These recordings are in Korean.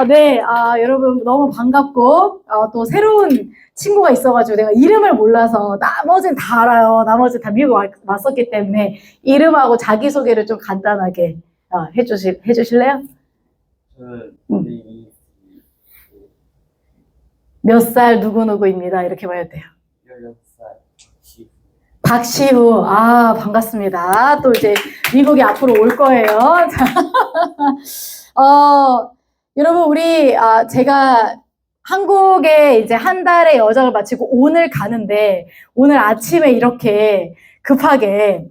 네, 여러분 너무 반갑고, 또 새로운 친구가 있어가지고 내가 이름을 몰라서 나머지는 다 알아요. 나머지 다 미국 왔었기 때문에 이름하고 자기소개를 좀 간단하게 해주실래요? 몇 살 누구누구입니다. 이렇게 봐야 돼요. 16살 박시후. 반갑습니다. 또 이제 미국에 앞으로 올 거예요. 여러분, 우리, 제가 한국에 이제 한 달의 여정을 마치고 오늘 가는데, 오늘 아침에 이렇게 급하게,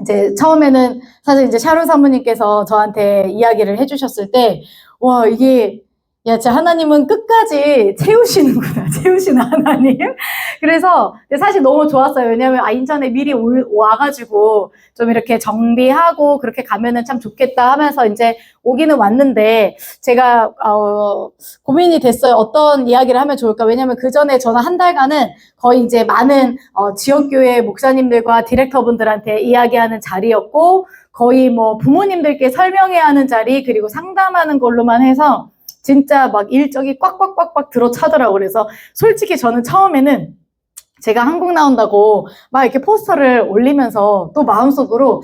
이제 처음에는 사실 이제 샤론 사모님께서 저한테 이야기를 해주셨을 때, 와, 이게, 야, 진짜 하나님은 끝까지 채우시는구나. 채우시는 하나님. 그래서 사실 너무 좋았어요. 왜냐면, 인천에 미리 와가지고 좀 이렇게 정비하고 그렇게 가면은 참 좋겠다 하면서 이제 오기는 왔는데, 제가, 고민이 됐어요. 어떤 이야기를 하면 좋을까. 왜냐면 그 전에 저는 한 달간은 거의 이제 많은, 지역교회 목사님들과 디렉터분들한테 이야기하는 자리였고, 거의 뭐 부모님들께 설명해야 하는 자리, 그리고 상담하는 걸로만 해서, 진짜 막 일정이 꽉꽉꽉꽉 들어차더라고요. 그래서 솔직히 저는 처음에는 제가 한국 나온다고 막 이렇게 포스터를 올리면서 또 마음속으로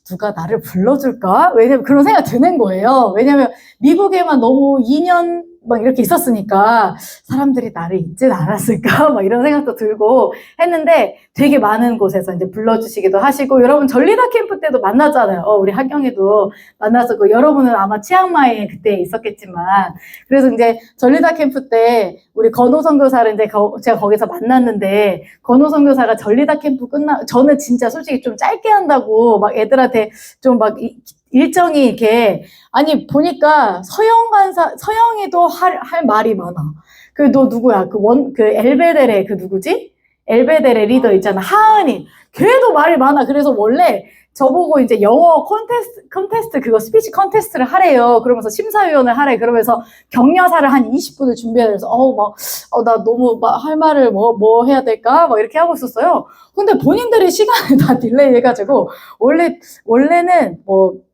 누가 나를 불러줄까? 왜냐면 그런 생각 드는 거예요. 왜냐면 미국에만 너무 2년 막 이렇게 있었으니까 사람들이 나를 잊진 않았을까? 막 이런 생각도 들고 했는데 되게 많은 곳에서 이제 불러주시기도 하시고, 여러분 전리다 캠프 때도 만나잖아요. 우리 하경이도 만났었고, 여러분은 아마 치앙마이에 그때 있었겠지만, 그래서 이제 전리다 캠프 때 우리 건호 선교사를 이제 제가 거기서 만났는데, 건호 선교사가 전리다 캠프 저는 진짜 솔직히 좀 짧게 한다고 막 애들한테 좀 막 일정이 이렇게, 아니, 보니까 서영이도 할 말이 많아. 너 누구야? 그 엘베델의 그 누구지? 엘베델의 리더 있잖아. 하은이. 걔도 말이 많아. 그래서 원래 저보고 이제 영어 컨테스트 그거 스피치 컨테스트를 하래요. 그러면서 심사위원을 하래. 그러면서 격려사를 한 20분을 준비해서, 나 너무 할 말을 뭐 해야 될까? 막 이렇게 하고 있었어요. 근데 본인들이 시간을 다 딜레이 해가지고, 원래는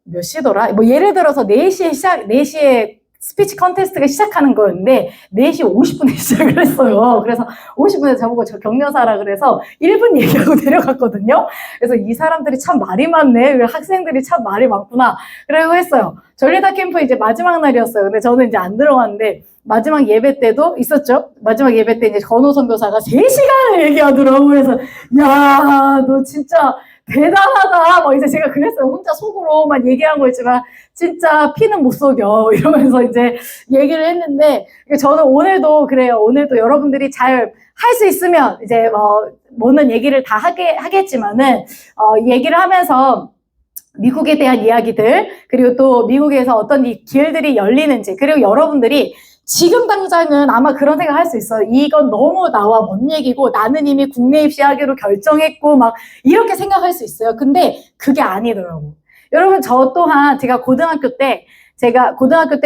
몇 시더라? 예를 들어서 4시에 스피치 컨테스트가 시작하는 거였는데 4시 50분에 시작을 했어요. 그래서 50분에 저보고 저 격려사라 그래서 1분 얘기하고 내려갔거든요. 그래서 이 사람들이 참 말이 많네. 학생들이 참 말이 많구나. 그러고 했어요. 전리다 캠프 이제 마지막 날이었어요. 근데 저는 이제 안 들어갔는데 마지막 예배 때도 있었죠. 마지막 예배 때 이제 건호 선교사가 3시간을 얘기하더라고요. 그래서 야, 너 진짜 대단하다. 이제 제가 그랬어요. 혼자 속으로만 얘기한 거였지만, 진짜 피는 못 속여. 이러면서 이제 얘기를 했는데, 저는 오늘도 그래요. 오늘도 여러분들이 잘 할 수 있으면, 이제 뭐는 얘기를 다 하겠지만은, 얘기를 하면서, 미국에 대한 이야기들, 그리고 또 미국에서 어떤 이 길들이 열리는지, 그리고 여러분들이 지금 당장은 아마 그런 생각 할 수 있어요. 이건 너무 나와 먼 얘기고 나는 이미 국내 입시하기로 결정했고 막 이렇게 생각할 수 있어요. 근데 그게 아니더라고. 여러분, 저 또한 제가 고등학교 때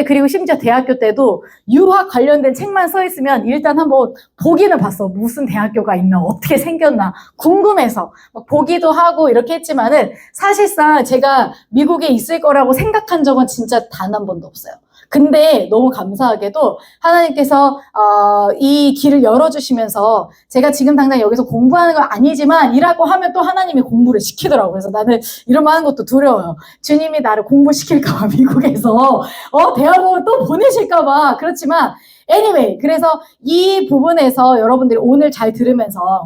그리고 심지어 대학교 때도 유학 관련된 책만 써 있으면 일단 한번 보기는 봤어. 무슨 대학교가 있나, 어떻게 생겼나 궁금해서 막 보기도 하고 이렇게 했지만은 사실상 제가 미국에 있을 거라고 생각한 적은 진짜 단 한 번도 없어요. 근데 너무 감사하게도 하나님께서 이 길을 열어주시면서 제가 지금 당장 여기서 공부하는 건 아니지만 이라고 하면 또 하나님이 공부를 시키더라고요. 그래서 나는 이런 말 하는 것도 두려워요. 주님이 나를 공부시킬까 봐 미국에서 대학원 또 보내실까 봐. 그렇지만 anyway, 그래서 이 부분에서 여러분들이 오늘 잘 들으면서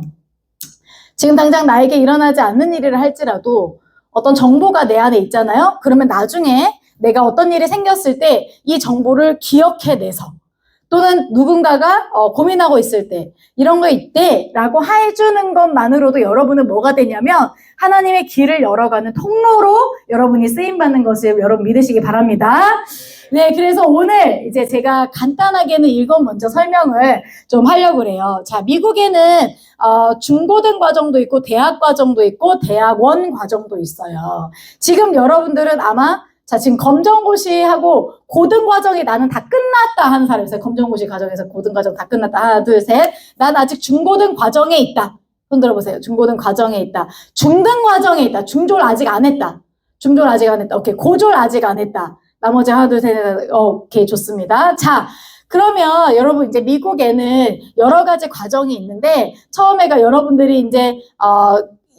지금 당장 나에게 일어나지 않는 일을 할지라도 어떤 정보가 내 안에 있잖아요. 그러면 나중에 내가 어떤 일이 생겼을 때 이 정보를 기억해내서, 또는 누군가가 고민하고 있을 때 이런 거 있대 라고 해주는 것만으로도 여러분은 뭐가 되냐면 하나님의 길을 열어가는 통로로 여러분이 쓰임받는 것을 여러분 믿으시기 바랍니다. 네, 그래서 오늘 이제 제가 간단하게는 이것 먼저 설명을 좀 하려고 그래요. 자, 미국에는 중고등 과정도 있고 대학 과정도 있고 대학원 과정도 있어요. 지금 여러분들은 아마 지금 검정고시하고 고등과정이 나는 다 끝났다 하는 사람 있어요. 검정고시 과정에서 고등과정 다 끝났다. 하나, 둘, 셋. 난 아직 중고등 과정에 있다. 손 들어보세요. 중고등 과정에 있다. 중등 과정에 있다. 중졸 아직 안 했다. 중졸 아직 안 했다. 오케이. 고졸 아직 안 했다. 나머지 하나, 둘, 셋, 넷, 오케이, 좋습니다. 자, 그러면 여러분 이제 미국에는 여러 가지 과정이 있는데 처음에가 여러분들이 이제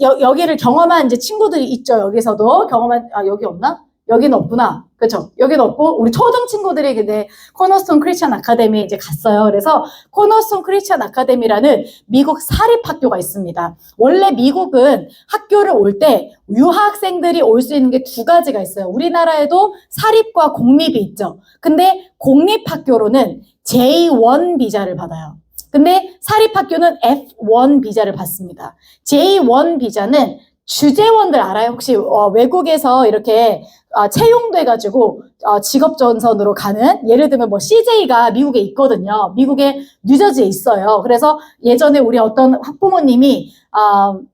여기를 경험한 이제 친구들이 있죠. 여기서도 경험한 여기 없나? 여기는 없구나. 그렇죠? 여기는 없고 우리 초등 친구들이 근데 코너스톤 크리스천 아카데미 이제 갔어요. 그래서 코너스톤 크리스천 아카데미라는 미국 사립학교가 있습니다. 원래 미국은 학교를 올 때 유학생들이 올 수 있는 게 두 가지가 있어요. 우리나라에도 사립과 공립이 있죠. 근데 공립학교로는 J1 비자를 받아요. 근데 사립학교는 F1 비자를 받습니다. J1 비자는 주재원들 알아요? 혹시 외국에서 이렇게 채용돼가지고 직업 전선으로 가는 예를 들면 뭐 CJ가 미국에 있거든요. 미국에 뉴저지에 있어요. 그래서 예전에 우리 어떤 학부모님이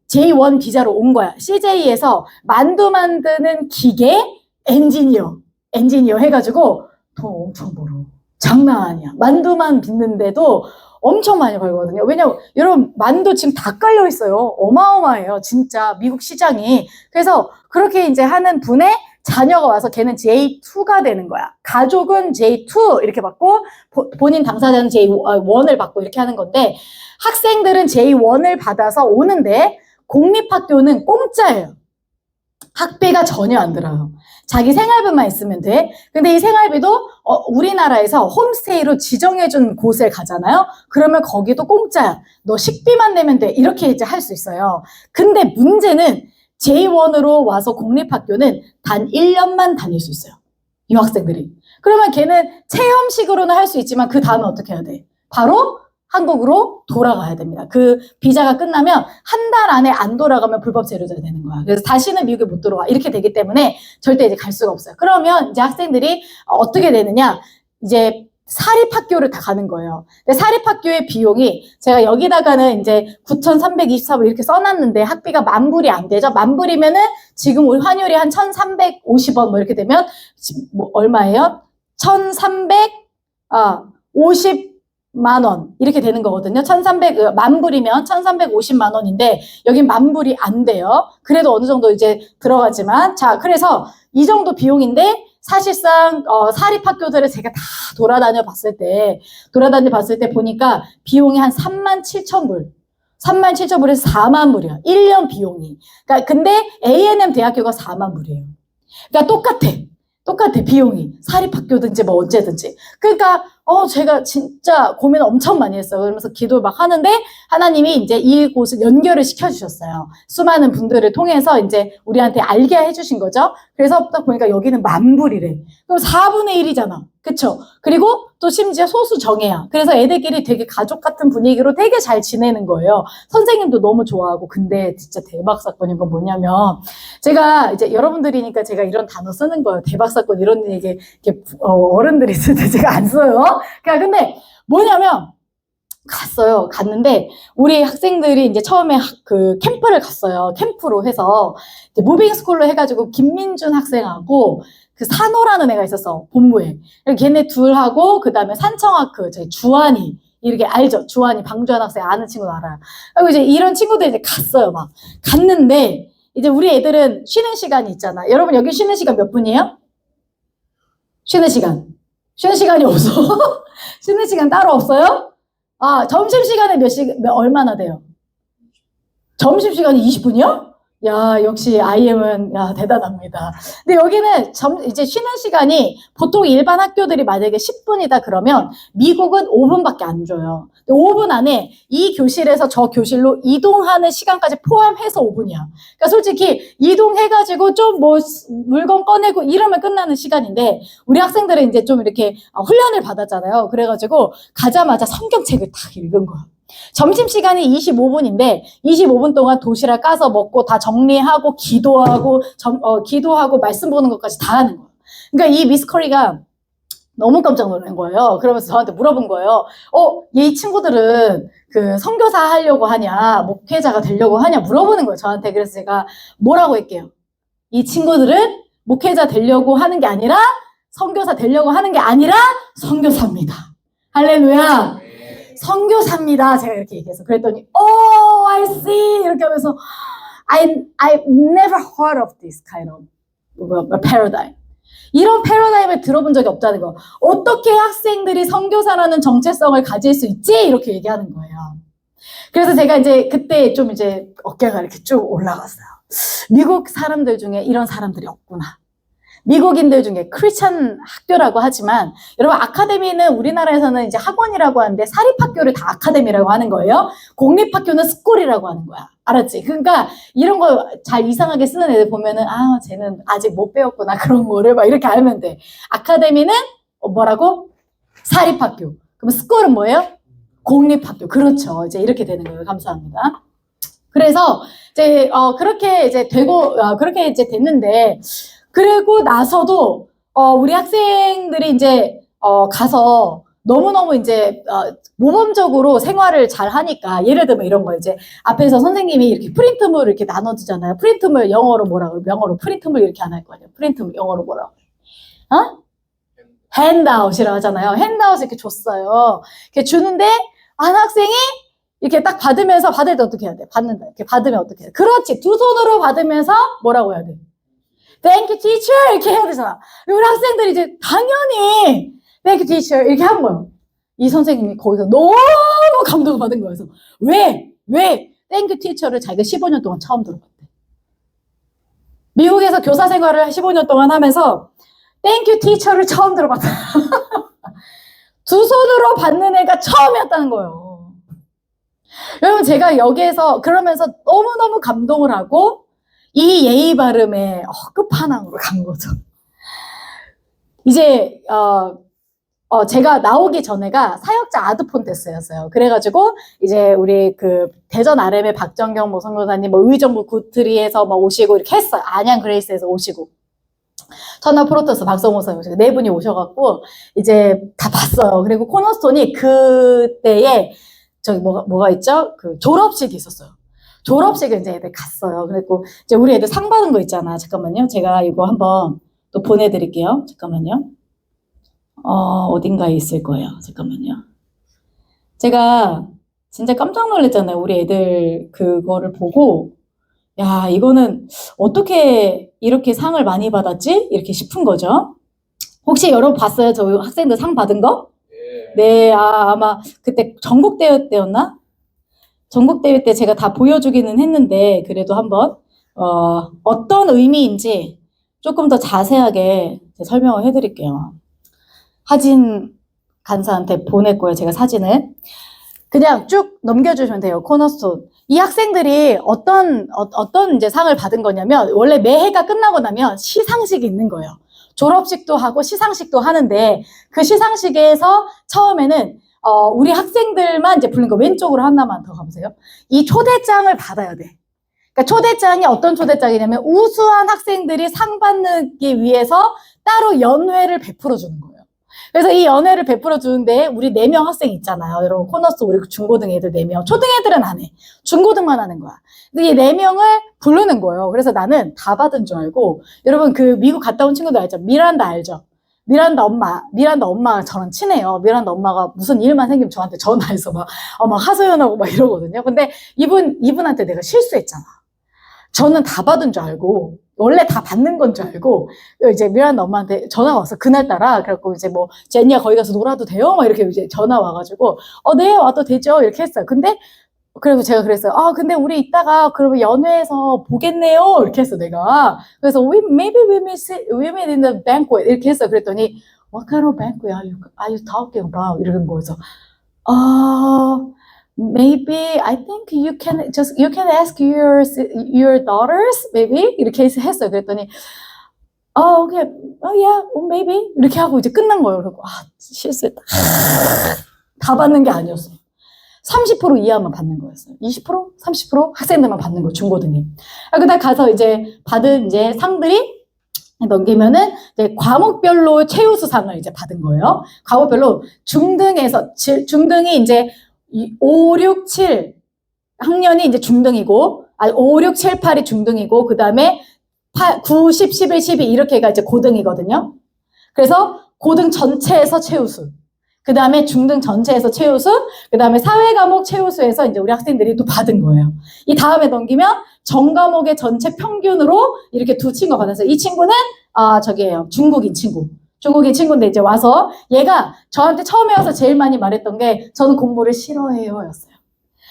J1 비자로 온 거야. CJ에서 만두 만드는 기계 엔지니어 해가지고 돈 엄청 벌어. 장난 아니야. 만두만 빚는데도 엄청 많이 벌거든요. 왜냐면 여러분 만두 지금 다 깔려 있어요. 어마어마해요. 진짜 미국 시장이. 그래서 그렇게 이제 하는 분의 자녀가 와서 걔는 J2가 되는 거야. 가족은 J2 이렇게 받고 본인 당사자는 J1을 받고 이렇게 하는 건데 학생들은 J1을 받아서 오는데 공립학교는 공짜예요. 학비가 전혀 안 들어요. 자기 생활비만 있으면 돼. 근데 이 생활비도 우리나라에서 홈스테이로 지정해준 곳을 가잖아요. 그러면 거기도 공짜야. 너 식비만 내면 돼. 이렇게 이제 할 수 있어요. 근데 문제는 J1으로 와서 공립학교는 단 1년만 다닐 수 있어요. 유학생들이. 그러면 걔는 체험식으로는 할 수 있지만 그 다음에 어떻게 해야 돼? 바로 한국으로 돌아가야 됩니다. 그 비자가 끝나면 한 달 안에 안 돌아가면 불법 체류자가 되는 거야. 그래서 다시는 미국에 못 들어와. 이렇게 되기 때문에 절대 이제 갈 수가 없어요. 그러면 이제 학생들이 어떻게 되느냐? 이제 사립학교를 다 가는 거예요. 근데 사립학교의 비용이 제가 여기다가는 이제 9,324불 이렇게 써놨는데 학비가 10,000불이 안 되죠. 10,000불이면은 지금 우리 환율이 한 1,350원 뭐 이렇게 되면 뭐 얼마예요? 1,350만 원 이렇게 되는 거거든요. 10,300만 불이면 1,350만 원인데 여긴 10,000불이 안 돼요. 그래도 어느 정도 이제 들어가지만 자 그래서 이 정도 비용인데 사실상 사립학교들을 제가 다 돌아다녀 봤을 때 보니까 비용이 한 37,000불 37,000불에서 40,000불이야. 1년 비용이. 그러니까 근데 A&M 대학교가 40,000불이에요. 그러니까 똑같아 비용이. 사립학교든지 뭐 언제든지. 그러니까 제가 진짜 고민 엄청 많이 했어요. 그러면서 기도 막 하는데 하나님이 이제 이곳을 연결을 시켜주셨어요. 수많은 분들을 통해서 이제 우리한테 알게 해주신 거죠. 그래서 딱 보니까 여기는 10,000불이래. 그럼 4분의 1이잖아. 그쵸? 그리고 또 심지어 소수 정예야. 그래서 애들끼리 되게 가족 같은 분위기로 되게 잘 지내는 거예요. 선생님도 너무 좋아하고. 근데 진짜 대박 사건인 건 뭐냐면 제가 이제 여러분들이니까 제가 이런 단어 쓰는 거예요. 대박 사건 이런 얘기 이렇게 어른들이 쓸 때 제가 안 써요. 그러니까 근데 뭐냐면 갔는데 우리 학생들이 이제 처음에 그 캠프를 갔어요. 캠프로 해서 이제 무빙 스쿨로 해가지고 김민준 학생하고 그 산호라는 애가 있었어 본부에. 걔네 둘하고 그 다음에 산청아크 저희 주한이 이렇게 알죠? 주한이 방주한 학생 아는 친구 알아요. 그리고 이제 이런 친구들이 이제 갔어요. 막 갔는데 이제 우리 애들은 쉬는 시간이 있잖아. 여러분 여기 쉬는 시간 몇 분이에요? 쉬는 시간이 없어. 쉬는 시간 따로 없어요? 점심시간에 얼마나 돼요? 점심시간이 20분이요? 야, 역시 IM은, 대단합니다. 근데 여기는 이제 쉬는 시간이 보통 일반 학교들이 만약에 10분이다 그러면 미국은 5분밖에 안 줘요. 5분 안에 이 교실에서 저 교실로 이동하는 시간까지 포함해서 5분이야. 그러니까 솔직히 이동해가지고 좀 뭐 물건 꺼내고 이러면 끝나는 시간인데 우리 학생들은 이제 좀 이렇게 훈련을 받았잖아요. 그래가지고 가자마자 성경책을 딱 읽은 거야. 점심시간이 25분인데 25분 동안 도시락 까서 먹고 다 정리하고 기도하고 말씀 보는 것까지 다 하는 거예요. 그러니까 이 미스 커리가 너무 깜짝 놀란 거예요. 그러면서 저한테 물어본 거예요. 이 친구들은 그 선교사 하려고 하냐, 목회자가 되려고 하냐 물어보는 거예요. 저한테. 그래서 제가 뭐라고 할게요. 이 친구들은 목회자 되려고 하는 게 아니라 선교사 되려고 하는 게 아니라 선교사입니다. 할렐루야. 선교사입니다. 제가 이렇게 얘기해서 그랬더니 I see 이렇게 하면서 I've never heard of this kind of paradigm. 이런 패러다임을 들어본 적이 없다는 거. 어떻게 학생들이 선교사라는 정체성을 가질 수 있지? 이렇게 얘기하는 거예요. 그래서 제가 이제 그때 좀 이제 어깨가 이렇게 쭉 올라갔어요. 미국 사람들 중에 이런 사람들이 없구나. 미국인들 중에 크리스찬 학교라고 하지만 여러분 아카데미는 우리나라에서는 이제 학원이라고 하는데 사립학교를 다 아카데미라고 하는 거예요. 공립학교는 스쿨이라고 하는 거야. 알았지? 그러니까 이런 거 잘 이상하게 쓰는 애들 보면은 아 쟤는 아직 못 배웠구나 그런 거를 막 이렇게 알면 돼. 아카데미는 뭐라고? 사립학교. 그럼 스쿨은 뭐예요? 공립학교. 그렇죠. 이제 이렇게 되는 거예요. 감사합니다. 그래서 이제 그렇게 이제 되고 그렇게 이제 됐는데 그리고 나서도 우리 학생들이 이제 가서 너무너무 이제 모범적으로 생활을 잘 하니까 예를 들면 이런 거 이제 앞에서 선생님이 이렇게 프린트물 이렇게 나눠주잖아요. 프린트물 영어로 뭐라고 영어로 프린트물 이렇게 안 할 거 아니에요. 프린트물 영어로 뭐라고 핸드아웃이라고 하잖아요. 핸드아웃 이렇게 줬어요. 이렇게 주는데 한 학생이 이렇게 딱 받으면서 받을 때 어떻게 해야 돼? 받는다. 이렇게 받으면 어떻게 해야 돼? 그렇지. 두 손으로 받으면서 뭐라고 해야 돼? Thank you, teacher! 이렇게 해야 되잖아. 우리 학생들이 이제 당연히 Thank you, teacher! 이렇게 한 거예요. 이 선생님이 거기서 너무 감동을 받은 거예요. 그래서 왜? Thank you, teacher를 자기가 15년 동안 처음 들어봤대. 미국에서 교사 생활을 15년 동안 하면서 Thank you, teacher를 처음 들어봤다. 두 손으로 받는 애가 처음이었다는 거예요. 여러분 제가 여기에서 그러면서 너무너무 감동을 하고 이 예의 바름의 끝판왕으로 간 거죠. 이제 제가 나오기 전에가 사역자 아드폰테스였어요. 그래가지고 이제 우리 그 대전 RM의 박정경 뭐 선교사님 뭐 의정부 구트리에서 뭐 오시고 이렇게 했어요. 안양 그레이스에서 오시고 천하 프로토스 박성호사 오시고 네 분이 오셔갖고 이제 다 봤어요. 그리고 코너스톤이 그때에 저기 뭐가 있죠? 그 졸업식이 있었어요. 졸업식을 이제 애들 갔어요. 그리고 이제 우리 애들 상 받은 거 있잖아. 잠깐만요. 제가 이거 한번 또 보내드릴게요. 잠깐만요. 어딘가에 있을 거예요. 잠깐만요. 제가 진짜 깜짝 놀랐잖아요. 우리 애들 그거를 보고 야 이거는 어떻게 이렇게 상을 많이 받았지? 이렇게 싶은 거죠. 혹시 여러분 봤어요? 저 학생들 상 받은 거? 네, 아마 그때 전국대회 때였나? 전국대회 때 제가 다 보여주기는 했는데 그래도 한번 어떤 의미인지 조금 더 자세하게 설명을 해드릴게요. 하진 간사한테 보냈고요. 제가 사진을 그냥 쭉 넘겨주시면 돼요. 코너스톤. 이 학생들이 어떤 이제 상을 받은 거냐면 원래 매해가 끝나고 나면 시상식이 있는 거예요. 졸업식도 하고 시상식도 하는데 그 시상식에서 처음에는 우리 학생들만 이제 부른 거 왼쪽으로 하나만 더 가보세요. 이 초대장을 받아야 돼. 그러니까 초대장이 어떤 초대장이냐면 우수한 학생들이 상 받기 위해서 따로 연회를 베풀어 주는 거예요. 그래서 이 연회를 베풀어 주는데 우리 4명 학생 있잖아요. 여러분 코너스 우리 중고등 애들 4명. 초등 애들은 안 해. 중고등만 하는 거야. 근데 이 4명을 부르는 거예요. 그래서 나는 다 받은 줄 알고 여러분 그 미국 갔다 온 친구들 알죠? 미란다 알죠? 미란다 엄마가 저랑 친해요. 미란다 엄마가 무슨 일만 생기면 저한테 전화해서 막 하소연하고 막 이러거든요. 근데 이분한테 내가 실수했잖아. 저는 다 받은 줄 알고 원래 다 받는 건 줄 알고 이제 미란다 엄마한테 전화가 왔어. 그날따라 그래갖고 이제 뭐 제니야 거기 가서 놀아도 돼요? 막 이렇게 이제 전화 와가지고 네 와도 되죠 이렇게 했어요. 근데 그래서 제가 그랬어요. 근데 우리 이따가 그러면 연회에서 보겠네요 이렇게 했어 내가. 그래서 maybe we meet in the banquet 이렇게 했어. 그랬더니 what kind of banquet are you talking about 이러는 거여서 maybe I think you can ask your daughters maybe 이렇게 했어요. 그랬더니 okay, yeah, maybe 이렇게 하고 이제 끝난 거예요. 그리고 실수했다. 다 받는 게 아니었어. 30% 이하만 받는 거였어요. 20%? 30% 학생들만 받는 거 중고등에. 그날 가서 이제 받은 이제 상들이 넘기면은 이제 과목별로 최우수상을 이제 받은 거예요. 과목별로 중등이 이제 5, 6, 7 학년이 이제 중등이고, 5, 6, 7, 8이 중등이고, 그 다음에 9, 10, 11, 12 이렇게가 이제 고등이거든요. 그래서 고등 전체에서 최우수. 그 다음에 중등 전체에서 최우수, 그 다음에 사회과목 최우수에서 이제 우리 학생들이 또 받은 거예요. 이 다음에 넘기면 전 과목의 전체 평균으로 이렇게 두 친구가 받았어요. 이 친구는 저기예요. 중국인 친구인데 이제 와서 얘가 저한테 처음에 와서 제일 많이 말했던 게 저는 공부를 싫어해요 였어요.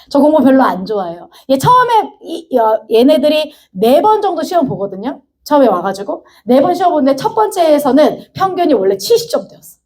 저 공부 별로 안 좋아해요. 얘 처음에 얘네들이 4번 정도 시험 보거든요. 처음에 와가지고 4번 시험 보는데 첫 번째에서는 평균이 원래 70점대였어.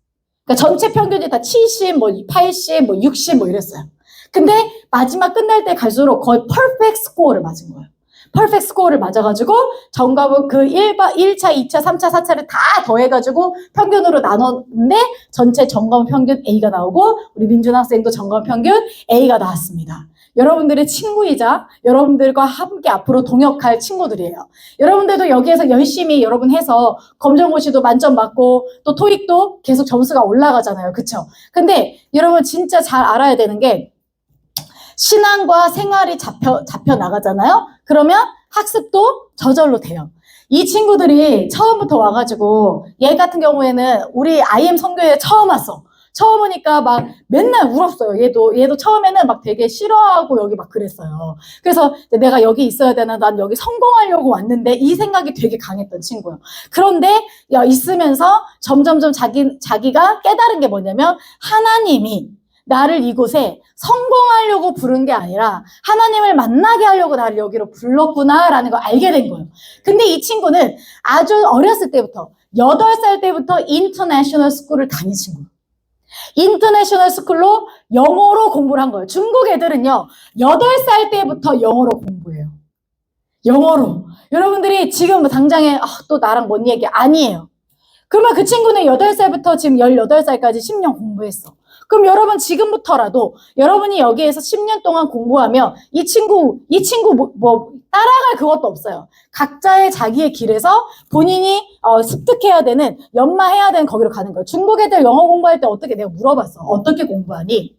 그러니까 전체 평균이 다 70, 뭐 80, 뭐 60 뭐 이랬어요. 근데 마지막 끝날 때 갈수록 거의 퍼펙트 스코어를 맞은 거예요. 퍼펙트 스코어를 맞아가지고 정답은 그 1차, 2차, 3차, 4차를 다 더해가지고 평균으로 나눴는데 전체 점검 평균 A가 나오고 우리 민준 학생도 점검 평균 A가 나왔습니다. 여러분들의 친구이자 여러분들과 함께 앞으로 동역할 친구들이에요. 여러분들도 여기에서 열심히 여러분 해서 검정고시도 만점 받고 또 토익도 계속 점수가 올라가잖아요. 그쵸? 근데 여러분 진짜 잘 알아야 되는 게 신앙과 생활이 잡혀 나가잖아요. 그러면 학습도 저절로 돼요. 이 친구들이 처음부터 와가지고 얘 같은 경우에는 우리 IM 선교회에 처음 왔어. 처음 오니까 막 맨날 울었어요. 얘도 처음에는 막 되게 싫어하고 여기 막 그랬어요. 그래서 내가 여기 있어야 되나, 난 여기 성공하려고 왔는데 이 생각이 되게 강했던 친구예요. 그런데 있으면서 점점점 자기가 깨달은 게 뭐냐면 하나님이 나를 이곳에 성공하려고 부른 게 아니라 하나님을 만나게 하려고 나를 여기로 불렀구나라는 걸 알게 된 거예요. 근데 이 친구는 아주 어렸을 때부터 8살 때부터 인터내셔널 스쿨을 다닌 친구예요. 인터내셔널 스쿨로 영어로 공부를 한 거예요. 중국 애들은요 8살 때부터 영어로 공부해요. 영어로. 여러분들이 지금 당장에 또 나랑 뭔 얘기 아니에요. 그러면 그 친구는 8살부터 지금 18살까지 10년 공부했어. 그럼 여러분 지금부터라도 여러분이 여기에서 10년 동안 공부하면 이 친구 뭐 따라갈 그것도 없어요. 각자의 자기의 길에서 본인이 습득해야 되는 연마해야 되는 거기로 가는 거예요. 중국 애들 영어 공부할 때 어떻게 내가 물어봤어. 어떻게 공부하니?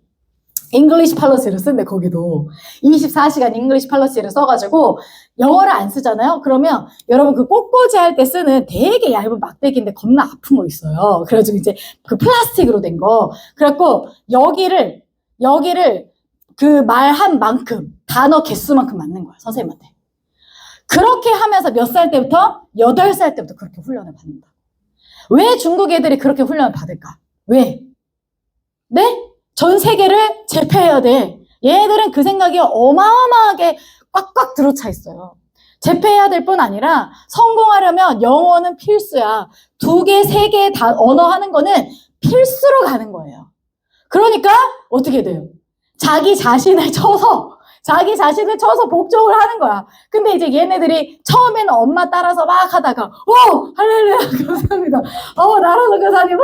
잉글리시 팔러시를 쓴대 거기도 24시간 잉글리시 팔러시를 써가지고 영어를 안 쓰잖아요. 그러면 여러분 그 꽃꽂이 할 때 쓰는 되게 얇은 막대기인데 겁나 아픈 거 있어요. 그래가지고 이제 그 플라스틱으로 된 거. 그래갖고 여기를 그 말한 만큼 단어 개수만큼 맞는 거야 선생님한테. 그렇게 하면서 몇 살 때부터? 8살 때부터 그렇게 훈련을 받는다. 왜 중국 애들이 그렇게 훈련을 받을까? 왜? 네? 전 세계를 제패해야 돼. 얘네들은 그 생각이 어마어마하게 꽉꽉 들어차 있어요. 제패해야 될 뿐 아니라 성공하려면 영어는 필수야. 2개, 3개 다 언어 하는 거는 필수로 가는 거예요. 그러니까 어떻게 돼요? 자기 자신을 쳐서 복종을 하는 거야. 근데 이제 얘네들이 처음에는 엄마 따라서 막 하다가 할렐루야 감사합니다. 나라도 교사님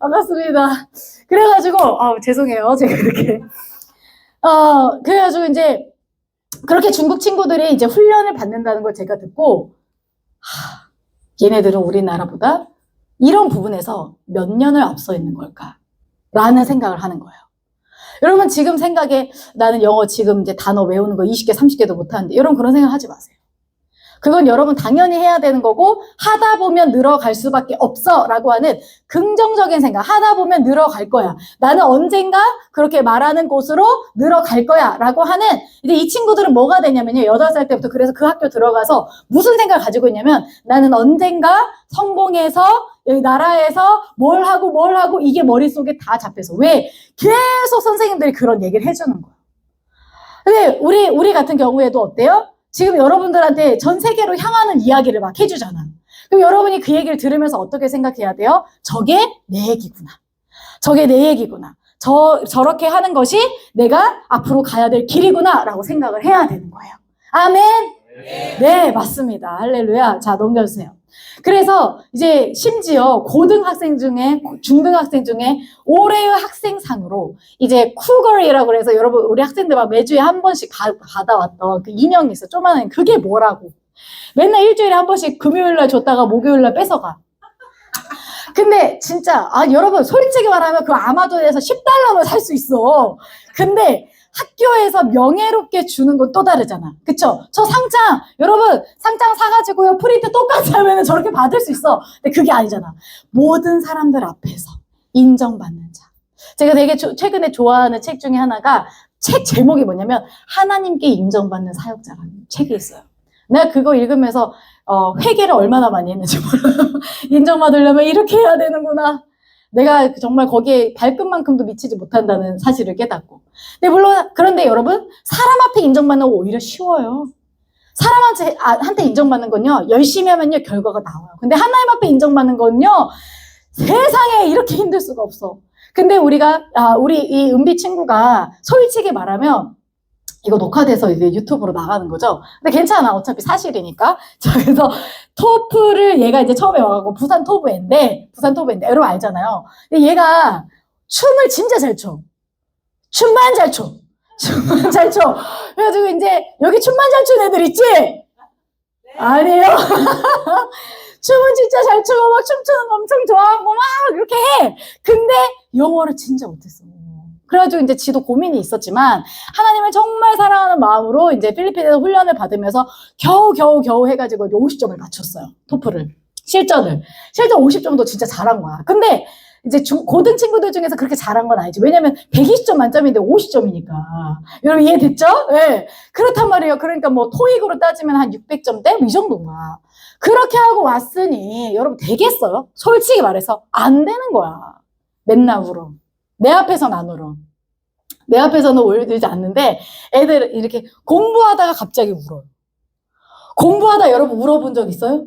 반갑습니다. 그래가지고 죄송해요 제가 그렇게 그래가지고 이제 그렇게 중국 친구들이 이제 훈련을 받는다는 걸 제가 듣고 얘네들은 우리나라보다 이런 부분에서 몇 년을 앞서 있는 걸까라는 생각을 하는 거예요. 여러분 지금 생각에 나는 영어 지금 이제 단어 외우는 거 20개 30개도 못하는데 여러분 그런 생각 하지 마세요. 그건 여러분 당연히 해야 되는 거고 하다 보면 늘어갈 수밖에 없어 라고 하는 긍정적인 생각. 하다 보면 늘어갈 거야. 나는 언젠가 그렇게 말하는 곳으로 늘어갈 거야 라고 하는 이제 이 친구들은 뭐가 되냐면요. 8살 때부터 그래서 그 학교 들어가서 무슨 생각을 가지고 있냐면 나는 언젠가 성공해서 여기 나라에서 뭘 하고 이게 머릿속에 다 잡혀서 왜? 계속 선생님들이 그런 얘기를 해주는 거야. 근데 우리 같은 경우에도 어때요? 지금 여러분들한테 전 세계로 향하는 이야기를 막 해주잖아. 그럼 여러분이 그 얘기를 들으면서 어떻게 생각해야 돼요? 저게 내 얘기구나. 저게 내 얘기구나. 저렇게 하는 것이 내가 앞으로 가야 될 길이구나 라고 생각을 해야 되는 거예요. 아멘? 네, 맞습니다. 할렐루야. 자, 넘겨주세요. 그래서 이제 심지어 고등학생 중에 중등학생 중에 올해의 학생상으로 이제 쿠거리라고 그래서 여러분 우리 학생들 막 매주에 한 번씩 받아왔던 그 인형이 있어. 조만한 그게 뭐라고 맨날 일주일에 한 번씩 금요일날 줬다가 목요일날 뺏어가. 근데 진짜 여러분 솔직히 말하면 그 아마존에서 $10면 살 수 있어. 근데 학교에서 명예롭게 주는 건 또 다르잖아. 그쵸? 저 상장, 여러분, 상장 사가지고요, 프린트 똑같이 하면 저렇게 받을 수 있어. 근데 그게 아니잖아. 모든 사람들 앞에서 인정받는 자. 제가 되게 최근에 좋아하는 책 중에 하나가 책 제목이 뭐냐면, 하나님께 인정받는 사역자라는 책이 있어요. 내가 그거 읽으면서, 회개를 얼마나 많이 했는지 몰라요. 인정받으려면 이렇게 해야 되는구나. 내가 정말 거기에 발끝만큼도 미치지 못한다는 사실을 깨닫고. 근데 물론, 그런데 여러분, 사람 앞에 인정받는 거 오히려 쉬워요. 사람한테 인정받는 건요, 열심히 하면요, 결과가 나와요. 근데 하나님 앞에 인정받는 건요, 세상에 이렇게 힘들 수가 없어. 근데 우리 이 은비 친구가 솔직히 말하면, 이거 녹화돼서 이제 유튜브로 나가는 거죠. 근데 괜찮아. 어차피 사실이니까. 자, 그래서 토플을 얘가 이제 처음에 와가지고 부산 토브인데, 여러분 알잖아요. 근데 얘가 춤을 진짜 잘 춰. 춤만 잘 춰. 그래가지고 이제 여기 춤만 잘 추는 애들 있지? 네. 아니에요. 춤은 진짜 잘 추고 막 춤추는 거 엄청 좋아하고 막 이렇게 해. 근데 영어를 진짜 못했어. 그래가지고 이제 지도 고민이 있었지만 하나님을 정말 사랑하는 마음으로 이제 필리핀에서 훈련을 받으면서 겨우 해가지고 50점을 맞췄어요. 토플을. 실전 50점도 진짜 잘한 거야. 근데 이제 고등 친구들 중에서 그렇게 잘한 건 아니지. 왜냐면 120점 만점인데 50점이니까. 여러분 이해됐죠? 네. 그렇단 말이에요. 그러니까 뭐 토익으로 따지면 한 600점대? 이 정도인 거야. 그렇게 하고 왔으니 여러분 되겠어요? 솔직히 말해서 안 되는 거야. 맨날 울어. 내 앞에서는 안 울어. 내 앞에서는 울지 않는데 애들 이렇게 공부하다가 갑자기 울어요. 공부하다 여러분 울어본 적 있어요?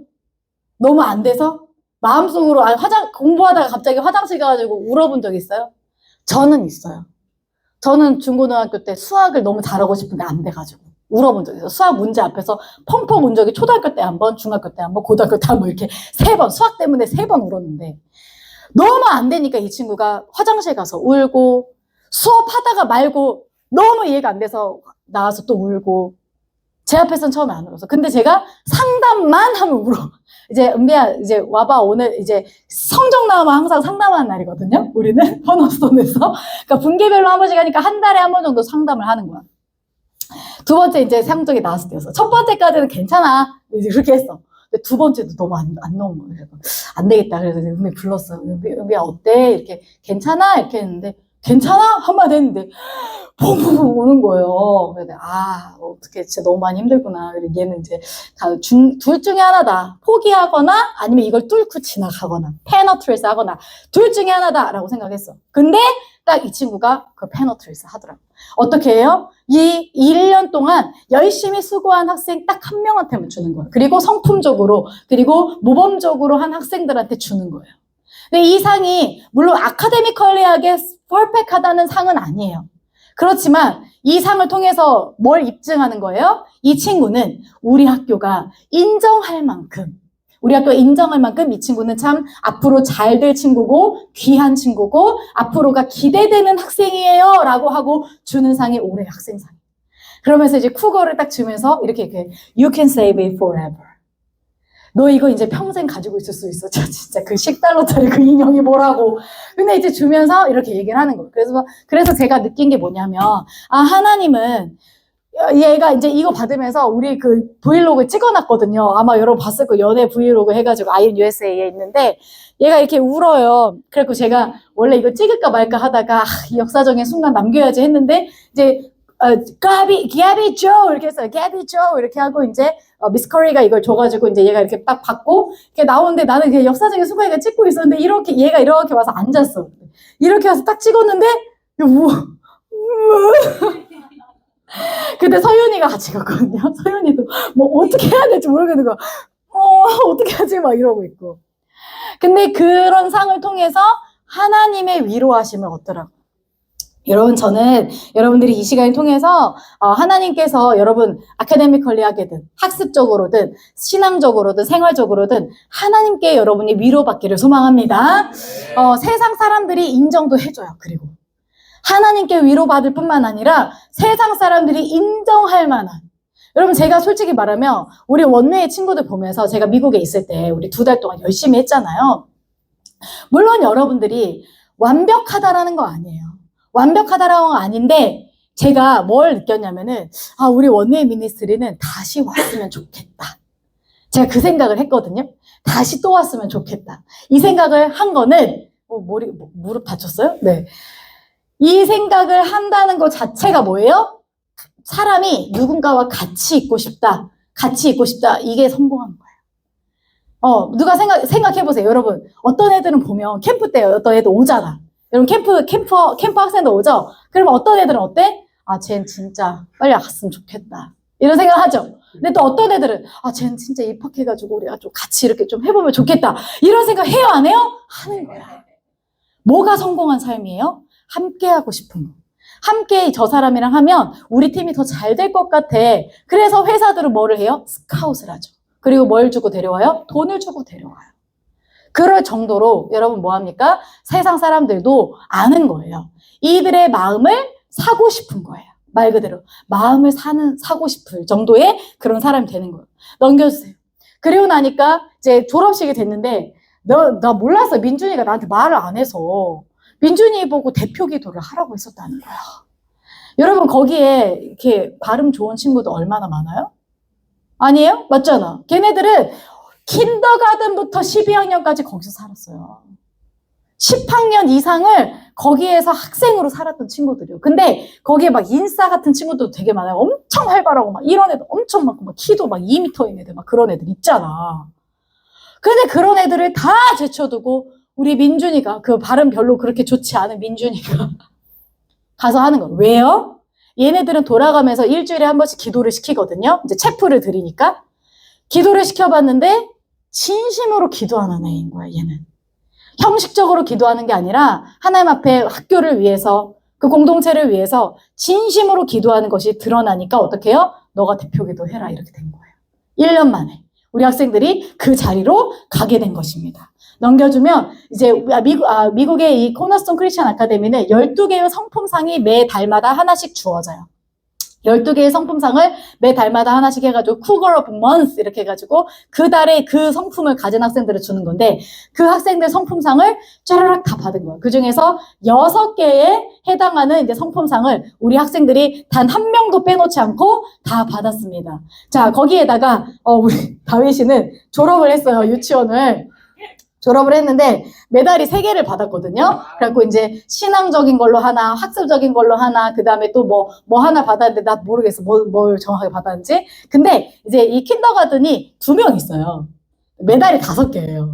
너무 안 돼서? 마음속으로 공부하다가 갑자기 화장실 가가지고 울어본 적 있어요? 저는 있어요. 저는 중고등학교 때 수학을 너무 잘하고 싶은데 안 돼가지고 울어본 적 있어요. 수학 문제 앞에서 펑펑 운 적이 초등학교 때 한 번, 중학교 때 한 번, 고등학교 때 한 번 이렇게 3번, 수학 때문에 3번 울었는데 너무 안 되니까 이 친구가 화장실 가서 울고 수업하다가 말고 너무 이해가 안 돼서 나와서 또 울고 제 앞에서는 처음에 안 울어서 근데 제가 상담만 하면 울어. 이제 은비야 이제 와봐 오늘 이제 성적 나오면 항상 상담하는 날이거든요. 우리는 헌업스톤에서 그러니까 분기별로 한 번씩 하니까 한 달에 한 번 정도 상담을 하는 거야. 두 번째 이제 성적이 나왔을 때였어. 첫 번째까지는 괜찮아 이제 그렇게 했어. 근데 두 번째도 너무 안 나온 거예요. 그래서 안 되겠다. 그래서 은비 불렀어. 은비야 어때? 이렇게 괜찮아? 이렇게 했는데 괜찮아? 한마디 했는데 퐁퐁 오는 거예요. 그래서 어떻게 진짜 너무 많이 힘들구나. 그리고 얘는 이제 둘 중에 하나다. 포기하거나 아니면 이걸 뚫고 지나가거나 페너트레이스 하거나 둘 중에 하나다라고 생각했어. 근데 딱 이 친구가 그 페너트레이스 하더라고. 어떻게 해요? 이 1년 동안 열심히 수고한 학생 딱 한 명한테만 주는 거예요. 그리고 성품적으로 그리고 모범적으로 한 학생들한테 주는 거예요. 근데 이 상이 물론 아카데미컬리하게 퍼펙하다는 상은 아니에요. 그렇지만 이 상을 통해서 뭘 입증하는 거예요? 이 친구는 우리 학교가 인정할 만큼 이 친구는 참 앞으로 잘 될 친구고 귀한 친구고 앞으로가 기대되는 학생이에요 라고 하고 주는 상이 올해 학생상. 그러면서 이제 쿠거를 딱 주면서 이렇게 You can save it forever. 너 이거 이제 평생 가지고 있을 수 있어. 진짜 그 $10짜리 그 인형이 뭐라고. 근데 이제 주면서 이렇게 얘기를 하는 거예요. 그래서 제가 느낀 게 뭐냐면, 하나님은 얘가 이제 이거 받으면서 우리 그 브이로그 찍어놨거든요. 아마 여러분 봤을 거예요. 연애 브이로그 해가지고 아이언 USA에 있는데 얘가 이렇게 울어요. 그래서 제가 원래 이거 찍을까 말까 하다가 이 역사적인 순간 남겨야지 했는데 이제 가비 조 이렇게 했어요. 가비 조 이렇게 하고 이제 미스 커리가 이걸 줘가지고 이제 얘가 이렇게 딱 받고 이렇게 나오는데 나는 그냥 역사적인 순간이가 찍고 있었는데 얘가 이렇게 와서 앉았어. 이렇게 와서 딱 찍었는데 근데 서윤이가 같이 갔거든요. 서윤이도 뭐 어떻게 해야 될지 모르겠는 거야. 어떻게 하지 막 이러고 있고. 근데 그런 상을 통해서 하나님의 위로하심을 얻더라고요. 여러분 저는 여러분들이 이 시간을 통해서 하나님께서 여러분 아카데미컬리하게든 학습적으로든 신앙적으로든 생활적으로든 하나님께 여러분이 위로받기를 소망합니다. 세상 사람들이 인정도 해줘요. 그리고 하나님께 위로받을 뿐만 아니라 세상 사람들이 인정할 만한 여러분 제가 솔직히 말하면 우리 원내의 친구들 보면서 제가 미국에 있을 때 우리 2달 동안 열심히 했잖아요. 물론 여러분들이 완벽하다라는 거 아니에요. 완벽하다라는 건 아닌데 제가 뭘 느꼈냐면은 우리 원웨이 미니스트리는 다시 왔으면 좋겠다. 제가 그 생각을 했거든요. 다시 또 왔으면 좋겠다. 이 생각을 한 거는 무릎 다쳤어요? 네. 이 생각을 한다는 것 자체가 뭐예요? 사람이 누군가와 같이 있고 싶다. 이게 성공한 거예요. 누가 생각해보세요. 여러분, 어떤 애들은 보면 캠프 때 어떤 애들 오잖아. 여러분, 캠프 학생들 오죠? 그러면 어떤 애들은 어때? 아, 쟤는 진짜 빨리 갔으면 좋겠다. 이런 생각을 하죠. 근데 또 어떤 애들은, 아, 쟤는 진짜 입학해가지고 우리가 좀 같이 이렇게 좀 해보면 좋겠다. 이런 생각 해요, 안 해요? 하는 거야. 뭐가 성공한 삶이에요? 함께 하고 싶은 거. 함께 저 사람이랑 하면 우리 팀이 더 잘 될 것 같아. 그래서 회사들은 뭐를 해요? 스카웃을 하죠. 그리고 뭘 주고 데려와요? 돈을 주고 데려와요. 그럴 정도로 여러분 뭐합니까? 세상 사람들도 아는 거예요. 이들의 마음을 사고 싶은 거예요. 말 그대로 마음을 사고 싶을 정도의 그런 사람이 되는 거예요. 넘겨주세요. 그리고 나니까 이제 졸업식이 됐는데 나 몰랐어. 민준이가 나한테 말을 안 해서 민준이 보고 대표 기도를 하라고 했었다는 거야. 여러분 거기에 이렇게 발음 좋은 친구도 얼마나 많아요? 아니에요? 맞잖아. 걔네들은 킨더가든부터 12학년까지 거기서 살았어요. 10학년 이상을 거기에서 학생으로 살았던 친구들이요. 근데 거기에 막 인싸 같은 친구들도 되게 많아요. 엄청 활발하고 막 이런 애들 엄청 많고 막 키도 막 2m인 애들 막 그런 애들 있잖아. 근데 그런 애들을 다 제쳐두고 우리 민준이가 그 발음 별로 그렇게 좋지 않은 민준이가 가서 하는 거예요. 왜요? 얘네들은 돌아가면서 일주일에 한 번씩 기도를 시키거든요. 이제 체프를 드리니까. 기도를 시켜봤는데 진심으로 기도하는 애인 거야, 얘는. 형식적으로 기도하는 게 아니라 하나님 앞에 학교를 위해서 그 공동체를 위해서 진심으로 기도하는 것이 드러나니까 어떻게 해요? 너가 대표 기도해라 이렇게 된 거예요. 1년 만에 우리 학생들이 그 자리로 가게 된 것입니다. 넘겨주면 이제 미국의 이 코너스톤 크리스천 아카데미는 12개의 성품상이 매 달마다 하나씩 주어져요. 12개의 성품상을 매 달마다 하나씩 해가지고 Cougar of Month 이렇게 해가지고 그 달에 그 성품을 가진 학생들을 주는 건데 그 학생들 성품상을 쫘라락 다 받은 거예요. 그 중에서 6개에 해당하는 이제 성품상을 우리 학생들이 단 한 명도 빼놓지 않고 다 받았습니다. 자, 거기에다가 우리 다윗 씨는 졸업을 했어요. 유치원을. 졸업을 했는데 메달이 3개를 받았거든요. 그래갖고 이제 신앙적인 걸로 하나, 학습적인 걸로 하나, 그 다음에 또 뭐 하나 받았는데 나 모르겠어. 뭘 정확하게 받았는지. 근데 이제 이 킨더가든이 2명 있어요. 메달이 5개예요.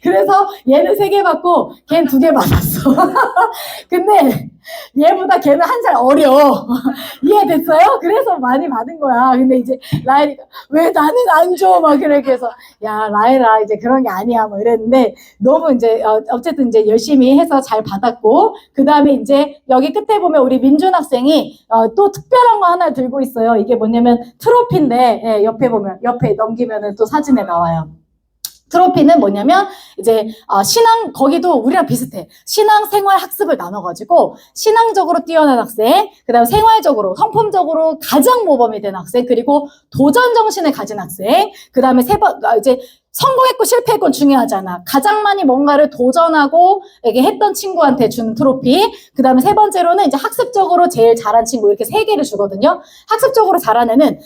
그래서 얘는 3개 받고 걔는 2개 받았어. 근데 얘보다 걔는 1살 어려. 이해됐어요? 그래서 많이 받은 거야. 근데 이제 라엘이가 왜 나는 안 줘? 막 그렇게 해서 야 라엘아 이제 그런 게 아니야 뭐 이랬는데 너무 이제 어쨌든 이제 열심히 해서 잘 받았고 그 다음에 이제 여기 끝에 보면 우리 민준 학생이 또 특별한 거 하나 들고 있어요. 이게 뭐냐면 트로피인데 예, 옆에 보면 옆에 넘기면은 또 사진에 나와요. 트로피는 뭐냐면 이제 신앙 거기도 우리랑 비슷해. 신앙 생활 학습을 나눠가지고 신앙적으로 뛰어난 학생, 그다음 생활적으로 성품적으로 가장 모범이 된 학생, 그리고 도전 정신을 가진 학생, 그다음에 이제 성공했고 실패했고 중요하잖아. 가장 많이 뭔가를 도전하고 이게 했던 친구한테 주는 트로피. 그다음에 3번째로는 이제 학습적으로 제일 잘한 친구 이렇게 3개를 주거든요. 학습적으로 잘한 애는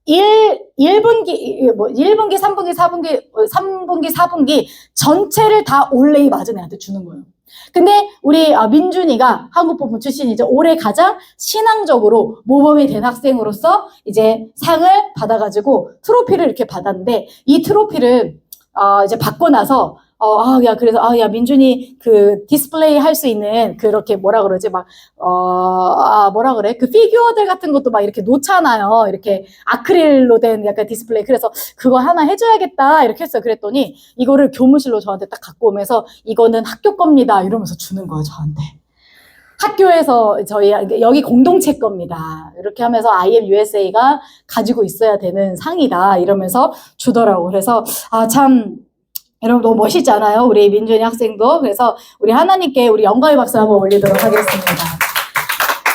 1분기, 3분기, 3분기, 4분기 전체를 다 올레이 맞은 애한테 주는 거예요. 근데 우리 민준이가 한국법원 출신이죠. 올해 가장 신앙적으로 모범이 된 학생으로서 이제 상을 받아가지고 트로피를 이렇게 받았는데 이 트로피를 이제 받고 나서 그래서 야 민준이 그 디스플레이 할 수 있는 그렇게 뭐라 그러지 뭐라 그래 그 피규어들 같은 것도 막 이렇게 놓잖아요. 이렇게 아크릴로 된 약간 디스플레이. 그래서 그거 하나 해줘야겠다 이렇게 했어요. 그랬더니 이거를 교무실로 저한테 딱 갖고 오면서 이거는 학교 겁니다 이러면서 주는 거예요 저한테. 학교에서 저희 여기 공동체 겁니다. 이렇게 하면서 IMUSA가 가지고 있어야 되는 상이다 이러면서 주더라고. 그래서 참 여러분 너무 멋있지 않아요? 우리 민준이 학생도. 그래서 우리 하나님께 우리 영광의 박수 한번 올리도록 하겠습니다.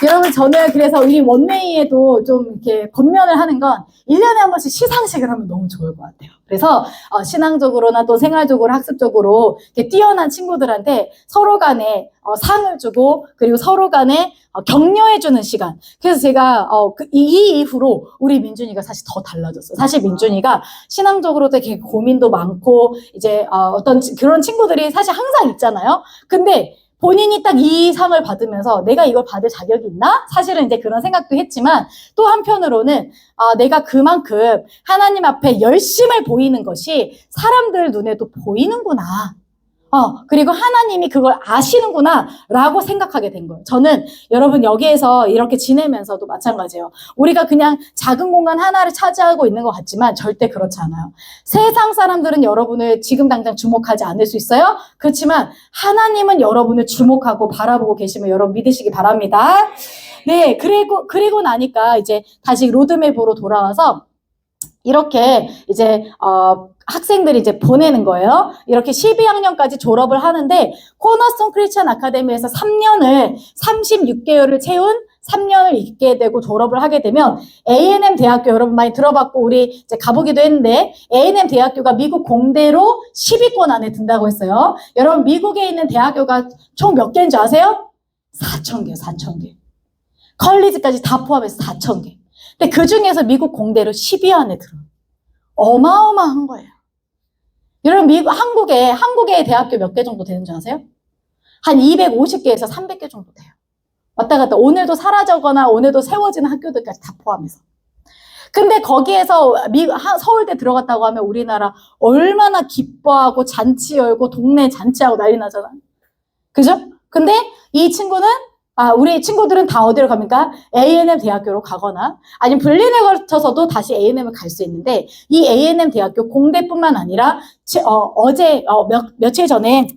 여러분 저는 그래서 우리 원웨이에도 좀 이렇게 건면을 하는 건 1년에 한 번씩 시상식을 하면 너무 좋을 것 같아요. 그래서 신앙적으로나 또 생활적으로 학습적으로 이렇게 뛰어난 친구들한테 서로 간에 상을 주고 그리고 서로 간에 격려해주는 시간. 그래서 제가 이 이후로 우리 민준이가 사실 더 달라졌어요. 사실 민준이가 신앙적으로 되게 고민도 많고 이제 어떤 그런 친구들이 사실 항상 있잖아요. 근데 본인이 딱 이 상을 받으면서 내가 이걸 받을 자격이 있나? 사실은 이제 그런 생각도 했지만 또 한편으로는 내가 그만큼 하나님 앞에 열심을 보이는 것이 사람들 눈에도 보이는구나. 그리고 하나님이 그걸 아시는구나 라고 생각하게 된 거예요. 저는 여러분 여기에서 이렇게 지내면서도 마찬가지예요. 우리가 그냥 작은 공간 하나를 차지하고 있는 것 같지만 절대 그렇지 않아요. 세상 사람들은 여러분을 지금 당장 주목하지 않을 수 있어요. 그렇지만 하나님은 여러분을 주목하고 바라보고 계시면 여러분 믿으시기 바랍니다. 네, 그리고 나니까 이제 다시 로드맵으로 돌아와서 이렇게 이제 학생들이 이제 보내는 거예요. 이렇게 12학년까지 졸업을 하는데 코너스톤 크리스천 아카데미에서 3년을 36개월을 채운 3년을 있게 되고 졸업을 하게 되면 A&M 대학교 여러분 많이 들어봤고 우리 이제 가보기도 했는데 A&M 대학교가 미국 공대로 10위권 안에 든다고 했어요. 여러분 미국에 있는 대학교가 총 몇 개인 줄 아세요? 4,000개, 4,000개. 컬리지까지 다 포함해서 4,000개. 근데 그 중에서 미국 공대로 10위 안에 들어요. 어마어마한 거예요. 여러분, 한국의 대학교 몇 개 정도 되는 줄 아세요? 한 250개에서 300개 정도 돼요. 왔다 갔다. 오늘도 사라져거나 오늘도 세워지는 학교들까지 다 포함해서. 근데 거기에서 서울대 들어갔다고 하면 우리나라 얼마나 기뻐하고 잔치 열고 동네 잔치하고 난리 나잖아. 그죠? 근데 이 친구는 우리 친구들은 다 어디로 갑니까? A&M 대학교로 가거나 아니면 불린에 걸쳐서도 다시 A&M을 갈 수 있는데 이 A&M 대학교 공대뿐만 아니라 며칠 전에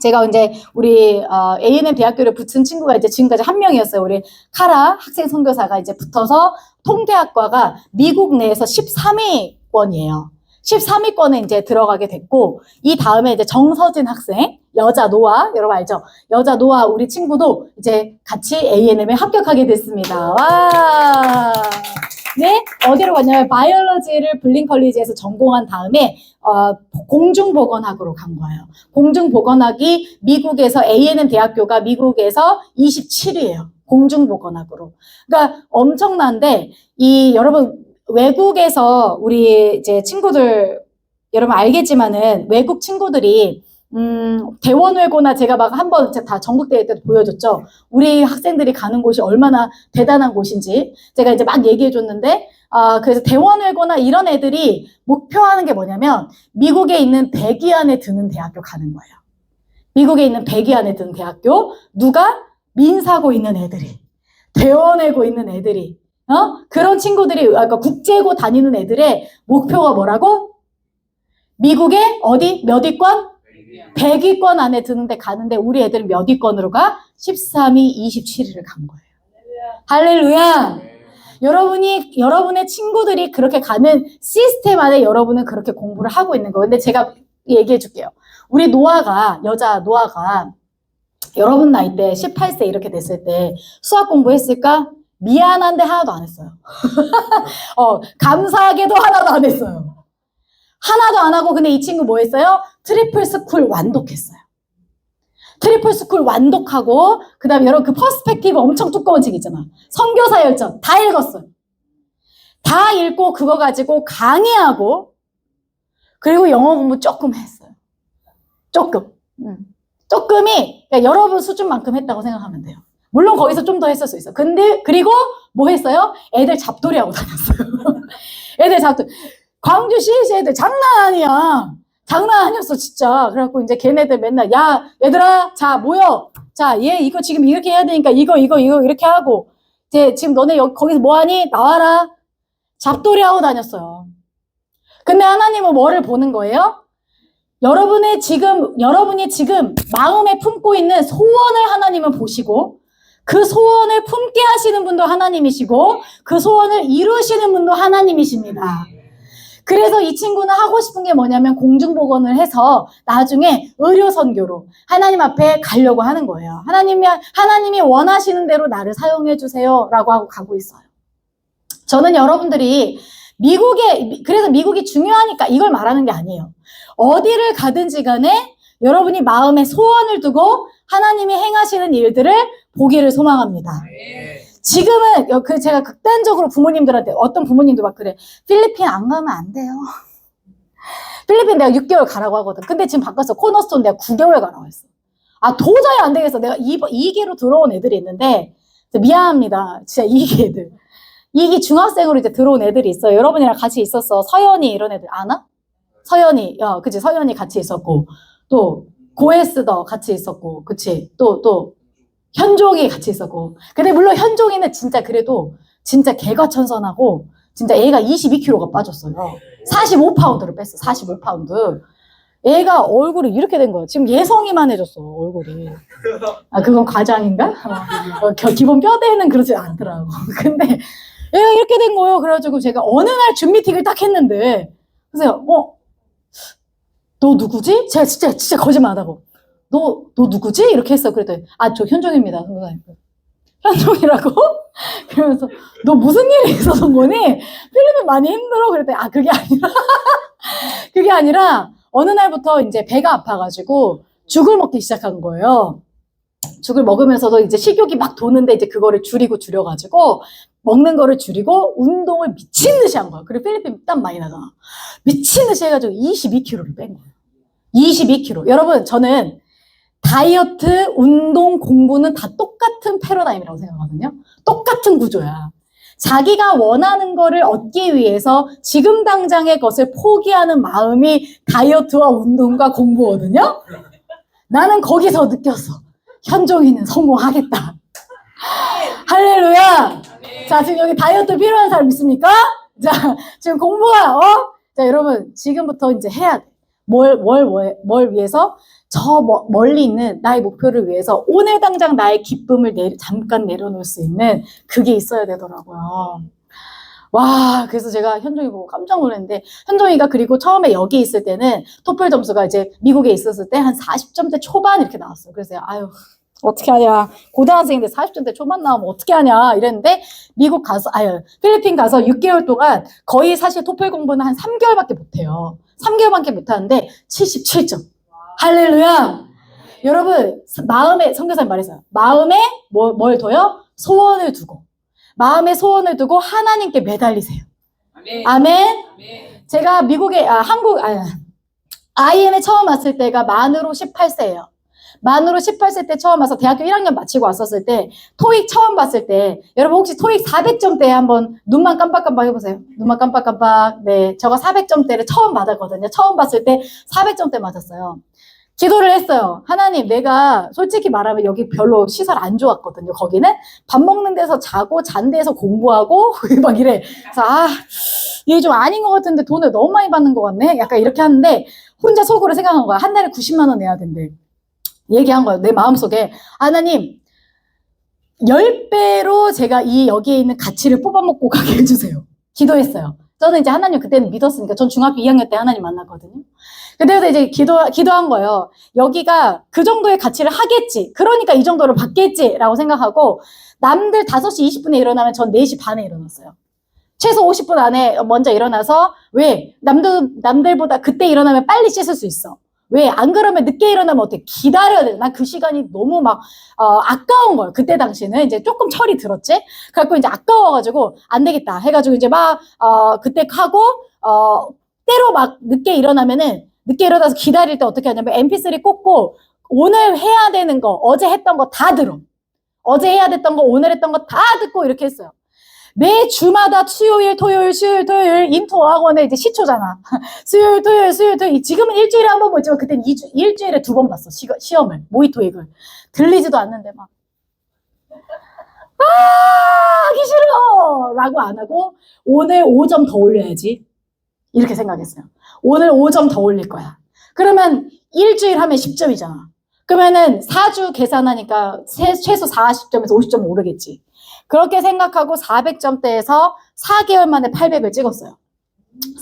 제가 이제 우리 A&M 대학교를 붙은 친구가 이제 지금까지 한 명이었어요. 우리 카라 학생 선교사가 이제 붙어서 통계학과가 미국 내에서 13위권이에요. 13위권에 이제 들어가게 됐고 이 다음에 이제 정서진 학생 여자 노아 여러분 알죠? 여자 노아 우리 친구도 이제 같이 A&M에 합격하게 됐습니다. 와. 네, 어디로 갔냐면 바이올로지를 블린 컬리지에서 전공한 다음에 공중보건학으로 간 거예요. 공중보건학이 미국에서 A&M 대학교가 미국에서 27위예요. 공중보건학으로. 그러니까 엄청난데 여러분 외국에서 우리 이제 친구들 여러분 알겠지만은 외국 친구들이 대원외고나 제가 막 한번 다 전국대회 때도 보여줬죠. 우리 학생들이 가는 곳이 얼마나 대단한 곳인지 제가 이제 막 얘기해 줬는데 그래서 대원외고나 이런 애들이 목표하는 게 뭐냐면 미국에 있는 100위 안에 드는 대학교 가는 거예요. 미국에 있는 100위 안에 드는 대학교 누가? 민사고 있는 애들이 대원외고 있는 애들이 그런 친구들이 그러니까 국제고 다니는 애들의 목표가 뭐라고? 미국에 어디? 몇 위권? 100위권 안에 드는데 가는데 우리 애들은 몇 위권으로 가? 13위, 27위를 간 거예요. 할렐루야! 여러분의 친구들이 그렇게 가는 시스템 안에 여러분은 그렇게 공부를 하고 있는 거예요. 근데 제가 얘기해 줄게요. 우리 여자 노아가 여러분 나이 때 18세 이렇게 됐을 때 수학 공부했을까? 미안한데 하나도 안 했어요. 감사하게도 하나도 안 했어요. 하나도 안 하고 근데 이 친구 뭐 했어요? 트리플 스쿨 완독했어요. 트리플 스쿨 완독하고 그다음에 여러분 그 퍼스펙티브 엄청 두꺼운 책 있잖아. 선교사 열전 다 읽었어요. 다 읽고 그거 가지고 강의하고 그리고 영어 공부 조금 했어요. 조금이 그러니까 여러분 수준만큼 했다고 생각하면 돼요. 물론 거기서 좀 더 했을 수 있어. 근데 그리고 뭐 했어요? 애들 잡돌이 하고 다녔어요. 애들 잡돌이. 광주 CC 애들 장난 아니야. 장난 아니었어 진짜. 그래갖고 이제 걔네들 맨날 야 얘들아 자 모여. 자 얘 이거 지금 이렇게 해야 되니까 이거 이렇게 하고 이제 지금 너네 거기서 뭐하니? 나와라. 잡돌이 하고 다녔어요. 근데 하나님은 뭐를 보는 거예요? 여러분이 지금 마음에 품고 있는 소원을 하나님은 보시고 그 소원을 품게 하시는 분도 하나님이시고 그 소원을 이루시는 분도 하나님이십니다. 그래서 이 친구는 하고 싶은 게 뭐냐면 공중보건을 해서 나중에 의료선교로 하나님 앞에 가려고 하는 거예요. 하나님이 원하시는 대로 나를 사용해 주세요 라고 하고 가고 있어요. 저는 여러분들이 그래서 미국이 중요하니까 이걸 말하는 게 아니에요. 어디를 가든지 간에 여러분이 마음에 소원을 두고 하나님이 행하시는 일들을 보기를 소망합니다. 지금은 제가 극단적으로 부모님들한테 어떤 부모님도 막 그래. 필리핀 안 가면 안 돼요. 필리핀 내가 6개월 가라고 하거든. 근데 지금 바꿨어. 코너스톤 내가 9개월 가라고 했어. 아, 도저히 안 되겠어. 내가 2기로 들어온 애들이 있는데, 미안합니다. 진짜 2기 애들. 2기 중학생으로 이제 들어온 애들이 있어요. 여러분이랑 같이 있었어. 서연이 이런 애들 아나? 서연이, 그치. 서연이 같이 있었고, 또, 고에스더 같이 있었고, 그치. 또, 현종이 같이 있었고. 근데 물론 현종이는 진짜 그래도, 진짜 개과천선하고, 진짜 애가 22kg가 빠졌어요. 45파운드를 뺐어. 45파운드. 애가 얼굴이 이렇게 된 거야. 지금 예성이만해졌어, 얼굴이. 아, 그건 과장인가? 기본 뼈대는 그러지 않더라고. 근데 애가 이렇게 된 거예요. 그래가지고 제가 어느 날 줌 미팅을 딱 했는데, 그래서, 너 누구지? 제가 진짜 거짓말 안 하고. 너 누구지? 이렇게 했어. 그랬더니, 아, 저 현종입니다. 현종이라고? 그러면서, 너 무슨 일이 있어서 거니? 필리핀 많이 힘들어? 그랬더니, 아, 그게 아니라, 어느 날부터 이제 배가 아파가지고 죽을 먹기 시작한 거예요. 죽을 먹으면서도 이제 식욕이 막 도는데 이제 그거를 줄여가지고 먹는 거를 줄이고 운동을 미친 듯이 한 거야. 그리고 필리핀 땀 많이 나잖아. 미친 듯이 해가지고 22kg를 뺀 거예요. 22kg. 여러분, 저는 다이어트, 운동, 공부는 다 똑같은 패러다임이라고 생각하거든요. 똑같은 구조야. 자기가 원하는 거를 얻기 위해서 지금 당장의 것을 포기하는 마음이 다이어트와 운동과 공부거든요. 나는 거기서 느꼈어. 현종이는 성공하겠다. 할렐루야. 자, 지금 여기 다이어트 필요한 사람 있습니까? 자, 지금 공부가, 자, 여러분, 지금부터 이제 해야 돼. 뭘 위해서? 멀리 있는 나의 목표를 위해서 오늘 당장 나의 기쁨을 잠깐 내려놓을 수 있는 그게 있어야 되더라고요. 와, 그래서 제가 현종이 보고 깜짝 놀랐는데, 현종이가 그리고 처음에 여기 있을 때는 토플 점수가 이제 미국에 있었을 때 한 40점대 초반 이렇게 나왔어요. 그래서 아유, 어떻게 하냐. 고등학생인데 40점대 초반 나오면 어떻게 하냐. 이랬는데, 필리핀 가서 6개월 동안 거의 사실 토플 공부는 한 3개월밖에 못해요. 3개월밖에 못하는데 77점. 할렐루야. 여러분, 선교사님 말했어요. 마음에 뭘 둬요? 소원을 두고. 마음에 소원을 두고 하나님께 매달리세요. 아멘. 제가 미국에, IM에 처음 왔을 때가 만으로 18세예요. 만으로 18세 때 처음 와서 대학교 1학년 마치고 왔었을 때, 토익 처음 봤을 때, 여러분 혹시 토익 400점대 한번 눈만 깜빡깜빡 해보세요. 눈만 깜빡깜빡. 네, 저거 400점대를 처음 맞았거든요. 처음 봤을 때 400점대 맞았어요. 기도를 했어요. 하나님, 내가 솔직히 말하면 여기 별로 시설 안 좋았거든요. 거기는 밥 먹는 데서 자고 잔 데서 공부하고 막 이래. 그래서 이게 좀 아닌 것 같은데 돈을 너무 많이 받는 것 같네. 약간 이렇게 하는데 혼자 속으로 생각한 거야. 한 달에 90만 원 내야 된대. 얘기한 거예요. 내 마음속에 하나님 10배로 제가 여기에 있는 가치를 뽑아먹고 가게 해주세요. 기도했어요. 저는 이제 하나님 그때는 믿었으니까. 전 중학교 2학년 때 하나님 만났거든요. 그때부터 이제 기도한 거예요. 여기가 그 정도의 가치를 하겠지. 그러니까 이 정도를 받겠지라고 생각하고, 남들 5시 20분에 일어나면 전 4시 반에 일어났어요. 최소 50분 안에 먼저 일어나서, 왜? 남들보다 그때 일어나면 빨리 씻을 수 있어. 왜? 안 그러면 늦게 일어나면 어떻게 기다려야 돼. 난 그 시간이 너무 아까운 거예요. 그때 당시는 이제 조금 철이 들었지? 그래갖고 이제 아까워가지고 안 되겠다 해가지고 이제 그때 하고, 때로 늦게 일어나서 기다릴 때 어떻게 하냐면 mp3 꽂고 오늘 해야 되는 거, 어제 했던 거 다 들어. 어제 해야 됐던 거, 오늘 했던 거 다 듣고 이렇게 했어요. 매 주마다 수요일, 토요일 인토학원에 이제 시초잖아. 수요일, 토요일. 지금은 일주일에 한 번 보지만 그땐 일주일에 2번 봤어. 시험을. 모의토익을. 들리지도 않는데 하기 싫어! 라고 안 하고 오늘 5점 더 올려야지. 이렇게 생각했어요. 오늘 5점 더 올릴 거야. 그러면 일주일 하면 10점이잖아. 그러면은 4주 계산하니까 최소 40점에서 50점 오르겠지. 그렇게 생각하고 400점대에서 4개월 만에 800을 찍었어요.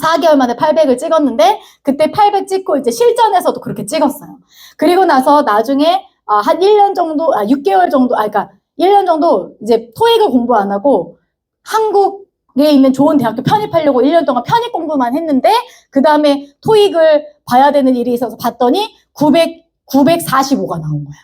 4개월 만에 800을 찍었는데 그때 800 찍고 이제 실전에서도 그렇게 찍었어요. 그리고 나서 나중에 한 1년 정도, 6개월 정도, 그러니까 1년 정도 이제 토익을 공부 안 하고 한국에 있는 좋은 대학교 편입하려고 1년 동안 편입 공부만 했는데 그 다음에 토익을 봐야 되는 일이 있어서 봤더니 945가 나온 거야.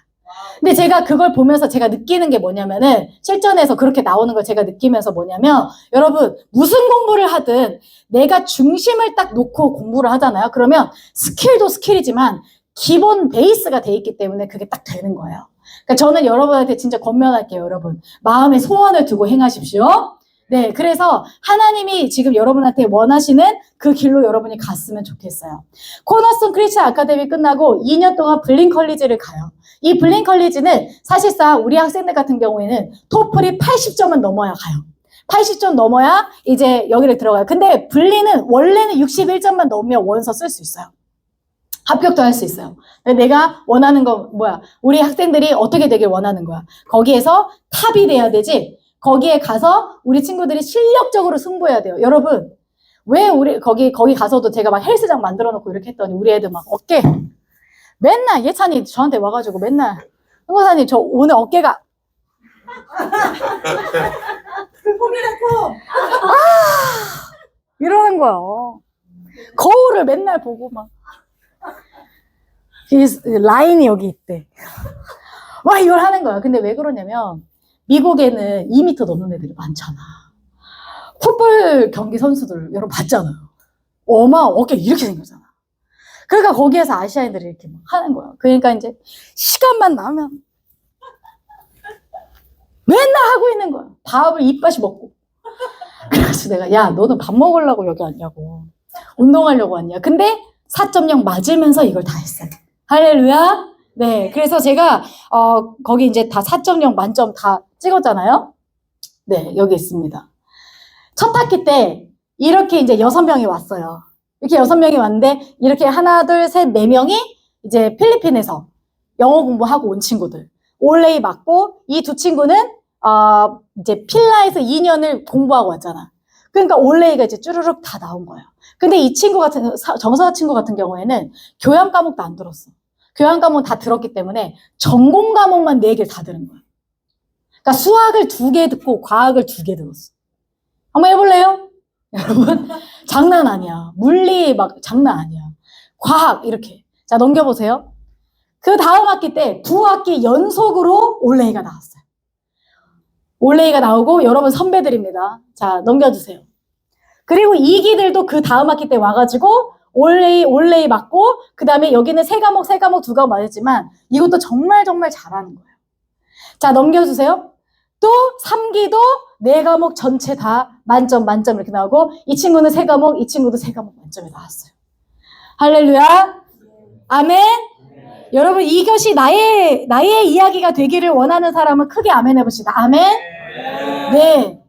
근데 제가 그걸 보면서 제가 느끼는 게 뭐냐면은 실전에서 그렇게 나오는 걸 제가 느끼면서 뭐냐면 여러분 무슨 공부를 하든 내가 중심을 딱 놓고 공부를 하잖아요. 그러면 스킬도 스킬이지만 기본 베이스가 돼 있기 때문에 그게 딱 되는 거예요. 그러니까 저는 여러분한테 진짜 권면할게요, 여러분. 마음에 소원을 두고 행하십시오. 네, 그래서 하나님이 지금 여러분한테 원하시는 그 길로 여러분이 갔으면 좋겠어요. 코너스톤 크리스천 아카데미 끝나고 2년 동안 블린 컬리지를 가요. 이 블린 컬리지는 사실상 우리 학생들 같은 경우에는 토플이 80점은 넘어야 가요. 80점 넘어야 이제 여기를 들어가요. 근데 블린은 원래는 61점만 넘으면 원서 쓸 수 있어요. 합격도 할 수 있어요. 근데 내가 원하는 거 뭐야? 우리 학생들이 어떻게 되길 원하는 거야? 거기에서 탑이 돼야 되지. 거기에 가서 우리 친구들이 실력적으로 승부해야 돼요. 여러분, 왜 우리 거기 가서도 제가 막 헬스장 만들어 놓고 이렇게 했더니 우리 애들 막 어깨 맨날 예찬이 저한테 와가지고 맨날 흥고사님 저 오늘 어깨가 이러는 거야. 거울을 맨날 보고 막 라인이 여기 있대. 막 이걸 하는 거야. 근데 왜 그러냐면 미국에는 2m 넘는 애들이 많잖아. 풋볼 경기 선수들 여러분 봤잖아요. 어깨 이렇게 생겼잖아. 그러니까 거기에서 아시아인들이 이렇게 막 하는 거야. 그러니까 이제 시간만 나면 맨날 하고 있는 거야. 밥을 입맛이 먹고. 그래서 내가 야 너는 밥 먹으려고 여기 왔냐고. 운동하려고 왔냐. 근데 4.0 맞으면서 이걸 다 했어요. 할렐루야. 네, 그래서 제가 거기 이제 다 4.0 만점 다 찍었잖아요. 네, 여기 있습니다. 첫 학기 때 이렇게 이제 6명이 왔어요. 이렇게 6명이 왔는데 이렇게 하나, 둘, 셋, 4명이 이제 필리핀에서 영어 공부하고 온 친구들. 올레이 맞고 이 두 친구는 이제 필라에서 2년을 공부하고 왔잖아. 그러니까 올레이가 이제 쭈르륵 다 나온 거예요. 근데 이 친구 같은 정서 친구 같은 경우에는 교양 과목도 안 들었어. 교양 과목 다 들었기 때문에 전공 과목만 4개를 다 들은 거야. 그러니까 수학을 2개 듣고 과학을 2개 들었어. 한번 해볼래요? 여러분 장난 아니야. 물리 막 장난 아니야. 과학 이렇게. 자 넘겨보세요. 그 다음 학기 때 2학기 연속으로 올레이가 나왔어요. 올레이가 나오고 여러분 선배들입니다. 자 넘겨주세요. 그리고 2기들도 그 다음 학기 때 와가지고 올레이 맞고 그 다음에 여기는 3과목 2과목 맞았지만 이것도 정말 잘하는 거예요. 자 넘겨주세요. 또 3기도 4과목 전체 다 만점 이렇게 나오고 이 친구는 3과목 이 친구도 3과목 만점이 나왔어요. 할렐루야. 아멘. 여러분 이것이 나의 이야기가 되기를 원하는 사람은 크게 아멘 해봅시다. 아멘. 네.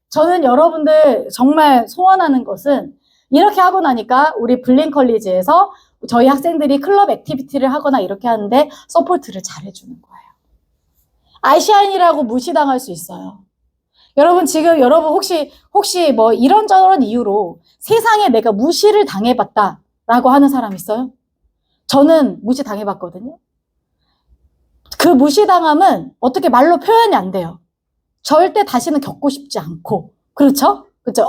저는 여러분들 정말 소원하는 것은 이렇게 하고 나니까 우리 블린 컬리지에서 저희 학생들이 클럽 액티비티를 하거나 이렇게 하는데 서포트를 잘 해주는 거예요. 아시아인이라고 무시당할 수 있어요. 여러분 지금 여러분 혹시 뭐 이런저런 이유로 세상에 내가 무시를 당해봤다라고 하는 사람 있어요? 저는 무시 당해봤거든요. 그 무시당함은 어떻게 말로 표현이 안 돼요. 절대 다시는 겪고 싶지 않고. 그렇죠? 그렇죠?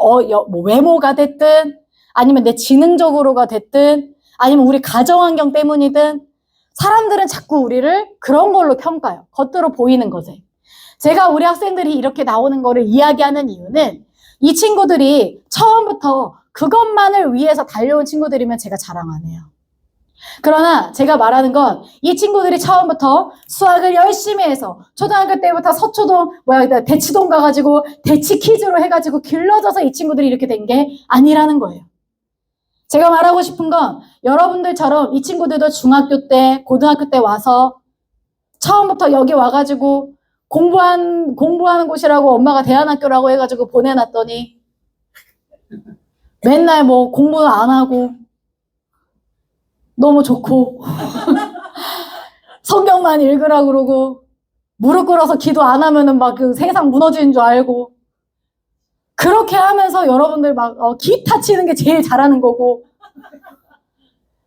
뭐 외모가 됐든 아니면 내 지능적으로가 됐든 아니면 우리 가정환경 때문이든 사람들은 자꾸 우리를 그런 걸로 평가해요. 겉으로 보이는 것에. 제가 우리 학생들이 이렇게 나오는 거를 이야기하는 이유는 이 친구들이 처음부터 그것만을 위해서 달려온 친구들이면 제가 자랑 안 해요. 그러나 제가 말하는 건 이 친구들이 처음부터 수학을 열심히 해서 초등학교 때부터 대치동 가가지고 대치 퀴즈로 해가지고 길러져서 이 친구들이 이렇게 된 게 아니라는 거예요. 제가 말하고 싶은 건 여러분들처럼 이 친구들도 중학교 때, 고등학교 때 와서 처음부터 여기 와가지고 공부하는 곳이라고 엄마가 대안학교라고 해가지고 보내놨더니 맨날 뭐 공부는 안 하고 너무 좋고 성경만 읽으라 그러고 무릎 꿇어서 기도 안 하면은 막 그 세상 무너지는 줄 알고 그렇게 하면서 여러분들 막 기타 치는 게 제일 잘하는 거고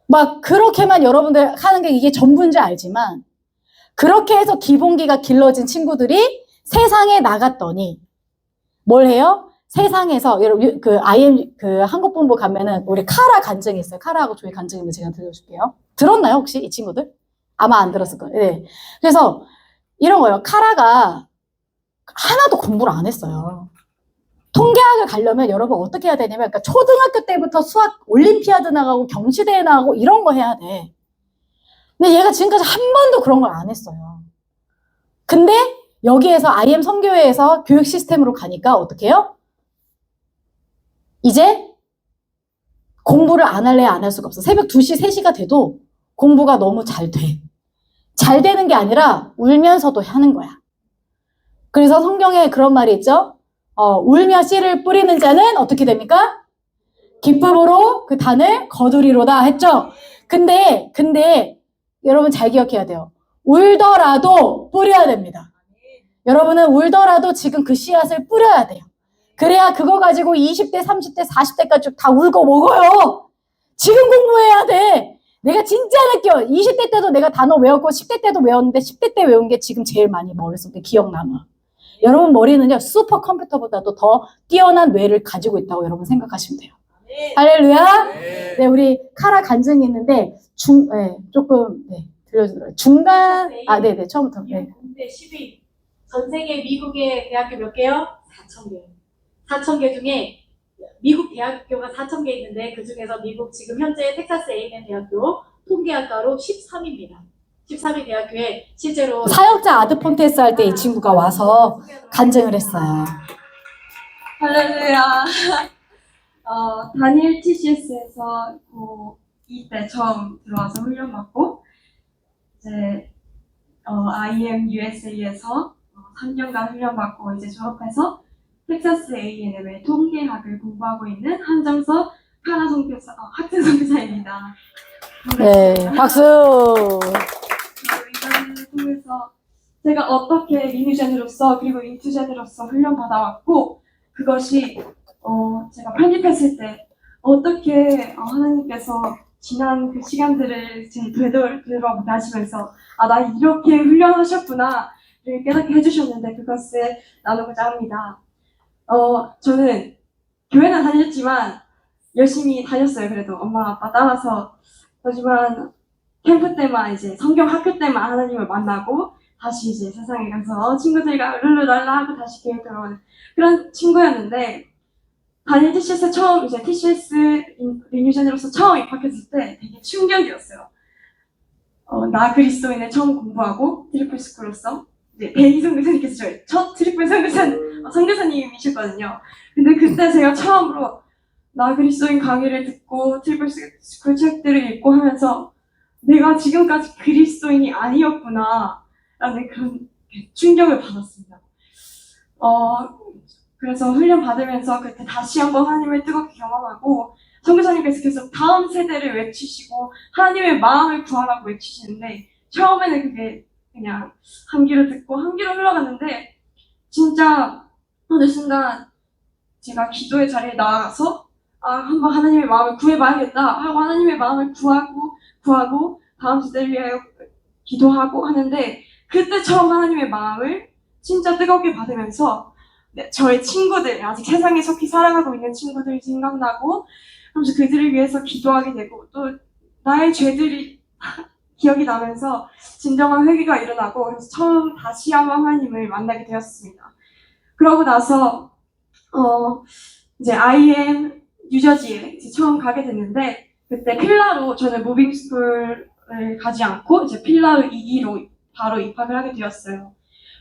막 그렇게만 여러분들 하는 게 이게 전부인 줄 알지만 그렇게 해서 기본기가 길러진 친구들이 세상에 나갔더니 뭘 해요? 세상에서 여러분 그 한국본부 가면은 우리 카라 간증이 있어요. 카라하고 조이 간증이면 제가 들려줄게요. 들었나요 혹시 이 친구들? 아마 안 들었을 거예요. 네. 그래서 이런 거예요. 카라가 하나도 공부를 안 했어요. 통계학을 가려면 여러분 어떻게 해야 되냐면 그러니까 초등학교 때부터 수학 올림피아드 나가고 경시대회 나가고 이런 거 해야 돼. 근데 얘가 지금까지 한 번도 그런 걸 안 했어요. 근데 여기에서 IM 선교회에서 교육 시스템으로 가니까 어떻게 해요? 이제 공부를 안 할래 안 할 수가 없어. 새벽 2시, 3시가 돼도 공부가 너무 잘 돼. 잘 되는 게 아니라 울면서도 하는 거야. 그래서 성경에 그런 말이 있죠. 울며 씨를 뿌리는 자는 어떻게 됩니까? 기쁨으로 그 단을 거두리로다 했죠. 근데 여러분 잘 기억해야 돼요. 울더라도 뿌려야 됩니다. 여러분은 울더라도 지금 그 씨앗을 뿌려야 돼요. 그래야 그거 가지고 20대, 30대, 40대까지 다 울고 먹어요. 지금 공부해야 돼. 내가 진짜 느껴. 20대 때도 내가 단어 외웠고 10대 때도 외웠는데 10대 때 외운 게 지금 제일 많이 머릿속에 기억남아. 여러분 머리는요. 슈퍼컴퓨터보다도 더 뛰어난 뇌를 가지고 있다고 여러분 생각하시면 돼요. 할렐루야. 네, 우리 카라 간증이 있는데 조금 들려주더라고요. 중간 네네 처음부터. 네. 군대 10위. 전 세계 미국의 대학교 몇 개요? 4,000개. 4,000개 중에 미국 대학교가 4,000개 있는데 그 중에서 미국 지금 현재 텍사스 A&M 대학교 통계학과로 13위입니다. 13위 대학교에 실제로 사역자 아드폰테스 할 때 이 친구가 와서 간증을 했어요. 할렐루야. 다니엘 TCS에서 이때 처음 들어와서 훈련받고 이제 IM USA에서 3년간 훈련받고 이제 졸업해서 텍사스 A&M의 통계학을 공부하고 있는 한정석 카라 선교사 학생 선교사입니다. 네, 박수. 이걸 통해서 제가 어떻게 리니젠으로서 그리고 인투젠으로서 훈련받아왔고 그것이 제가 편입했을 때 어떻게 하나님께서 지난 그 시간들을 되돌아보시면서 나 이렇게 훈련하셨구나를 깨닫게 해주셨는데 그것을 나누고자 합니다. 저는 교회는 다녔지만 열심히 다녔어요. 그래도 엄마 아빠 따라서. 하지만 캠프 때만 이제 성경 학교 때만 하나님을 만나고 다시 이제 세상에 가서 친구들과 룰루랄라 하고 다시 교회 들어오는 그런 친구였는데 다니엘 TCS 처음 이제 TCS 리뉴전으로서 처음 입학했을 때 되게 충격이었어요. 나 그리스도인을 처음 공부하고 트리플 스쿨로서 이제 대기 선교사님께서 저희 첫 트리플 선교사님이셨거든요. 근데 그때 제가 처음으로 나 그리스도인 강의를 듣고 트리플 스쿨 책들을 읽고 하면서 내가 지금까지 그리스도인이 아니었구나 라는 그런 충격을 받았습니다. 그래서 훈련 받으면서 그때 다시 한번 하나님을 뜨겁게 경험하고 선교사님께서 계속 다음 세대를 외치시고 하나님의 마음을 구하라고 외치시는데 처음에는 그게 그냥 한 귀로 듣고 한 귀로 흘러갔는데 진짜 어느 순간 제가 기도의 자리에 나가서 한번 하나님의 마음을 구해봐야겠다 하고 하나님의 마음을 구하고 다음 세대를 위하여 기도하고 하는데 그때 처음 하나님의 마음을 진짜 뜨겁게 받으면서 저의 친구들, 아직 세상에 속히 살아가고 있는 친구들이 생각나고 그래서 그들을 위해서 기도하게 되고 또 나의 죄들이 기억이 나면서 진정한 회개가 일어나고 그래서 처음 다시 한번 하나님을 만나게 되었습니다. 그러고 나서 이제 IM 뉴저지에 이제 처음 가게 됐는데 그때 필라로 저는 무빙스쿨을 가지 않고 이제 필라로 2기로 바로 입학을 하게 되었어요.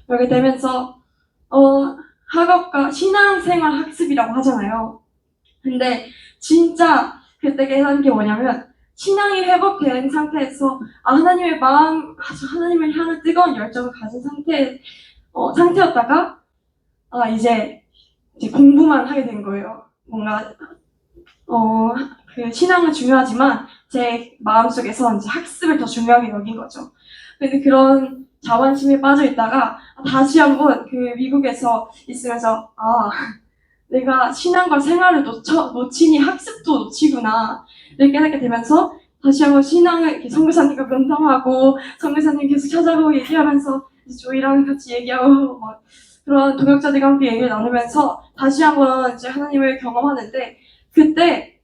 그렇게 되면서 학업과 신앙생활 학습이라고 하잖아요. 근데 진짜 그때 깨달은 게 뭐냐면 신앙이 회복된 상태에서 하나님의 마음, 하나님을 향한 뜨거운 열정을 가진 상태였다가 이제 공부만 하게 된 거예요. 뭔가 그 신앙은 중요하지만 제 마음속에서 이제 학습을 더 중요하게 여긴 거죠. 근데 그런 자만심에 빠져 있다가 다시 한번 그 미국에서 있으면서 내가 신앙과 생활을 놓치니 학습도 놓치구나 이렇게 깨닫게 되면서 다시 한번 신앙을 선교사님과 면담하고 선교사님 계속 찾아가고 얘기하면서 저희랑 같이 얘기하고 막 그런 동역자들과 함께 얘기를 나누면서 다시 한번 이제 하나님을 경험하는데 그때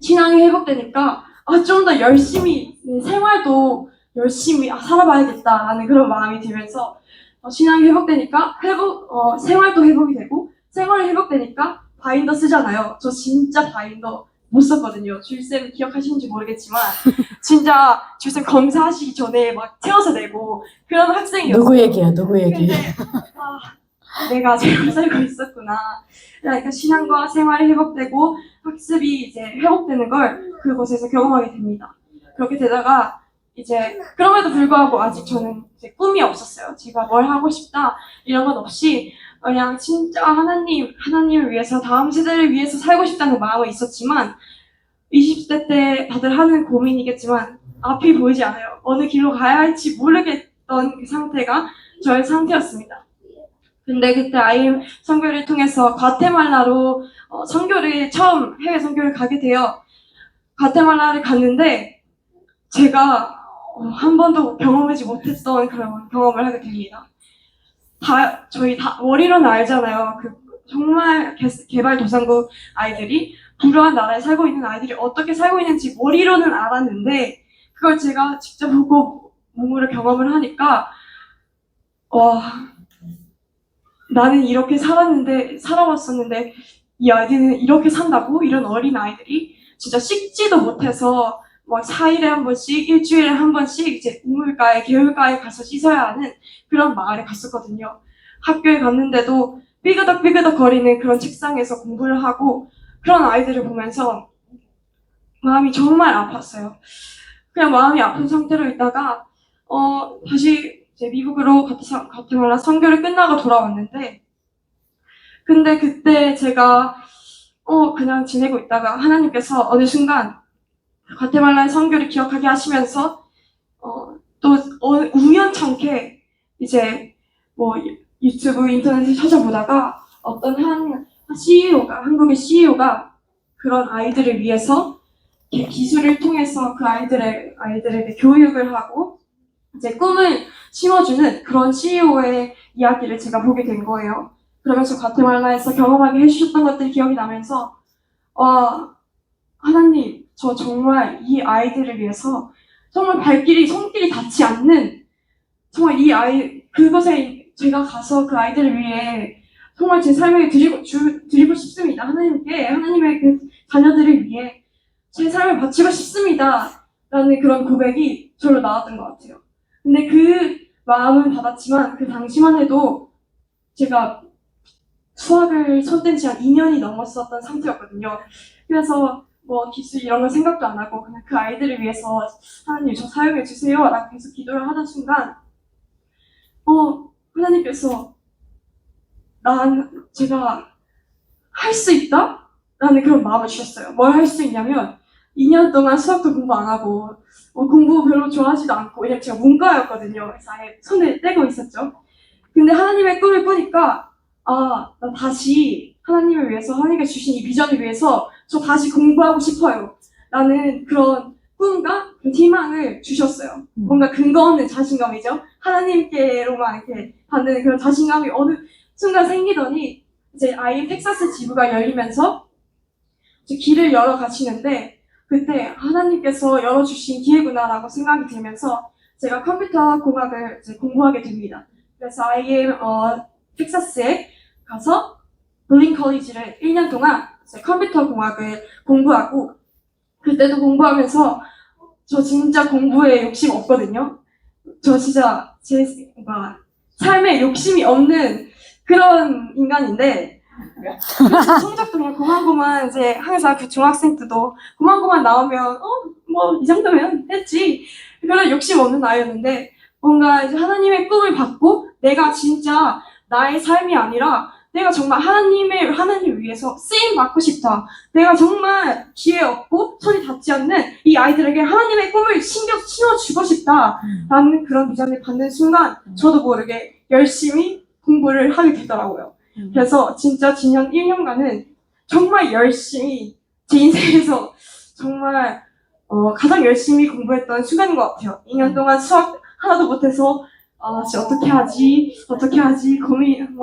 신앙이 회복되니까 좀 더 열심히 생활도 열심히 살아봐야겠다라는 그런 마음이 들면서 신앙이 회복되니까 생활도 회복이 되고 생활이 회복되니까 바인더 쓰잖아요. 저 진짜 바인더 못 썼거든요. 줄쌤 기억하시는지 모르겠지만 진짜 줄쌤 검사하시기 전에 막 채워서 내고 그런 학생이었어요. 누구 얘기야, 누구 얘기? 근데 내가 잘못 살고 있었구나. 그러니까 신앙과 생활이 회복되고 학습이 이제 회복되는 걸 그곳에서 경험하게 됩니다. 그렇게 되다가 이제 그럼에도 불구하고 아직 저는 이제 꿈이 없었어요. 제가 뭘 하고 싶다 이런 건 없이 그냥 진짜 하나님을 위해서 다음 세대를 위해서 살고 싶다는 마음은 있었지만 20대 때 다들 하는 고민이겠지만 앞이 보이지 않아요. 어느 길로 가야 할지 모르겠던 그 상태가 저의 상태였습니다. 근데 그때 IM 선교를 통해서 과테말라로 처음 해외 선교를 가게 돼요. 과테말라를 갔는데 제가 한 번도 경험하지 못했던 그런 경험을 하게 됩니다. 저희 다 머리로는 알잖아요. 그 정말 개발도상국 아이들이 불우한 나라에 살고 있는 아이들이 어떻게 살고 있는지 머리로는 알았는데 그걸 제가 직접 보고 몸으로 경험을 하니까 와, 나는 이렇게 살아왔었는데 이 아이들은 이렇게 산다고? 이런 어린 아이들이 진짜 씻지도 못해서 뭐 4일에 한 번씩, 일주일에 한 번씩 이제 우물가에, 개울가에 가서 씻어야 하는 그런 마을에 갔었거든요. 학교에 갔는데도 삐그덕삐그덕 거리는 그런 책상에서 공부를 하고 그런 아이들을 보면서 마음이 정말 아팠어요. 그냥 마음이 아픈 상태로 있다가 다시 이제 미국으로 과테말라 선교를 끝나고 돌아왔는데 근데 그때 제가 그냥 지내고 있다가 하나님께서 어느 순간 과테말라의 선교를 기억하게 하시면서 또 우연찮게 이제 뭐 유튜브 인터넷에 찾아보다가 어떤 한 CEO가 한국의 CEO가 그런 아이들을 위해서 기술을 통해서 그 아이들에게 교육을 하고 이제 꿈을 심어주는 그런 CEO의 이야기를 제가 보게 된 거예요. 그러면서 과테말라에서 경험하게 해주셨던 것들이 기억이 나면서 하나님, 저 정말 이 아이들을 위해서 정말 손길이 닿지 않는 정말 그곳에 제가 가서 그 아이들을 위해 정말 제 삶을 드리고 싶습니다. 하나님의 그 자녀들을 위해 제 삶을 바치고 싶습니다. 라는 그런 고백이 저로 나왔던 것 같아요. 근데 그 마음은 받았지만 그 당시만 해도 제가 수학을 손댄 지 한 2년이 넘었었던 상태였거든요. 그래서 뭐 기술 이런 거 생각도 안 하고 그냥 그 아이들을 위해서 하나님 저 사용해 주세요 라고 계속 기도를 하던 순간 하나님께서 제가 할 수 있다? 라는 그런 마음을 주셨어요. 뭘 할 수 있냐면 2년 동안 수학도 공부 안 하고 공부 별로 좋아하지도 않고 왜냐면 제가 문과였거든요. 그래서 아예 손을 떼고 있었죠. 근데 하나님의 꿈을 꾸니까 나 다시 하나님을 위해서 하나님께 주신 이 비전을 위해서 저 다시 공부하고 싶어요. 라는 그런 꿈과 그 희망을 주셨어요. 뭔가 근거 없는 자신감이죠. 하나님께로만 이렇게 받는 그런 자신감이 어느 순간 생기더니 이제 IM 텍사스 지부가 열리면서 이제 길을 열어 가시는데 그때 하나님께서 열어주신 기회구나라고 생각이 들면서 제가 컴퓨터 공학을 이제 공부하게 됩니다. 그래서 IM 텍사스에 가서 블링 컬리지를 1년 동안 이제 컴퓨터 공학을 공부하고 그때도 공부하면서 저 진짜 공부에 욕심 없거든요. 저 진짜 제 삶에 욕심이 없는 그런 인간인데 그래서 성적도 그냥 고만고만 이제 항상 그 중학생 때도 고만고만 나오면 뭐 이 정도면 됐지 그런 욕심 없는 아이였는데 뭔가 이제 하나님의 꿈을 받고 내가 진짜 나의 삶이 아니라 내가 정말 하나님을 위해서 쓰임 받고 싶다. 내가 정말 기회 없고 손이 닿지 않는 이 아이들에게 하나님의 꿈을 심어주고 싶다. 라는 그런 비전을 받는 순간 저도 모르게 열심히 공부를 하게 되더라고요. 그래서 진짜 지난 1년간은 정말 열심히 제 인생에서 정말 가장 열심히 공부했던 시간인 것 같아요. 2년 동안 수학 하나도 못해서 진짜 어떻게 하지 고민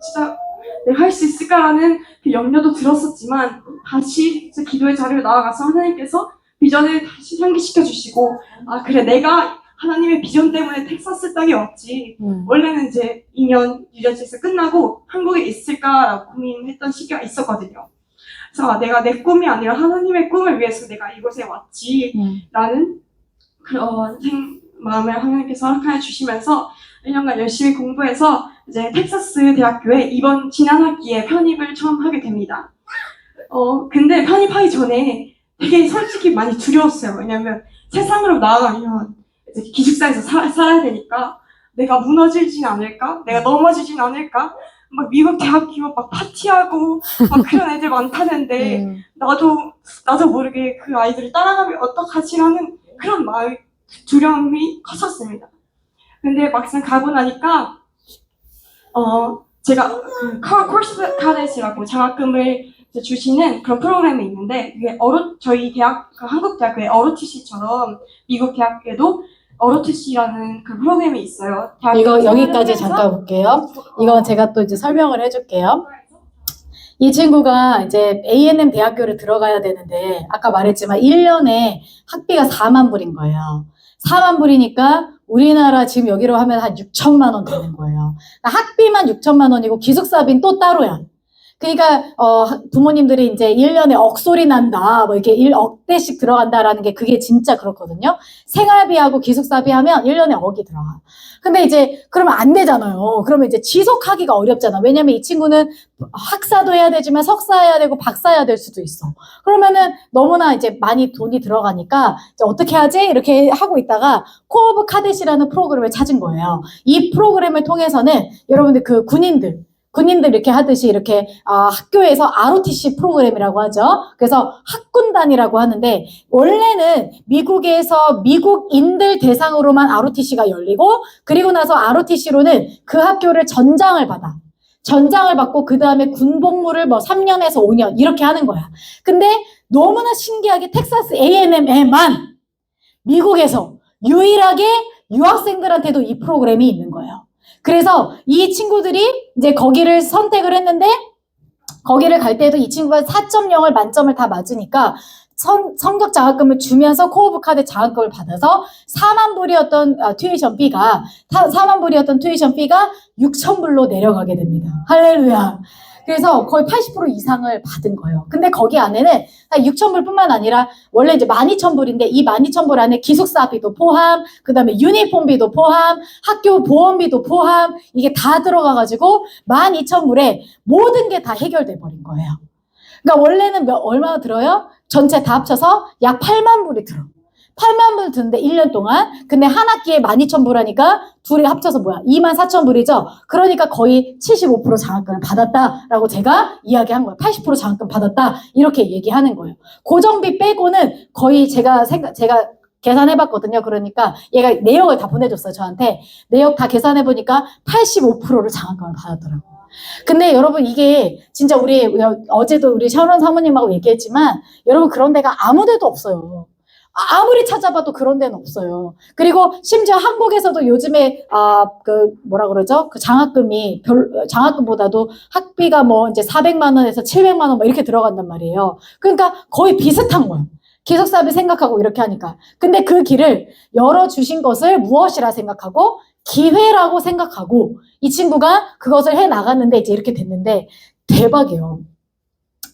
진짜 내가 할 수 있을까라는 그 염려도 들었었지만 다시 이제 기도의 자리로 나아가서 하나님께서 비전을 다시 상기시켜 주시고 그래 내가 하나님의 비전 때문에 텍사스 땅에 왔지 원래는 이제 2년 유전지에서 끝나고 한국에 있을까라고 고민했던 시기가 있었거든요. 그래서 내가 내 꿈이 아니라 하나님의 꿈을 위해서 내가 이곳에 왔지라는 그런 마음을 하나님께서 허락하여 주시면서 1년간 열심히 공부해서 이제 텍사스 대학교에 지난 학기에 편입을 처음 하게 됩니다. 근데 편입하기 전에 되게 솔직히 많이 두려웠어요. 왜냐면 세상으로 나아가면 이제 기숙사에서 살아야 되니까 내가 무너지진 않을까? 내가 넘어지진 않을까? 막 미국 대학교 막 파티하고 막 그런 애들 많다는데 나도 모르게 그 아이들을 따라가면 어떡하지라는 그런 두려움이 컸었습니다. 근데 막상 가고 나니까 제가 그 코스 카넷이라고 장학금을 주시는 그런 프로그램이 있는데 이게 저희 한국 대학교의 ROTC처럼 미국 대학교에도 ROTC라는 그 프로그램이 있어요. 이거 여기까지 잠깐 볼게요. 이건 제가 또 이제 설명을 해줄게요. 이 친구가 이제 A&M 대학교를 들어가야 되는데 아까 말했지만 1년에 학비가 4만 불인 거예요. 4만 불이니까 우리나라 지금 여기로 하면 한 6천만 원 되는 거예요. 그러니까 학비만 6천만 원이고 기숙사비는 또 따로야. 그러니까 부모님들이 이제 1년에 억소리 난다, 뭐 이렇게 1억대씩 들어간다라는 게 그게 진짜 그렇거든요. 생활비하고 기숙사비 하면 1년에 억이 들어가. 근데 이제 그러면 안 되잖아요. 그러면 이제 지속하기가 어렵잖아. 왜냐면 이 친구는 학사도 해야 되지만 석사 해야 되고 박사 해야 될 수도 있어. 그러면은 너무나 이제 많이 돈이 들어가니까 이제 어떻게 하지? 이렇게 하고 있다가 코어 오브 카데시라는 프로그램을 찾은 거예요. 이 프로그램을 통해서는 여러분들 그 군인들 이렇게 하듯이 이렇게 학교에서 ROTC 프로그램이라고 하죠. 그래서 학군단이라고 하는데 원래는 미국에서 미국인들 대상으로만 ROTC가 열리고 그리고 나서 ROTC로는 그 학교를 전장을 받고 그 다음에 군복무를 뭐 3년에서 5년 이렇게 하는 거야. 근데 너무나 신기하게 텍사스 A&M에만 미국에서 유일하게 유학생들한테도 이 프로그램이 있는 거예요. 그래서 이 친구들이 이제 거기를 선택을 했는데 거기를 갈 때도 이 친구가 4.0을 만점을 다 맞으니까 성적 장학금을 주면서 코어 오브 카드 장학금을 받아서 4만 불이었던 튜이션 피가 6천 불로 내려가게 됩니다. 할렐루야. 그래서 거의 80% 이상을 받은 거예요. 근데 거기 안에는 한 6,000불 뿐만 아니라 원래 이제 12,000불인데 이 12,000불 안에 기숙사비도 포함, 그 다음에 유니폼비도 포함, 학교 보험비도 포함, 이게 다 들어가가지고 12,000불에 모든 게 다 해결돼 버린 거예요. 그러니까 원래는 얼마나 들어요? 전체 다 합쳐서 약 8만 불이 들어. 8만 불 드는데 1년 동안. 근데 한 학기에 12,000불 하니까 둘이 합쳐서 뭐야? 24,000불이죠? 그러니까 거의 75% 장학금을 받았다라고 제가 이야기한 거예요. 80% 장학금 받았다. 이렇게 얘기하는 거예요. 고정비 빼고는 거의 제가 계산해봤거든요. 그러니까 얘가 내역을 다 보내줬어요. 저한테. 내역 다 계산해보니까 85%를 장학금을 받았더라고요. 근데 여러분 이게 진짜 어제도 우리 샤론 사모님하고 얘기했지만 여러분 그런 데가 아무 데도 없어요. 아무리 찾아봐도 그런 데는 없어요. 그리고 심지어 한국에서도 요즘에 그 장학금보다도 학비가 뭐 이제 400만 원에서 700만 원 뭐 이렇게 들어간단 말이에요. 그러니까 거의 비슷한 거예요. 기숙사비 생각하고 이렇게 하니까. 근데 그 길을 열어주신 것을 무엇이라 생각하고 기회라고 생각하고 이 친구가 그것을 해 나갔는데 이제 이렇게 됐는데 대박이에요.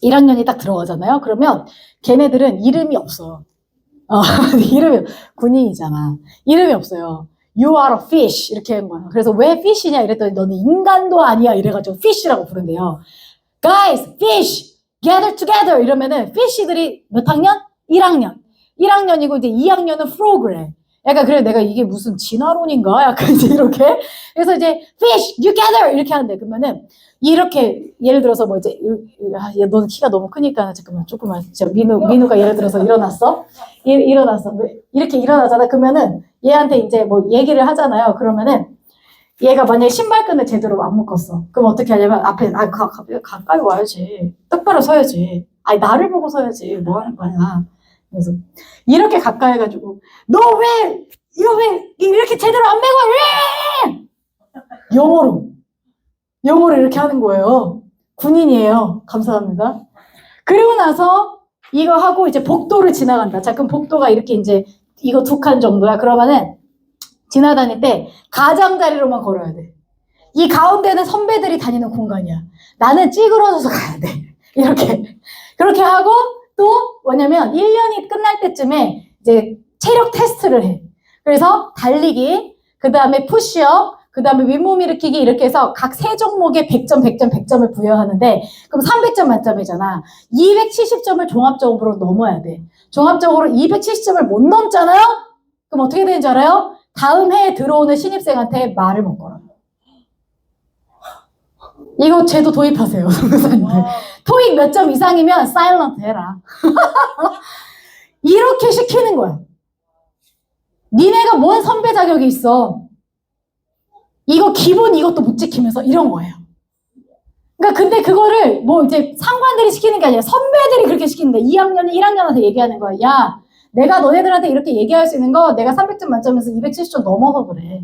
1학년이 딱 들어가잖아요. 그러면 걔네들은 이름이 없어요. 이름이 군인이잖아. 이름이 없어요. You are a fish 이렇게 한 거야. 그래서 왜 fish냐 이랬더니 너는 인간도 아니야 이래가지고 fish라고 부른대요. Guys, fish, gather together 이러면은 fish들이 몇 학년? 1학년. 1학년이고 이제 2학년은 frog래. 약간 그래 내가 이게 무슨 진화론인가? 약간 이제 이렇게. 그래서 이제 fish, you gather 이렇게 하는데 그러면은 이렇게 예를 들어서 뭐 이제 너는 키가 너무 크니까 잠깐만 조금만 민우가 예를 들어서 일어났어 이렇게 일어나잖아. 그러면은 얘한테 이제 뭐 얘기를 하잖아요. 그러면은 얘가 만약에 신발끈을 제대로 안 묶었어. 그럼 어떻게 하냐면 앞에 가까이 와야지. 똑바로 서야지. 아니 나를 보고 서야지. 뭐 하는 거야. 그래서 이렇게 가까이 해가지고 너 왜 이렇게 제대로 안 매고 왜 영어로 이렇게 하는 거예요. 군인이에요. 감사합니다. 그리고 나서 이거 하고 이제 복도를 지나간다. 자, 그럼 복도가 이렇게 이제 이거 2칸 정도야. 그러면은 지나다닐 때 가장자리로만 걸어야 돼. 이 가운데는 선배들이 다니는 공간이야. 나는 찌그러져서 가야 돼. 이렇게. 그렇게 하고 또 뭐냐면 1년이 끝날 때쯤에 이제 체력 테스트를 해. 그래서 달리기, 그 다음에 푸시업, 그 다음에 윗몸 일으키기 이렇게 해서 각 세 종목에 100점, 100점, 100점을 부여하는데 그럼 300점 만점이잖아. 270점을 종합적으로 넘어야 돼. 종합적으로 270점을 못 넘잖아요? 그럼 어떻게 되는지 알아요? 다음 해에 들어오는 신입생한테 말을 못 걸어요. 이거 제도 도입하세요, 선교사님들. 토익 몇 점 이상이면 사일런트 해라. 이렇게 시키는 거야. 니네가 뭔 선배 자격이 있어. 이거 기본 이것도 못 지키면서 이런 거예요. 그러니까 근데 그거를 뭐 이제 상관들이 시키는 게 아니라 선배들이 그렇게 시키는데 2학년이 1학년한테 얘기하는 거야. 야, 내가 너네들한테 이렇게 얘기할 수 있는 거 내가 300점 만점에서 270점 넘어서 그래.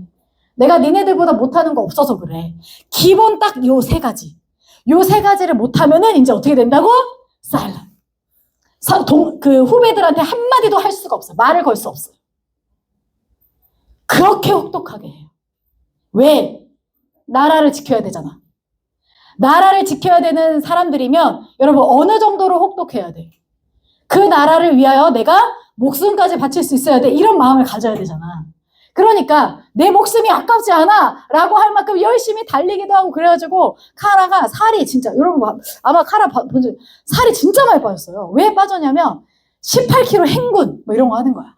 내가 니네들보다 못하는 거 없어서 그래. 기본 딱 요 세 가지. 요 세 가지를 못하면은 이제 어떻게 된다고? 사일런트. 그 후배들한테 한마디도 할 수가 없어요. 말을 걸 수 없어요. 그렇게 혹독하게 해요. 왜? 나라를 지켜야 되잖아. 나라를 지켜야 되는 사람들이면 여러분 어느 정도로 혹독해야 돼? 그 나라를 위하여 내가 목숨까지 바칠 수 있어야 돼. 이런 마음을 가져야 되잖아. 그러니까 내 목숨이 아깝지 않아 라고 할 만큼 열심히 달리기도 하고 그래가지고 카라가 살이 진짜 여러분 아마 카라 본적 살이 진짜 많이 빠졌어요. 왜 빠졌냐면 18km 행군 뭐 이런 거 하는 거야.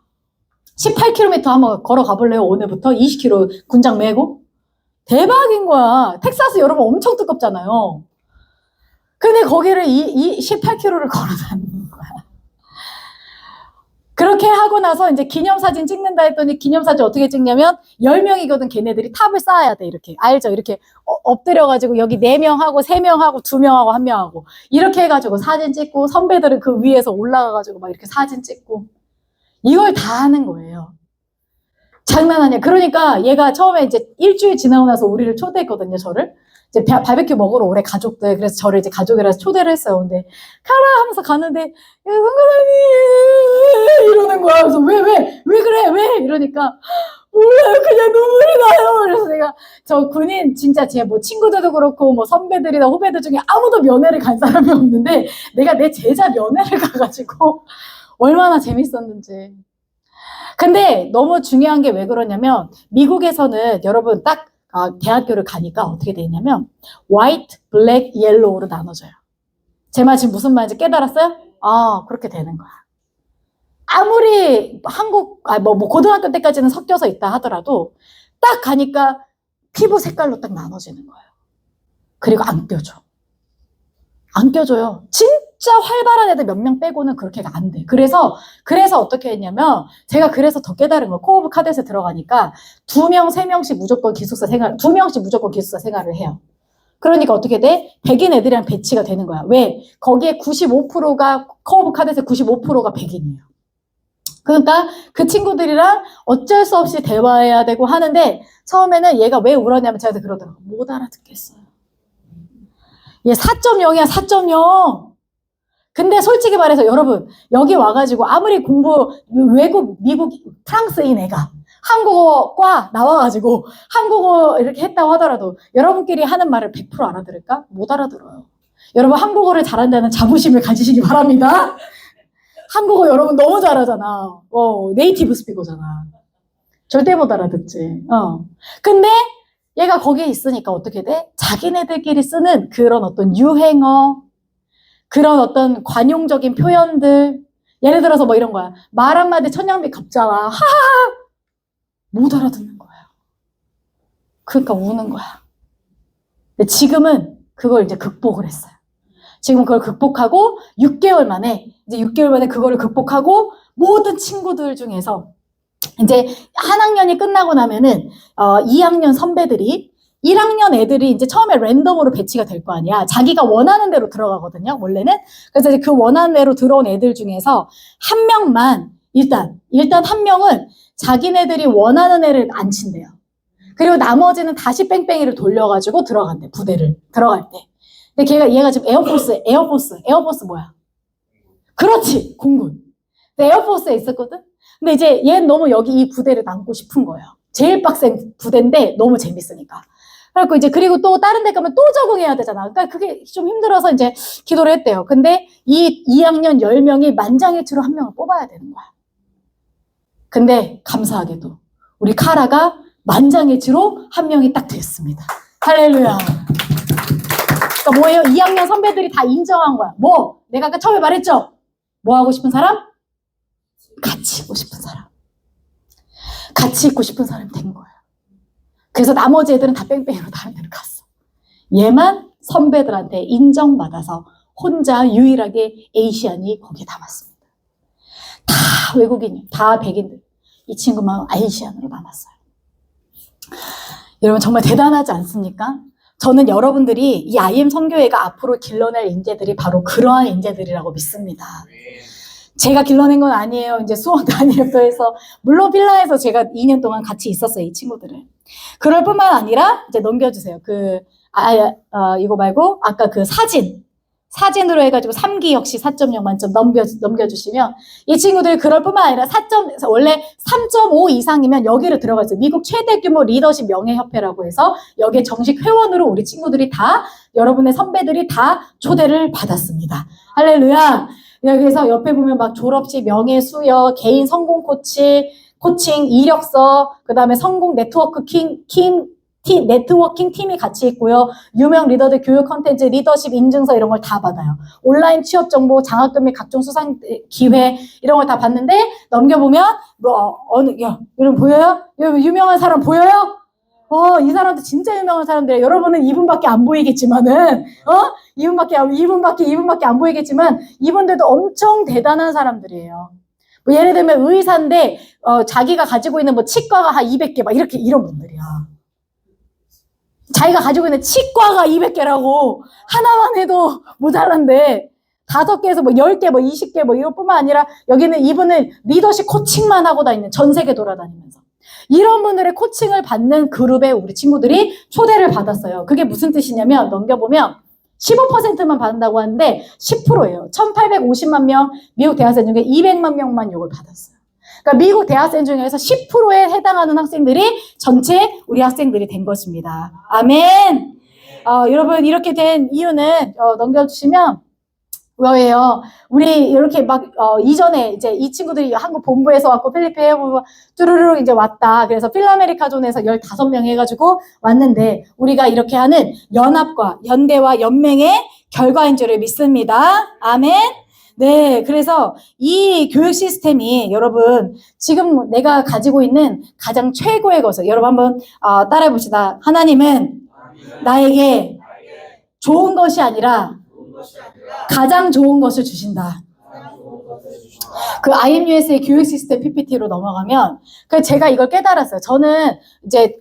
18km 한번 걸어가 볼래요? 오늘부터 20km 군장 메고 대박인 거야. 텍사스 여러분 엄청 뜨겁잖아요. 근데 거기를 18km를 걸어 다니는 거야. 그렇게 하고 나서 이제 기념사진 찍는다 했더니 기념사진 어떻게 찍냐면 10명이거든. 걔네들이 탑을 쌓아야 돼. 이렇게 알죠? 이렇게 엎드려가지고 여기 4명하고 3명하고 2명하고 1명하고 이렇게 해가지고 사진 찍고 선배들은 그 위에서 올라가가지고 막 이렇게 사진 찍고 이걸 다 하는 거예요. 장난 아니야. 그러니까 얘가 처음에 이제 일주일 지나고 나서 우리를 초대했거든요. 저를 이제 바베큐 먹으러 오래 가족들. 그래서 저를 이제 가족이라서 초대를 했어요. 근데 가라 하면서 가는데 야, 선교사님 이러는 거야. 그래서 왜 그래? 왜? 이러니까 몰라요. 그냥 눈물이 나요. 그래서 내가 저 군인 진짜 제 뭐 친구들도 그렇고 뭐 선배들이나 후배들 중에 아무도 면회를 간 사람이 없는데 내가 내 제자 면회를 가가지고 얼마나 재밌었는지. 근데 너무 중요한 게 왜 그러냐면 미국에서는 여러분 딱 대학교를 가니까 어떻게 되냐면 white, black, yellow로 나눠져요. 제 말 지금 무슨 말인지 깨달았어요? 그렇게 되는 거야. 아무리 한국 뭐 고등학교 때까지는 섞여서 있다 하더라도 딱 가니까 피부 색깔로 딱 나눠지는 거예요. 그리고 안 껴줘. 안 껴줘요. 진짜 활발한 애들 몇 명 빼고는 그렇게 안 돼. 그래서 어떻게 했냐면 제가 그래서 더 깨달은 거 코오브 카데스에 들어가니까 2명, 3명씩 무조건 기숙사 생활, 2명씩 무조건 기숙사 생활을 해요. 그러니까 어떻게 돼? 백인 애들이랑 배치가 되는 거야. 왜? 거기에 95%가 코오브 카데스의 95%가 백인이에요. 그러니까 그 친구들이랑 어쩔 수 없이 대화해야 되고 하는데 처음에는 얘가 왜 울었냐면 제가 그러더라고요. 못 알아듣겠어요. 얘 4.0이야, 4.0. 근데 솔직히 말해서 여러분, 여기 와가지고 아무리 외국, 미국, 프랑스인 애가 한국어과 나와가지고 한국어 이렇게 했다고 하더라도 여러분끼리 하는 말을 100% 알아들을까? 못 알아들어요. 여러분, 한국어를 잘한다는 자부심을 가지시기 바랍니다. 한국어 여러분 너무 잘하잖아. 네이티브 스피커잖아. 절대 못 알아듣지. 근데 얘가 거기에 있으니까 어떻게 돼? 자기네들끼리 쓰는 그런 어떤 유행어, 그런 어떤 관용적인 표현들, 예를 들어서 뭐 이런 거야. 말 한마디 천냥비 갚잖아. 하하! 못 알아듣는 거야. 그러니까 우는 거야. 근데 지금은 그걸 이제 극복을 했어요. 지금 그걸 극복하고 6개월 만에 그거를 극복하고 모든 친구들 중에서 이제 한 학년이 끝나고 나면은 2학년 선배들이 1학년 애들이 이제 처음에 랜덤으로 배치가 될 거 아니야. 자기가 원하는 대로 들어가거든요, 원래는. 그래서 이제 그 원하는 대로 들어온 애들 중에서 한 명만 일단 한 명은 자기네들이 원하는 애를 안 친대요. 그리고 나머지는 다시 뺑뺑이를 돌려가지고 들어간대, 부대를 들어갈 때. 근데 얘가 지금 에어포스 뭐야? 그렇지, 공군. 에어포스에 있었거든. 근데 이제 얘는 너무 여기 이 부대를 남고 싶은 거예요. 제일 빡센 부대인데 너무 재밌으니까. 그래갖고 이제 그리고 또 다른 데 가면 또 적응해야 되잖아. 그러니까 그게 좀 힘들어서 이제 기도를 했대요. 근데 이 2학년 10명이 만장일치로 한 명을 뽑아야 되는 거야. 근데 감사하게도 우리 카라가 만장일치로 한 명이 딱 됐습니다. 할렐루야. 그러니까 뭐예요? 2학년 선배들이 다 인정한 거야. 뭐? 내가 아까 처음에 말했죠? 뭐 하고 싶은 사람? 같이 있고 싶은 사람. 같이 있고 싶은 사람이 된 거예요. 그래서 나머지 애들은 다 뺑뺑이로 다른 데로 갔어. 얘만 선배들한테 인정받아서 혼자 유일하게 에이시안이 거기에 남았습니다. 다 외국인이에요. 다 백인들. 이 친구만 아이시안으로 남았어요. 여러분 정말 대단하지 않습니까? 저는 여러분들이 이 IM 선교회가 앞으로 길러낼 인재들이 바로 그러한 인재들이라고 믿습니다. 제가 길러낸 건 아니에요. 이제 수원 다니엘서에서 물론 필라에서 제가 2년 동안 같이 있었어요. 이 친구들을. 그럴 뿐만 아니라 이제 넘겨주세요. 이거 말고 아까 그 사진으로 해가지고 3기 역시 4.0 만점 넘겨주시면 이 친구들이 그럴 뿐만 아니라 원래 3.5 이상이면 여기를 들어가죠. 미국 최대 규모 리더십 명예협회라고 해서 여기에 정식 회원으로 우리 친구들이 다 여러분의 선배들이 다 초대를 받았습니다. 할렐루야. 그래서 옆에 보면 막 졸업식 명예수여, 개인 성공 코칭, 이력서, 그 다음에 성공 네트워킹 팀이 같이 있고요. 유명 리더들 교육 컨텐츠, 리더십 인증서 이런 걸 다 받아요. 온라인 취업 정보, 장학금 및 각종 수상 기회 이런 걸 다 받는데 넘겨보면 여러분 보여요? 여러분 유명한 사람 보여요? 이 사람도 진짜 유명한 사람들이에요. 여러분은 이분밖에 안 보이겠지만은, 이분밖에 안 보이겠지만, 이분들도 엄청 대단한 사람들이에요. 뭐 예를 들면 의사인데, 자기가 가지고 있는 뭐 치과가 한 200개, 막 이런 분들이야. 자기가 가지고 있는 치과가 200개라고, 하나만 해도 모자란데, 5개에서 뭐 10개, 뭐 20개, 뭐 이것뿐만 아니라, 이분은 리더십 코칭만 하고 다니는 전 세계 돌아다니면서. 이런 분들의 코칭을 받는 그룹에 우리 친구들이 초대를 받았어요. 그게 무슨 뜻이냐면 넘겨보면 15%만 받는다고 하는데 10%예요. 1850만 명 미국 대학생 중에 200만 명만 이걸 받았어요. 그러니까 미국 대학생 중에서 10%에 해당하는 학생들이 전체 우리 학생들이 된 것입니다. 아멘. 여러분 이렇게 된 이유는 넘겨주시면 왜요? 우리 이렇게 이전에 이제 이 친구들이 한국 본부에서 왔고 필리핀에 뚜루루룩 이제 왔다. 그래서 필라메리카존에서 15명 해가지고 왔는데 우리가 이렇게 하는 연합과 연대와 연맹의 결과인 줄을 믿습니다. 아멘. 네, 그래서 이 교육 시스템이 여러분 지금 내가 가지고 있는 가장 최고의 것을 여러분 한번 따라해 봅시다. 하나님은 나에게 좋은 것이 아니라 가장 좋은 것을 주신다. 그 IMUS의 교육 시스템 PPT로 넘어가면 제가 이걸 깨달았어요. 저는 이제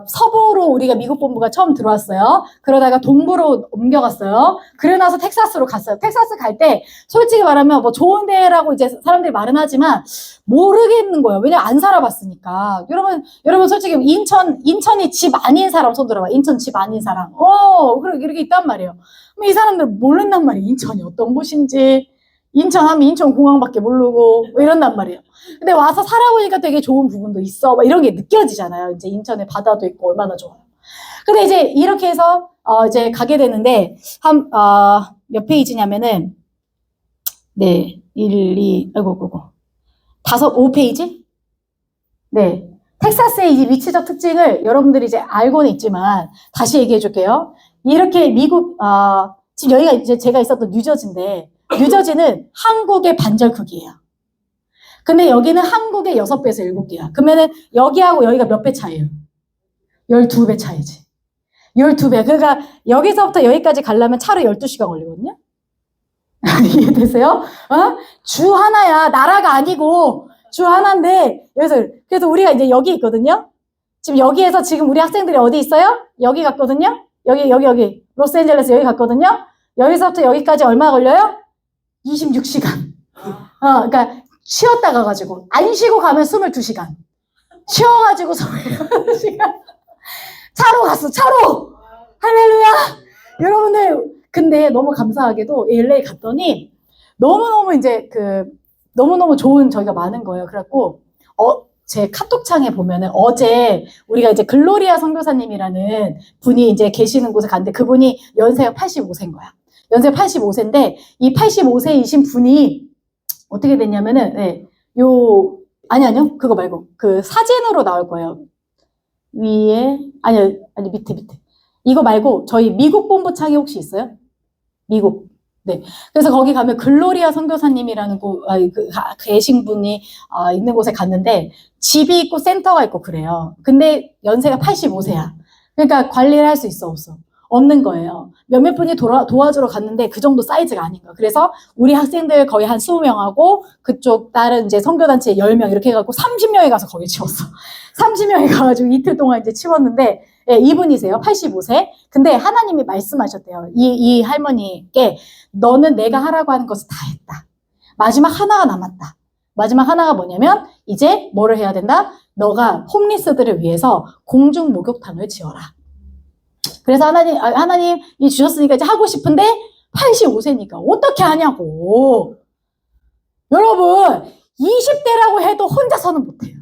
서부로 우리가 미국 본부가 처음 들어왔어요. 그러다가 동부로 옮겨갔어요. 그러고 나서 텍사스로 갔어요. 텍사스 갈 때 솔직히 말하면 뭐 좋은 데라고 이제 사람들이 말은 하지만 모르겠는 거예요. 왜냐면 안 살아봤으니까. 여러분 솔직히 인천이 집 아닌 사람 손 들어봐. 인천 집 아닌 사람. 이렇게 있단 말이에요. 그럼 이 사람들 모른단 말이에요. 인천이 어떤 곳인지. 인천 하면 인천공항밖에 모르고 뭐 이런단 말이에요. 근데 와서 살아보니까 되게 좋은 부분도 있어. 막 이런 게 느껴지잖아요. 이제 인천에 바다도 있고 얼마나 좋아요. 근데 이제 이렇게 해서 이제 가게 되는데 몇 페이지냐면은 5페이지? 네. 텍사스의 이 위치적 특징을 여러분들이 이제 알고는 있지만 다시 얘기해 줄게요. 이렇게 미국 지금 여기가 이제 제가 있었던 뉴저지인데 뉴저지는 한국의 반절 크기예요. 근데 여기는 한국의 6배에서 7배야. 그러면은 여기하고 여기가 몇 배 차이예요? 12배 차이지. 12배. 그러니까 여기서부터 여기까지 가려면 차로 12시간 걸리거든요. 이해되세요? 주 하나야. 나라가 아니고 주 하나인데 그래서 우리가 이제 여기 있거든요. 지금 여기에서 지금 우리 학생들이 어디 있어요? 여기 갔거든요. 여기 로스앤젤레스 여기 갔거든요. 여기서부터 여기까지 얼마 걸려요? 26시간. 그러니까 쉬었다 가가지고 안 쉬고 가면 22시간. 쉬어가지고 22시간. 차로 갔어. 차로. 할렐루야. 여러분들 근데 너무 감사하게도 LA 갔더니 너무너무 이제 너무너무 좋은 저희가 많은 거예요. 그래갖고 제 카톡창에 보면은 어제 우리가 이제 글로리아 선교사님이라는 분이 이제 계시는 곳에 갔는데 그분이 연세가 85세인 거야. 연세가 85세인데 이 85세이신 분이 어떻게 됐냐면은 네, 아니요. 그거 말고 그 사진으로 나올 거예요. 위에 아니 밑에 이거 말고 저희 미국 본부창에 혹시 있어요? 미국. 네. 그래서 거기 가면 글로리아 선교사님이라는 계신 분이 있는 곳에 갔는데 집이 있고 센터가 있고 그래요. 근데 연세가 85세야. 그러니까 관리를 할 수 있어 없어? 없는 거예요. 몇몇 분이 도와주러 갔는데 그 정도 사이즈가 아닌 거야. 그래서 우리 학생들 거의 한 20명하고 그쪽 다른 이제 선교단체 10명 이렇게 해갖고 30명이 가서 거기 치웠어. 30명이 가가지고 이틀 동안 이제 치웠는데 예, 이분이세요. 85세. 근데 하나님이 말씀하셨대요. 이 할머니께 너는 내가 하라고 하는 것을 다 했다. 마지막 하나가 남았다. 마지막 하나가 뭐냐면 이제 뭐를 해야 된다? 너가 홈리스들을 위해서 공중 목욕탕을 지어라. 그래서 하나님이 주셨으니까 이제 하고 싶은데 85세니까 어떻게 하냐고. 여러분 20대라고 해도 혼자서는 못해요.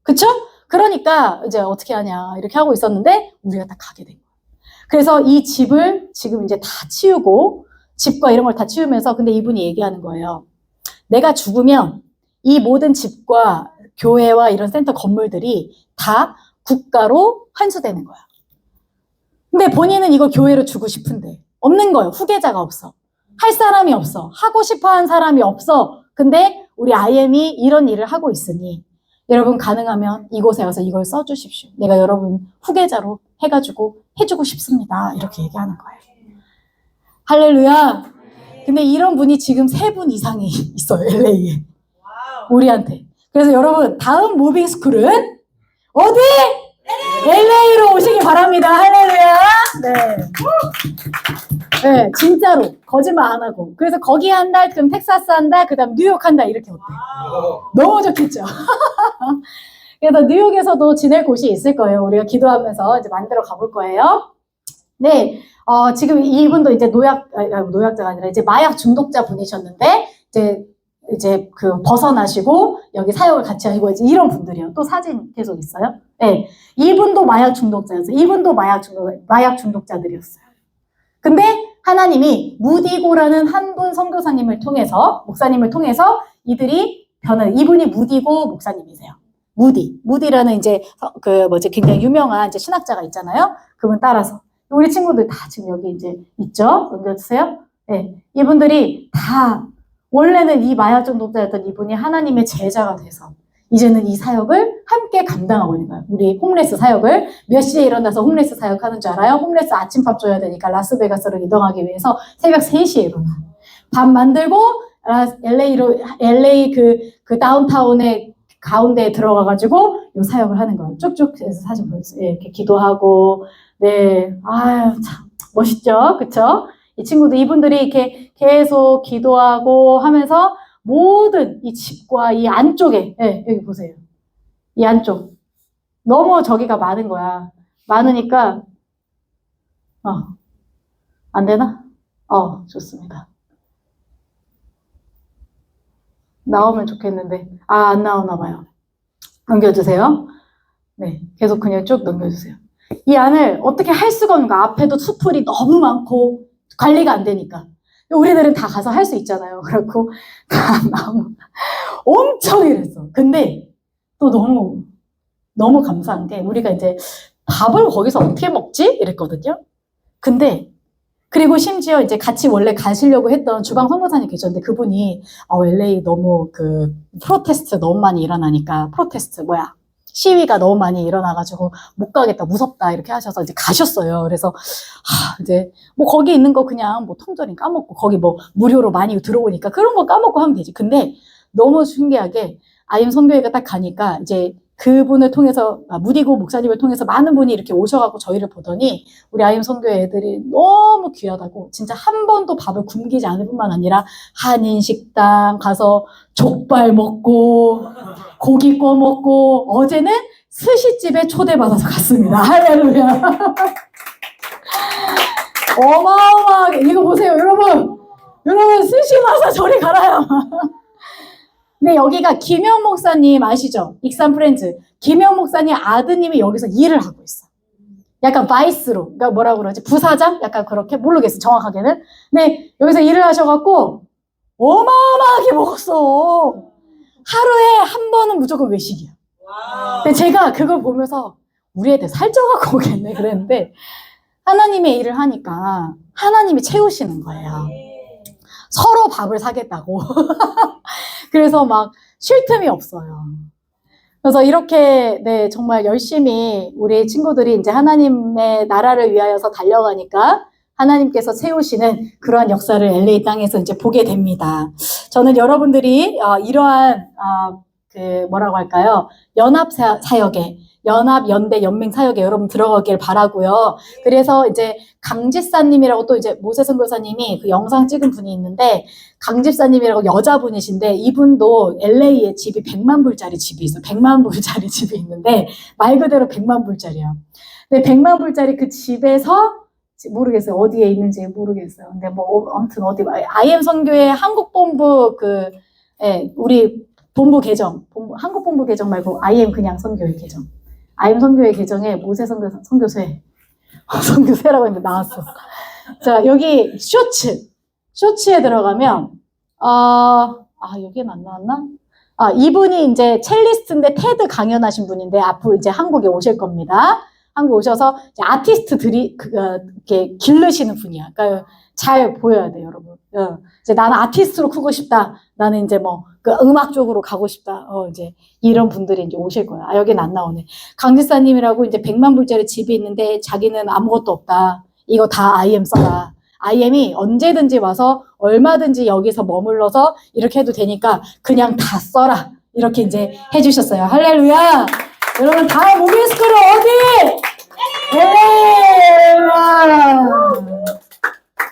그쵸? 그러니까 이제 어떻게 하냐 이렇게 하고 있었는데 우리가 딱 가게 된 거예요. 그래서 이 집을 지금 이제 다 치우고 집과 이런 걸 다 치우면서 근데 이분이 얘기하는 거예요. 내가 죽으면 이 모든 집과 교회와 이런 센터 건물들이 다 국가로 환수되는 거야. 근데 본인은 이걸 교회로 주고 싶은데 없는 거예요. 후계자가 없어. 할 사람이 없어. 하고 싶어 한 사람이 없어. 근데 우리 IM이 이런 일을 하고 있으니 여러분 가능하면 이곳에 와서 이걸 써주십시오. 내가 여러분 후계자로 해가지고 해주고 싶습니다. 이렇게 얘기하는 거예요. 할렐루야. 근데 이런 분이 지금 3분 이상이 있어요. LA에. 우리한테. 그래서 여러분 다음 무빙 스쿨은 어디? LA로 오시기 바랍니다. 할렐루야. 네. 네, 진짜로. 거짓말 안 하고. 그래서 거기 한 달, 그럼 텍사스 한 달, 그 다음 뉴욕 한 달, 이렇게 어때? 너무 좋겠죠? 그래서 뉴욕에서도 지낼 곳이 있을 거예요. 우리가 기도하면서 이제 만들어 가볼 거예요. 네, 지금 이분도 이제 노약자가 아니라 이제 마약 중독자 분이셨는데, 이제 그 벗어나시고, 여기 사역을 같이 하시고, 이제 이런 분들이요. 또 사진 계속 있어요. 네. 이분도 마약 중독자였어요. 이분도 마약 중독자들이었어요. 근데 하나님이 무디고라는 한 분 선교사님을 통해서, 목사님을 통해서 이분이 무디고 목사님이세요. 무디라는 이제 굉장히 유명한 이제 신학자가 있잖아요. 그분 따라서. 우리 친구들 다 지금 여기 이제 있죠? 넘겨주세요. 네. 이분들이 다 원래는 이 마약 중독자였던 이분이 하나님의 제자가 돼서 이제는 이 사역을 함께 감당하고 있는 거예요. 우리 홈레스 사역을 몇 시에 일어나서 홈레스 사역하는 줄 알아요? 홈레스 아침밥 줘야 되니까 라스베가스로 이동하기 위해서 새벽 3시에 일어나. 밥 만들고 LA 그 다운타운의 가운데에 들어가가지고 요 사역을 하는 거예요. 쭉쭉 해서 사진 보여주세요. 예, 이렇게 기도하고 네, 아유 참 멋있죠, 그쵸? 이 친구들 이분들이 이렇게 계속 기도하고 하면서 모든 이 집과 이 안쪽에, 예, 여기 보세요. 이 안쪽. 너무 저기가 많은 거야. 많으니까, 안 되나? 좋습니다. 나오면 좋겠는데, 안 나오나 봐요. 넘겨주세요. 네, 계속 그냥 쭉 넘겨주세요. 이 안을 어떻게 할 수가 없는 거야. 앞에도 수풀이 너무 많고, 관리가 안 되니까. 우리들은 다 가서 할 수 있잖아요. 그렇고 다 너무 엄청 이랬어. 근데 또 너무 감사한 게 우리가 이제 밥을 거기서 어떻게 먹지? 이랬거든요. 근데 그리고 심지어 이제 같이 원래 가시려고 했던 주방 선교사님 계셨는데 그분이 LA 너무 프로테스트 너무 많이 일어나니까 시위가 너무 많이 일어나가지고 못 가겠다, 무섭다 이렇게 하셔서 이제 가셨어요. 그래서 이제 뭐 거기 있는 거 그냥 뭐 통조림 까먹고 거기 뭐 무료로 많이 들어오니까 그런 거 까먹고 하면 되지. 근데 너무 신기하게 아임 선교회가 딱 가니까 이제 그분을 통해서 무디고 목사님을 통해서 많은 분이 이렇게 오셔가지고 저희를 보더니 우리 아임 선교회 애들이 너무 귀하다고 진짜 한 번도 밥을 굶기지 않을 뿐만 아니라 한인 식당 가서 족발 먹고 고기 구워 먹고 어제는 스시집에 초대받아서 갔습니다. 할렐루야. 어마어마하게 이거 보세요 여러분 스시 마사 저리 가라요. 근데 여기가 김영 목사님 아시죠? 익산 프렌즈. 김영 목사님 아드님이 여기서 일을 하고 있어. 약간 바이스로. 그러니까 뭐라 그러지? 부사장? 약간 그렇게? 모르겠어, 정확하게는. 근데 여기서 일을 하셔갖고 어마어마하게 먹었어. 하루에 한 번은 무조건 외식이야. 근데 제가 그걸 보면서 우리 애들 살쪄갖고 오겠네 그랬는데 하나님의 일을 하니까 하나님이 채우시는 거예요. 서로 밥을 사겠다고. 그래서 막 쉴 틈이 없어요. 그래서 이렇게 네 정말 열심히 우리 친구들이 이제 하나님의 나라를 위하여서 달려가니까 하나님께서 채우시는 그러한 역사를 LA 땅에서 이제 보게 됩니다. 저는 여러분들이 이러한 그 뭐라고 할까요? 연합 사역에 연합, 연대, 연맹 사역에 여러분 들어가길 바라고요. 그래서 이제 강집사님이라고 또 이제 모세 선교사님이 그 영상 찍은 분이 있는데 강집사님이라고 여자분이신데 이분도 LA에 집이 100만 불짜리 집이 있어요. 100만 불짜리 집이 있는데 말 그대로 100만 불짜리요. 근데 100만 불짜리 그 집에서 모르겠어요. 어디에 있는지 모르겠어요. 근데 뭐 아무튼 어디 IM 선교회 한국 본부 우리 본부 계정, 한국 본부 계정 말고 IM 그냥 선교회 계정. IM 선교회 계정에 모세 선교회 선교회라고 했는데 나왔어. 자, 여기 쇼츠에 들어가면 여기는 안 나왔나? 이분이 이제 첼리스트인데 테드 강연하신 분인데 앞으로 이제 한국에 오실 겁니다. 한국 오셔서 이제 아티스트들이 이렇게 기르시는 분이야. 그러니까 잘 보여야 돼, 여러분. 이제 나는 아티스트로 크고 싶다. 나는 이제 그 음악 쪽으로 가고 싶다. 이제 이런 분들이 이제 오실 거야. 여기는 안 나오네. 강지사님이라고 이제 100만 불짜리 집이 있는데 자기는 아무것도 없다. 이거 다 IM 써라. IM이 언제든지 와서 얼마든지 여기서 머물러서 이렇게 해도 되니까 그냥 다 써라. 이렇게 이제 해주셨어요. 할렐루야! 여러분, 다음 모빌스쿨은 어디?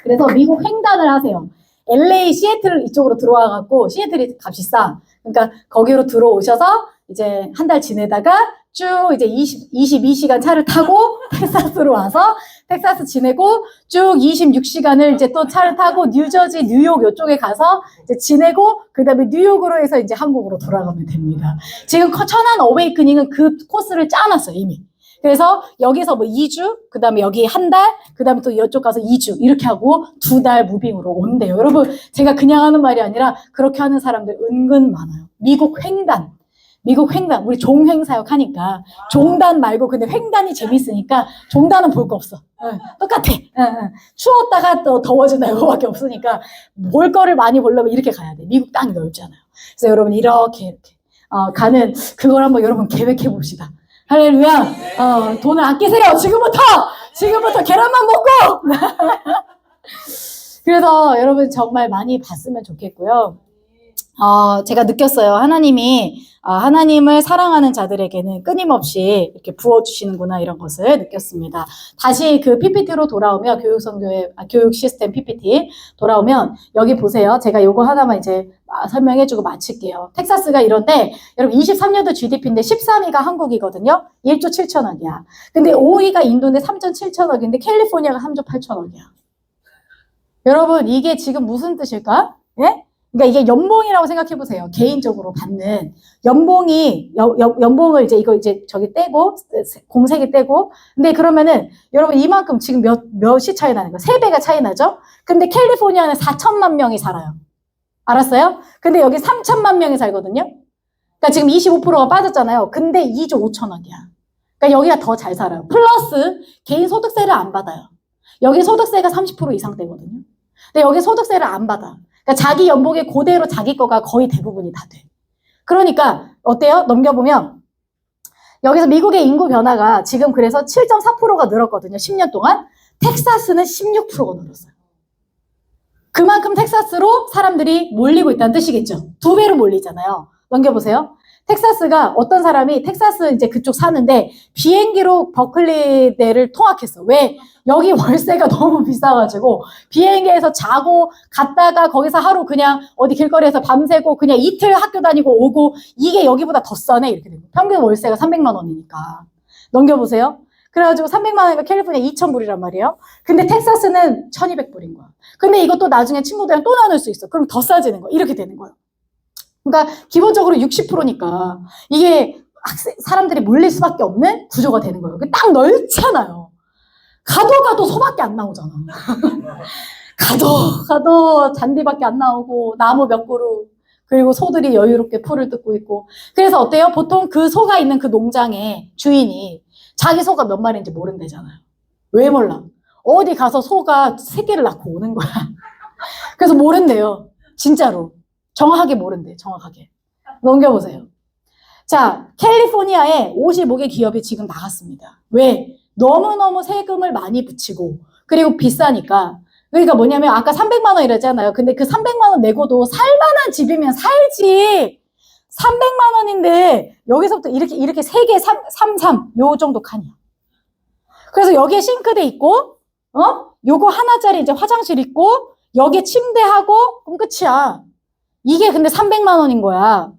그래서 미국 횡단을 하세요. LA, 시애틀 이쪽으로 들어와갖고, 시애틀이 값이 싸. 그러니까 거기로 들어오셔서 이제 한 달 지내다가 쭉 이제 22시간 차를 타고 텍사스로 와서 텍사스 지내고 쭉 26시간을 이제 또 차를 타고 뉴저지, 뉴욕 이쪽에 가서 이제 지내고 그 다음에 뉴욕으로 해서 이제 한국으로 돌아가면 됩니다. 지금 천안 어웨이크닝은 그 코스를 짜놨어요, 이미. 그래서 여기서 뭐 2주, 그 다음에 여기 한 달, 그 다음에 또 이쪽 가서 2주, 이렇게 하고 2달 무빙으로 온대요. 여러분, 제가 그냥 하는 말이 아니라 그렇게 하는 사람들 은근 많아요. 미국 횡단, 우리 종횡 사역 하니까 종단 말고 근데 횡단이 재밌으니까 종단은 볼 거 없어. 똑같아. 추웠다가 또 더워진다 이거밖에 없으니까 볼 거를 많이 보려면 이렇게 가야 돼. 미국 땅이 넓잖아요. 그래서 여러분 이렇게 가는 그걸 한번 여러분 계획해 봅시다. 할렐루야. 돈을 아끼세요. 지금부터 계란만 먹고. 그래서 여러분 정말 많이 봤으면 좋겠고요. 제가 느꼈어요. 하나님이 하나님을 사랑하는 자들에게는 끊임없이 이렇게 부어주시는구나 이런 것을 느꼈습니다. 다시 그 PPT로 돌아오면 교육 시스템 PPT 돌아오면 여기 보세요. 제가 요거 하나만 이제 설명해주고 마칠게요. 텍사스가 이런데 여러분 23년도 GDP인데 13위가 한국이거든요. 1조 7천억이야. 근데 5위가 인도인데 3조 7천억인데 캘리포니아가 3조 8천억이야. 여러분 이게 지금 무슨 뜻일까? 예? 그러니까 이게 연봉이라고 생각해 보세요. 개인적으로 받는 연봉이 연봉을 이제 이거 이제 저기 떼고 공세기 떼고 근데 그러면은 여러분 이만큼 지금 몇이 차이 나는 거예요? 3배가 차이 나죠? 근데 캘리포니아는 4천만 명이 살아요. 알았어요? 근데 여기 3천만 명이 살거든요. 그러니까 지금 25%가 빠졌잖아요. 근데 2조 5천억이야. 그러니까 여기가 더 잘 살아요. 플러스 개인 소득세를 안 받아요. 여기 소득세가 30% 이상 되거든요. 근데 여기 소득세를 안 받아. 그러니까 자기 연봉에 그대로 자기 거가 거의 대부분이 다 돼. 그러니까 어때요? 넘겨보면 여기서 미국의 인구 변화가 지금 그래서 7.4%가 늘었거든요. 10년 동안. 텍사스는 16%가 늘었어요. 그만큼 텍사스로 사람들이 몰리고 있다는 뜻이겠죠. 2배로 몰리잖아요. 넘겨보세요. 텍사스가 어떤 사람이 텍사스 이제 그쪽 사는데 비행기로 버클리대를 통학했어. 왜? 여기 월세가 너무 비싸가지고 비행기에서 자고 갔다가 거기서 하루 그냥 어디 길거리에서 밤새고 그냥 이틀 학교 다니고 오고 이게 여기보다 더 싸네 이렇게 되고 평균 월세가 300만 원이니까 넘겨보세요. 그래가지고 300만 원이니까 캘리포니아 2,000불이란 말이에요. 근데 텍사스는 1,200불인 거야. 근데 이것도 나중에 친구들이랑 또 나눌 수 있어. 그럼 더 싸지는 거야. 이렇게 되는 거예요. 그러니까 기본적으로 60%니까 이게 사람들이 몰릴 수밖에 없는 구조가 되는 거예요. 딱 넓잖아요. 가도 소밖에 안 나오잖아. 가도 잔디밖에 안 나오고 나무 몇 그루 그리고 소들이 여유롭게 풀을 뜯고 있고. 그래서 어때요? 보통 그 소가 있는 그 농장의 주인이 자기 소가 몇 마리인지 모른대잖아요. 왜 몰라? 어디 가서 소가 새끼를 낳고 오는 거야. 그래서 모른대요. 진짜로. 정확하게 모른대. 정확하게. 넘겨보세요. 자, 캘리포니아에 55개 기업이 지금 나갔습니다. 왜? 너무너무 세금을 많이 붙이고 그리고 비싸니까. 그러니까 뭐냐면 아까 300만 원 이랬잖아요. 근데 그 300만 원 내고도 살만한 집이면 살지. 300만 원인데 여기서부터 이렇게 3개 3 요 정도 칸이야. 그래서 여기에 싱크대 있고 요거 하나짜리 이제 화장실 있고 여기에 침대하고 그럼 끝이야. 이게 근데 300만 원인 거야.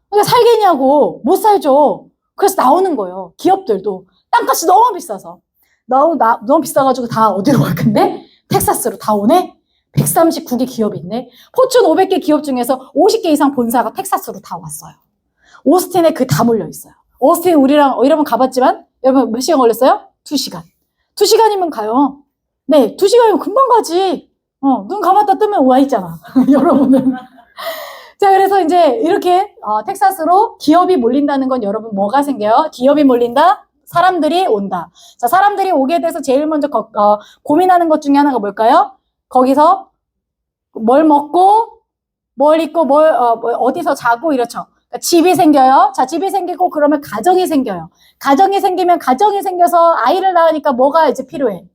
그러니까 살겠냐고. 못 살죠. 그래서 나오는 거예요. 기업들도 땅값이 너무 비싸서 너무 비싸가지고 다 어디로 갈 건데? 텍사스로 다 오네? 139개 기업이 있네? 포춘 500개 기업 중에서 50개 이상 본사가 텍사스로 다 왔어요. 오스틴에 그 다 몰려 있어요. 오스틴 우리랑 여러분 가봤지만 여러분 몇 시간 걸렸어요? 2시간. 2시간이면 가요. 네, 2시간이면 금방 가지. 눈 감았다 뜨면 와 있잖아. 여러분은. 자, 그래서 이제 이렇게 텍사스로 기업이 몰린다는 건 여러분 뭐가 생겨요? 기업이 몰린다? 사람들이 온다. 자, 사람들이 오게 돼서 제일 먼저 고민하는 것 중에 하나가 뭘까요? 거기서 뭘 먹고, 뭘 입고, 어디서 자고 이렇죠. 그러니까 집이 생겨요. 자, 집이 생기고 그러면 가정이 생겨요. 가정이 생기면 가정이 생겨서 아이를 낳으니까 뭐가 이제 필요해?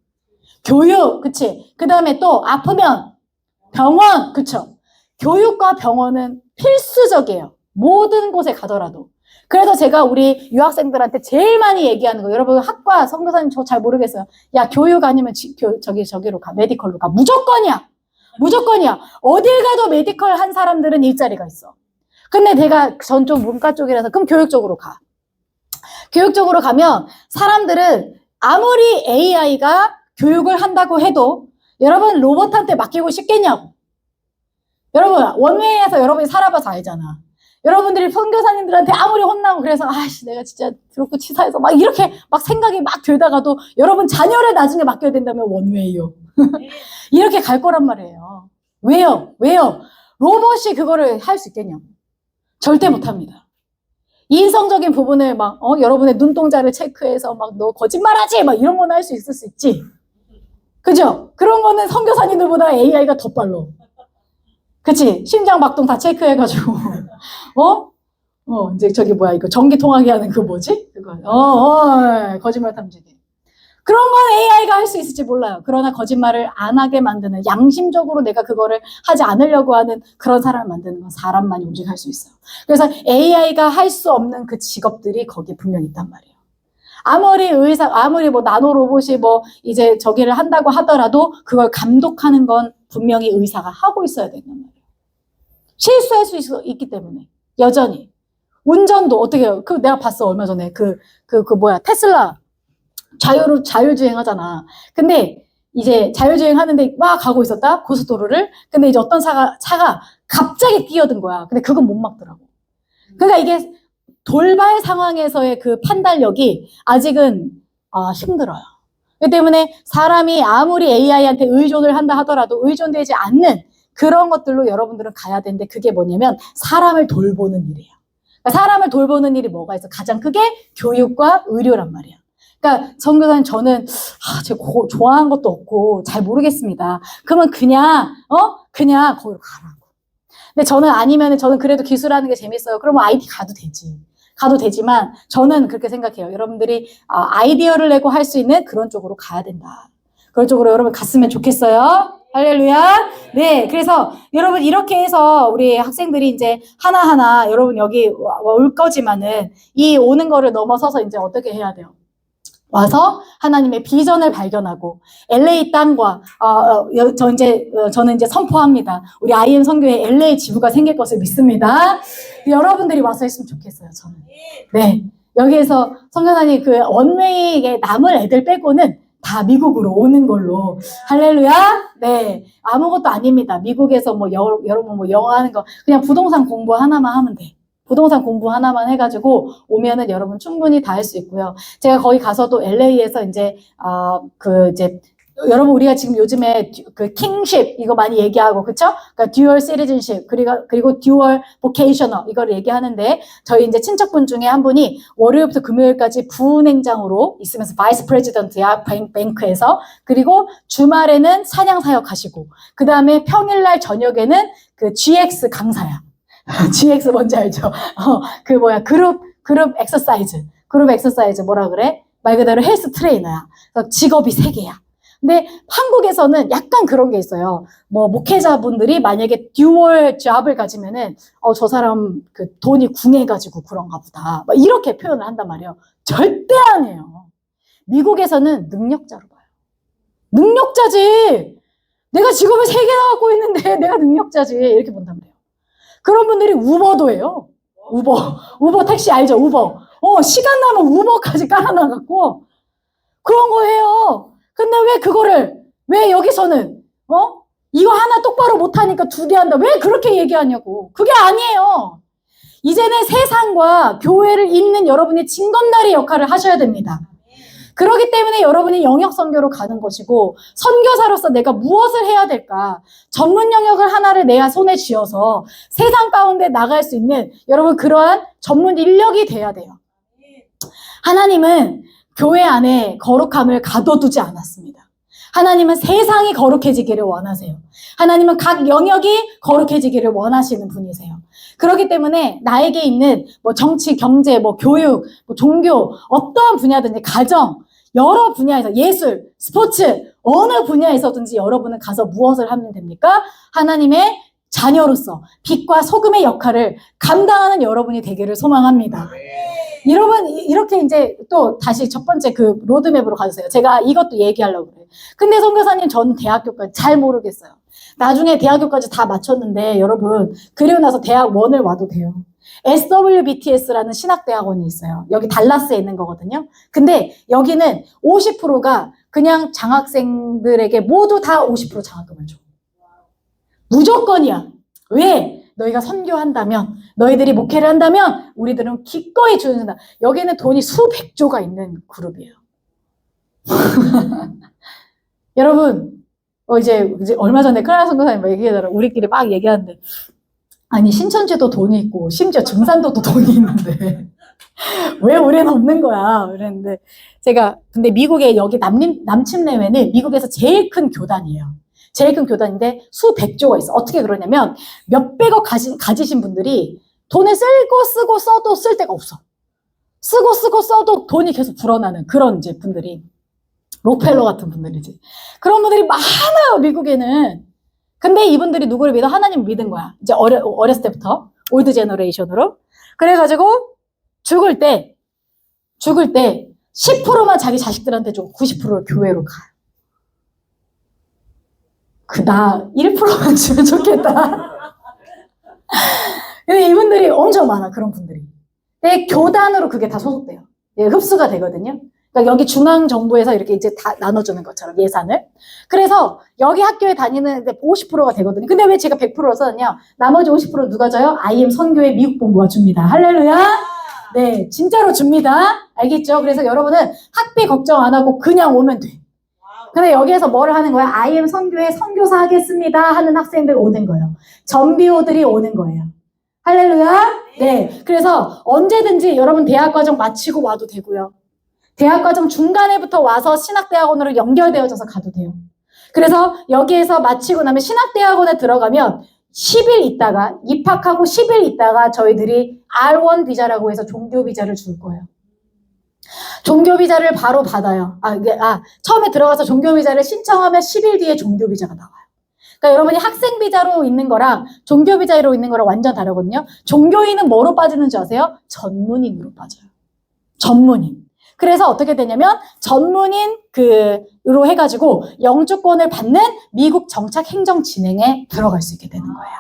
교육, 그치? 그 다음에 또 아프면 병원, 그쵸? 교육과 병원은 필수적이에요. 모든 곳에 가더라도. 그래서 제가 우리 유학생들한테 제일 많이 얘기하는 거, 여러분 학과 선교사님 저 잘 모르겠어요. 야, 교육 아니면 저기로 가, 메디컬로 가. 무조건이야. 무조건이야. 어딜 가도 메디컬 한 사람들은 일자리가 있어. 근데 내가 전 좀 문과 쪽이라서 그럼 교육 쪽으로 가. 교육 쪽으로 가면 사람들은 아무리 AI가 교육을 한다고 해도 여러분 로봇한테 맡기고 싶겠냐고. 여러분 원웨이에서 여러분이 살아봐서 알잖아. 여러분들이 선교사님들한테 아무리 혼나고 그래서 아씨 내가 진짜 드럽고 치사해서 막 이렇게 막 생각이 막 들다가도 여러분 자녀를 나중에 맡겨야 된다면 원웨이요. 이렇게 갈 거란 말이에요. 왜요? 로봇이 그거를 할 수 있겠냐고. 절대 못합니다. 인성적인 부분을 막 여러분의 눈동자를 체크해서 막 너 거짓말하지 막 이런 거는 할 수 있을 수 있지. 그죠? 그런 거는 선교사님들보다 AI가 더 빨라. 그치? 심장 박동 다 체크해가지고 이제 저기 뭐야 이거 전기 통하게 하는 그 뭐지? 그거 거짓말 탐지기. 그런 건 AI가 할 수 있을지 몰라요. 그러나 거짓말을 안 하게 만드는 양심적으로 내가 그거를 하지 않으려고 하는 그런 사람을 만드는 건 사람만이 오직 할 수 있어요. 그래서 AI가 할 수 없는 그 직업들이 거기에 분명히 있단 말이에요. 아무리 뭐 나노 로봇이 뭐 이제 저기를 한다고 하더라도 그걸 감독하는 건 분명히 의사가 하고 있어야 된단 말이에요. 실수할 수 있기 때문에 여전히 운전도 어떻게 해요? 그 내가 봤어 얼마 전에 그 뭐야 테슬라 자율주행 하잖아. 근데 이제 자율주행 하는데 막 가고 있었다 고속도로를. 근데 이제 어떤 차가 갑자기 뛰어든 거야. 근데 그건 못 막더라고. 그러니까 이게 돌발 상황에서의 그 판단력이 아직은 힘들어요. 그렇기 때문에 사람이 아무리 AI한테 의존을 한다 하더라도 의존되지 않는 그런 것들로 여러분들은 가야 되는데 그게 뭐냐면 사람을 돌보는 일이에요. 그러니까 사람을 돌보는 일이 뭐가 있어? 가장 크게 교육과 의료란 말이야. 그러니까 선교사님 저는 제가 좋아하는 것도 없고 잘 모르겠습니다. 그러면 그냥 거기로 가라고. 근데 저는 아니면 저는 그래도 기술하는 게 재밌어요. 그러면 IT 가도 되지만 저는 그렇게 생각해요. 여러분들이 아이디어를 내고 할 수 있는 그런 쪽으로 가야 된다. 그런 쪽으로 여러분 갔으면 좋겠어요. 할렐루야. 네, 그래서 여러분 이렇게 해서 우리 학생들이 이제 하나하나 여러분 여기 올 거지만은 이 오는 거를 넘어서서 이제 어떻게 해야 돼요? 와서 하나님의 비전을 발견하고 LA 땅과 저는 이제 선포합니다. 우리 IM 선교회 LA 지부가 생길 것을 믿습니다. 여러분들이 와서 했으면 좋겠어요. 저는. 네, 여기에서 선교사님 그 원웨이에 남을 애들 빼고는 다 미국으로 오는 걸로. 할렐루야. 네, 아무것도 아닙니다. 미국에서 뭐 여러분 뭐 영어 하는 거 그냥 부동산 공부 하나만 하면 돼. 부동산 공부 하나만 해가지고 오면은 여러분 충분히 다 할 수 있고요. 제가 거기 가서도 LA에서 이제 이제 여러분 우리가 지금 요즘에 그 킹십 이거 많이 얘기하고 그쵸? 그러니까 듀얼 시티즌십 그리고 듀얼 보케이셔널 이걸 얘기하는데 저희 이제 친척분 중에 한 분이 월요일부터 금요일까지 부은행장으로 있으면서 바이스 프레지던트야 뱅크에서 그리고 주말에는 찬양 사역 하시고 그 다음에 평일날 저녁에는 그 GX 강사야. GX 뭔지 알죠? 그룹 엑서사이즈 뭐라 그래? 말 그대로 헬스 트레이너야. 그래서 직업이 3개야. 근데 한국에서는 약간 그런 게 있어요. 뭐 목회자분들이 만약에 듀얼 잡을 가지면은 저 사람 그 돈이 궁해가지고 그런가 보다. 막 이렇게 표현을 한단 말이에요. 절대 아니에요. 미국에서는 능력자로 봐요. 능력자지. 내가 직업을 3개나 갖고 있는데 내가 능력자지. 이렇게 본단 말이에요. 그런 분들이 우버도 해요. 우버 택시 알죠? 우버. 시간 나면 우버까지 깔아놔갖고 그런 거 해요. 근데 왜 여기서는, 이거 하나 똑바로 못하니까 2개 한다. 왜 그렇게 얘기하냐고. 그게 아니에요. 이제는 세상과 교회를 잇는 여러분이 징검다리 역할을 하셔야 됩니다. 그렇기 때문에 여러분이 영역 선교로 가는 것이고, 선교사로서 내가 무엇을 해야 될까? 전문 영역을 하나를 내가 손에 쥐어서 세상 가운데 나갈 수 있는 여러분 그러한 전문 인력이 돼야 돼요. 하나님은 교회 안에 거룩함을 가둬두지 않았습니다. 하나님은 세상이 거룩해지기를 원하세요. 하나님은 각 영역이 거룩해지기를 원하시는 분이세요. 그렇기 때문에 나에게 있는 뭐 정치, 경제, 뭐 교육, 뭐 종교, 어떠한 분야든지 가정, 여러 분야에서 예술, 스포츠, 어느 분야에서든지 여러분은 가서 무엇을 하면 됩니까? 하나님의 자녀로서 빛과 소금의 역할을 감당하는 여러분이 되기를 소망합니다. 여러분 이렇게 이제 또 다시 첫 번째 그 로드맵으로 가주세요. 제가 이것도 얘기하려고 그래요. 근데 선교사님 저는 대학교까지 잘 모르겠어요. 나중에 대학교까지 다 마쳤는데 여러분 그리고 나서 대학 1을 와도 돼요. SWBTS라는 신학대학원이 있어요. 여기 달라스에 있는 거거든요. 근데 여기는 50%가 그냥 장학생들에게 모두 다 50% 장학금을 줘. 무조건이야. 왜? 너희가 선교한다면, 너희들이 목회를 한다면 우리들은 기꺼이 주는다. 여기는 돈이 수백조가 있는 그룹이에요. 여러분, 이제 얼마 전에 클라라 선교사님 얘기하더라고요. 우리끼리 막 얘기하는데 아니 신천지도 돈이 있고 심지어 증산도도 돈이 있는데 왜 우리는 없는 거야? 그랬는데 근데 미국의 여기 남침내외는 미국에서 제일 큰 교단이에요. 제일 큰 교단인데 수백조가 있어. 어떻게 그러냐면 몇백억 가지신 분들이 돈을 쓰고 써도 쓸 데가 없어. 쓰고 써도 돈이 계속 불어나는 그런 이제 분들이 록펠러 같은 분들이지. 그런 분들이 많아요, 미국에는. 근데 이분들이 누구를 믿어? 하나님을 믿은 거야. 이제 어렸을 때부터 올드 제너레이션으로. 그래가지고 죽을 때 10%만 자기 자식들한테 주고 90%를 교회로 가. 나 1%만 주면 좋겠다. 근데 이분들이 엄청 많아, 그런 분들이. 근데 교단으로 그게 다 소속돼요. 흡수가 되거든요. 그러니까 여기 중앙정부에서 이렇게 이제 다 나눠주는 것처럼 예산을. 그래서 여기 학교에 다니는데 50%가 되거든요. 근데 왜 제가 100%를 썼냐? 나머지 50% 누가 줘요? IM 선교회 미국 본부가 줍니다. 할렐루야! 네, 진짜로 줍니다. 알겠죠? 그래서 여러분은 학비 걱정 안 하고 그냥 오면 돼. 근데 여기에서 뭐를 하는 거야? IM 선교회 선교사 하겠습니다 하는 학생들 오는 거예요. 전비호들이 오는 거예요. 할렐루야! 네. 그래서 언제든지 여러분 대학과정 마치고 와도 되고요. 대학과정 중간에부터 와서 신학대학원으로 연결되어져서 가도 돼요. 그래서 여기에서 마치고 나면 신학대학원에 들어가면 10일 있다가 입학하고 10일 있다가 저희들이 R1 비자라고 해서 종교 비자를 줄 거예요. 종교 비자를 바로 받아요. 처음에 들어가서 종교 비자를 신청하면 10일 뒤에 종교 비자가 나와요. 그러니까 여러분이 학생 비자로 있는 거랑 종교 비자로 있는 거랑 완전 다르거든요. 종교인은 뭐로 빠지는 줄 아세요? 전문인으로 빠져요. 전문인. 그래서 어떻게 되냐면 전문인으로 해가지고 영주권을 받는 미국 정착 행정 진행에 들어갈 수 있게 되는 거예요.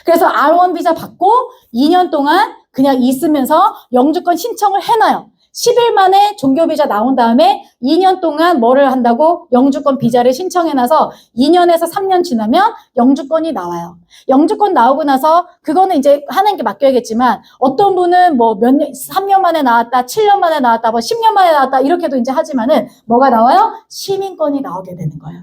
그래서 R1 비자 받고 2년 동안 그냥 있으면서 영주권 신청을 해놔요. 10일 만에 종교 비자 나온 다음에 2년 동안 뭐를 한다고? 영주권 비자를 신청해놔서 2년에서 3년 지나면 영주권이 나와요. 영주권 나오고 나서 그거는 이제 하나님께 맡겨야겠지만 어떤 분은 뭐 몇 년, 3년 만에 나왔다, 7년 만에 나왔다, 뭐 10년 만에 나왔다 이렇게도 이제 하지만은 뭐가 나와요? 시민권이 나오게 되는 거예요.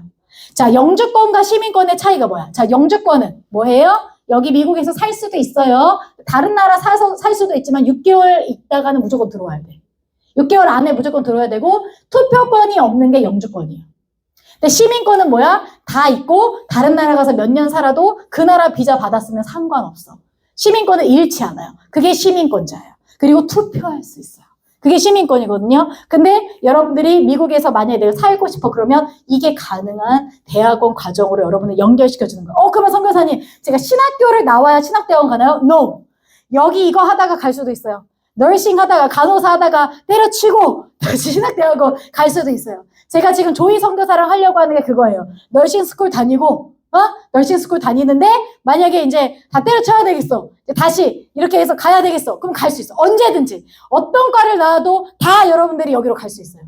자, 영주권과 시민권의 차이가 뭐야? 자, 영주권은 뭐예요? 여기 미국에서 살 수도 있어요. 다른 나라 살 수도 있지만 6개월 있다가는 무조건 들어와야 돼. 6개월 안에 무조건 들어와야 되고 투표권이 없는 게 영주권이에요. 근데 시민권은 뭐야? 다 있고 다른 나라 가서 몇 년 살아도 그 나라 비자 받았으면 상관없어. 시민권은 잃지 않아요. 그게 시민권자예요. 그리고 투표할 수 있어요. 그게 시민권이거든요. 근데 여러분들이 미국에서 만약에 내가 살고 싶어 그러면 이게 가능한 대학원 과정으로 여러분을 연결시켜주는 거예요. 그러면 선교사님 제가 신학교를 나와야 신학대학원 가나요? No. 여기 이거 하다가 갈 수도 있어요. 너싱 하다가 간호사 하다가 때려치고 신학대학원 갈 수도 있어요. 제가 지금 조이 선교사랑 하려고 하는 게 그거예요. 너싱 스쿨 다니고 너싱 스쿨 다니는데 만약에 이제 다 때려쳐야 되겠어. 다시 이렇게 해서 가야 되겠어. 그럼 갈 수 있어. 언제든지. 어떤 과를 나와도 다 여러분들이 여기로 갈 수 있어요.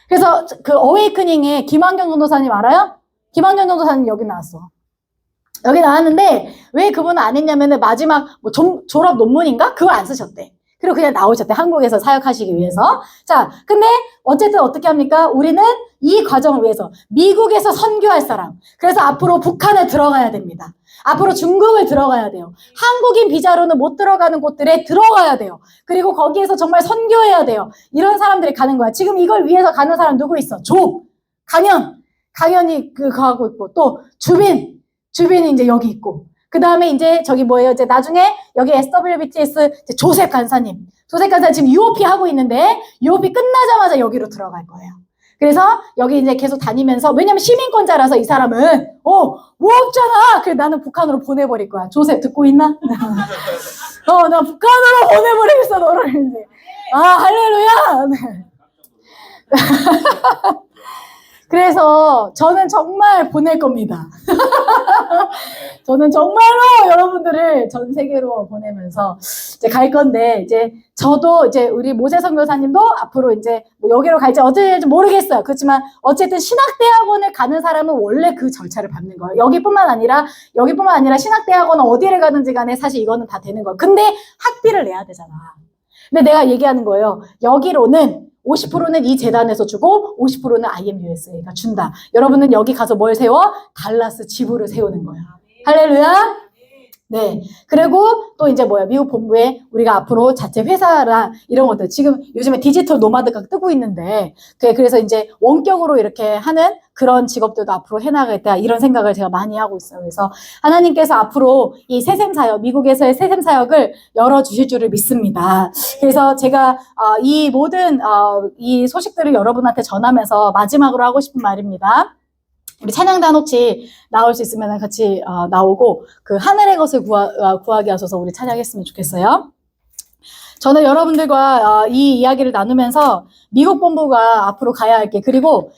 그래서 그 어웨이크닝에 김환경 전도사님 알아요? 김환경 전도사님 여기 나왔어. 여기 나왔는데 왜 그분은 안 했냐면은 마지막 뭐 졸업 논문인가? 그거 안 쓰셨대. 그리고 그냥 나오셨대. 한국에서 사역하시기 위해서. 자, 근데 어쨌든 어떻게 합니까? 우리는 이 과정을 위해서 미국에서 선교할 사람. 그래서 앞으로 북한에 들어가야 됩니다. 앞으로 중국을 들어가야 돼요. 한국인 비자로는 못 들어가는 곳들에 들어가야 돼요. 그리고 거기에서 정말 선교해야 돼요. 이런 사람들이 가는 거야. 지금 이걸 위해서 가는 사람 누구 있어? 강연이 그거 하고 있고, 또 주빈이 이제 여기 있고. 그 다음에 이제 저기 뭐예요? 이제 나중에 여기 SWBTS 조셉 간사님 지금 UOP 하고 있는데 UOP 끝나자마자 여기로 들어갈 거예요. 그래서 여기 이제 계속 다니면서 왜냐면 시민권자라서 이 사람은 뭐 없잖아. 그래서 나는 북한으로 보내버릴 거야. 조셉 듣고 있나? 나 북한으로 보내버리겠어 너를 이제. 할렐루야. 네. 그래서 저는 정말 보낼 겁니다. 저는 정말로 여러분들을 전 세계로 보내면서 이제 갈 건데, 이제 저도 이제 우리 모세 선교사님도 앞으로 이제 뭐 여기로 갈지 어쩔지 모르겠어요. 그렇지만 어쨌든 신학대학원을 가는 사람은 원래 그 절차를 밟는 거예요. 여기뿐만 아니라 신학대학원 어디를 가든지 간에 사실 이거는 다 되는 거예요. 근데 학비를 내야 되잖아. 근데 내가 얘기하는 거예요. 여기로는 50%는 이 재단에서 주고 50%는 IMUSA가 준다. 여러분은 여기 가서 뭘 세워? 달라스 지부를 세우는 거예요. 할렐루야. 네. 그리고 또 이제 미국 본부에 우리가 앞으로 자체 회사라 이런 것들 지금 요즘에 디지털 노마드가 뜨고 있는데 그래서 이제 원격으로 이렇게 하는 그런 직업들도 앞으로 해나가겠다 이런 생각을 제가 많이 하고 있어요. 그래서 하나님께서 앞으로 이 새샘 사역, 미국에서의 새샘 사역을 열어주실 줄을 믿습니다. 그래서 제가 이 모든 이 소식들을 여러분한테 전하면서 마지막으로 하고 싶은 말입니다. 우리 찬양단 혹시 나올 수 있으면 같이 나오고 그 하늘의 것을 구하게 하셔서 우리 찬양했으면 좋겠어요. 저는 여러분들과 이 이야기를 나누면서 미국 본부가 앞으로 가야 할 게 그리고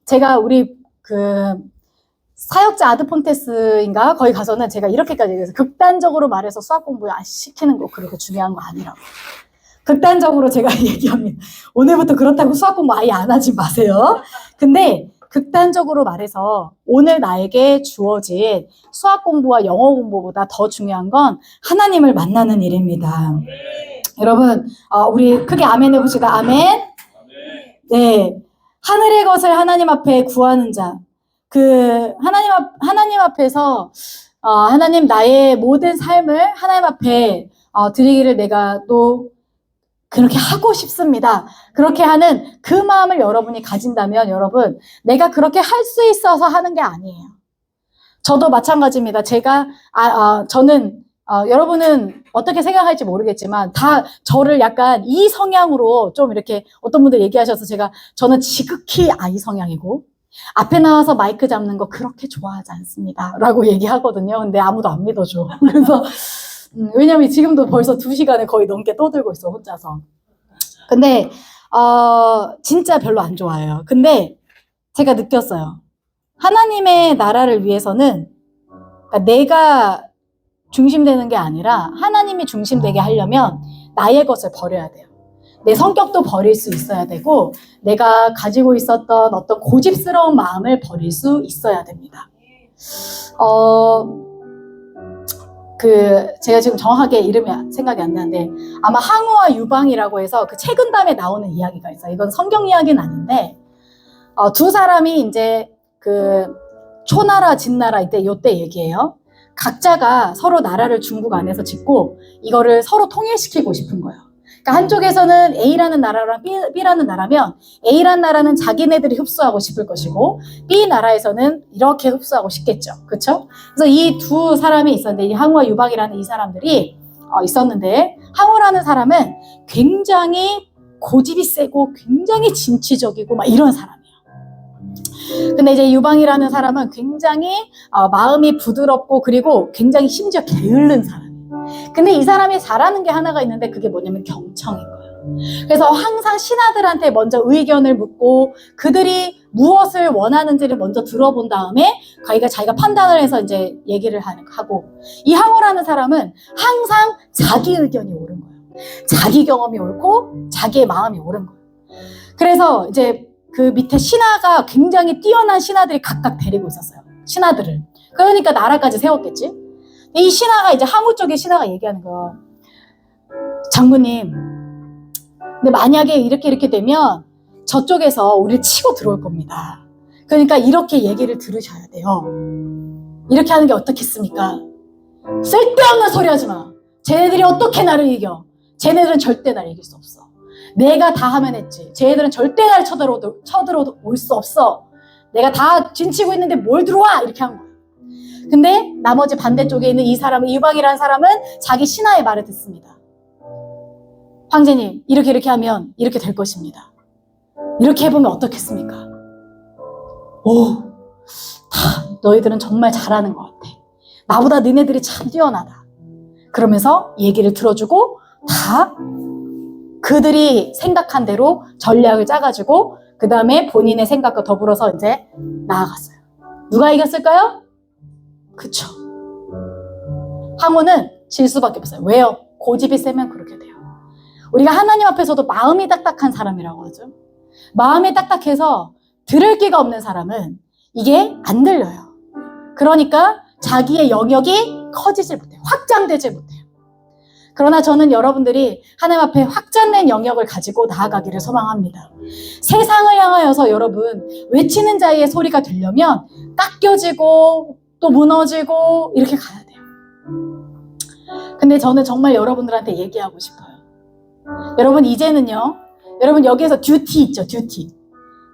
제가 우리 그 사역자 아드폰테스인가 거기 가서는 제가 이렇게까지 얘기해서 극단적으로 말해서 수학 공부 시키는 거 그렇게 중요한 거 아니라고. 극단적으로 제가 얘기합니다. 오늘부터 그렇다고 수학 공부 아예 안 하지 마세요. 근데 극단적으로 말해서 오늘 나에게 주어진 수학 공부와 영어 공부보다 더 중요한 건 하나님을 만나는 일입니다. 여러분, 우리 크게 아멘 해봅시다. 아멘. 네. 하늘의 것을 하나님 앞에 구하는 자. 하나님 앞에서, 하나님 나의 모든 삶을 하나님 앞에 드리기를 내가 또 그렇게 하고 싶습니다. 그렇게 하는 그 마음을 여러분이 가진다면 여러분 내가 그렇게 할 수 있어서 하는 게 아니에요. 저도 마찬가지입니다. 저는 여러분은 어떻게 생각할지 모르겠지만 다 저를 약간 이 성향으로 좀 이렇게 어떤 분들 얘기하셔서 저는 지극히 I 성향이고 앞에 나와서 마이크 잡는 거 그렇게 좋아하지 않습니다. 라고 얘기하거든요. 근데 아무도 안 믿어줘. 그래서 왜냐면 지금도 벌써 2시간을 거의 넘게 떠들고 있어, 혼자서. 근데, 진짜 별로 안 좋아해요. 근데 제가 느꼈어요. 하나님의 나라를 위해서는 그러니까 내가 중심되는 게 아니라 하나님이 중심되게 하려면 나의 것을 버려야 돼요. 내 성격도 버릴 수 있어야 되고 내가 가지고 있었던 어떤 고집스러운 마음을 버릴 수 있어야 됩니다. 제가 지금 정확하게 이름이 생각이 안 나는데 아마 항우와 유방이라고 해서 그 책은담에 나오는 이야기가 있어요. 이건 성경 이야기는 아닌데 두 사람이 이제 그 초나라 진나라 요때 얘기예요. 각자가 서로 나라를 중국 안에서 짓고 이거를 서로 통일시키고 싶은 거예요. 그러니까 한쪽에서는 A라는 나라랑 B라는 나라면 A라는 나라는 자기네들이 흡수하고 싶을 것이고 B 나라에서는 이렇게 흡수하고 싶겠죠. 그렇죠? 그래서 이 두 사람이 있었는데 이 항우와 유방이라는 이 사람들이 있었는데 항우라는 사람은 굉장히 고집이 세고 굉장히 진취적이고 막 이런 사람이에요. 근데 이제 유방이라는 사람은 굉장히 마음이 부드럽고 그리고 굉장히 심지어 게으른 사람이에요. 근데 이 사람이 잘하는 게 하나가 있는데 그게 뭐냐면 경청인 거예요. 그래서 항상 신하들한테 먼저 의견을 묻고 그들이 무엇을 원하는지를 먼저 들어본 다음에 자기가 판단을 해서 이제 얘기를 하고 이 항우라는 사람은 항상 자기 의견이 옳은 거예요. 자기 경험이 옳고 자기의 마음이 옳은 거예요. 그래서 이제 그 밑에 신하가 굉장히 뛰어난 신하들이 각각 데리고 있었어요. 신하들을. 그러니까 나라까지 세웠겠지. 이 신하가 이제 항우 쪽의 신하가 얘기하는 거예요. 장군님, 근데 만약에 이렇게 되면 저쪽에서 우리를 치고 들어올 겁니다. 그러니까 이렇게 얘기를 들으셔야 돼요. 이렇게 하는 게 어떻겠습니까? 쓸데없는 소리 하지 마. 쟤네들이 어떻게 나를 이겨? 쟤네들은 절대 나를 이길 수 없어. 내가 다 하면 했지. 쟤네들은 절대 나를 쳐들어올 수 없어. 내가 다 진치고 있는데 뭘 들어와? 이렇게 한 거야. 근데 나머지 반대쪽에 있는 이 사람은, 유방이라는 사람은 자기 신하의 말을 듣습니다. 황제님, 이렇게 하면 이렇게 될 것입니다. 이렇게 해보면 어떻겠습니까? 너희들은 정말 잘하는 것 같아. 나보다 너네들이 참 뛰어나다. 그러면서 얘기를 들어주고 다 그들이 생각한 대로 전략을 짜가지고 그 다음에 본인의 생각과 더불어서 이제 나아갔어요. 누가 이겼을까요? 그쵸. 항우는 질 수밖에 없어요. 왜요? 고집이 세면 그렇게 돼요. 우리가 하나님 앞에서도 마음이 딱딱한 사람이라고 하죠. 마음이 딱딱해서 들을 기가 없는 사람은 이게 안 들려요. 그러니까 자기의 영역이 커지질 못해요. 확장되질 못해요. 그러나 저는 여러분들이 하나님 앞에 확장된 영역을 가지고 나아가기를 소망합니다. 세상을 향하여서 여러분 외치는 자의 소리가 들려면 깎여지고 또 무너지고 이렇게 가야 돼요. 근데 저는 정말 여러분들한테 얘기하고 싶어요. 여러분 이제는요. 여러분 여기에서 듀티 있죠. 듀티.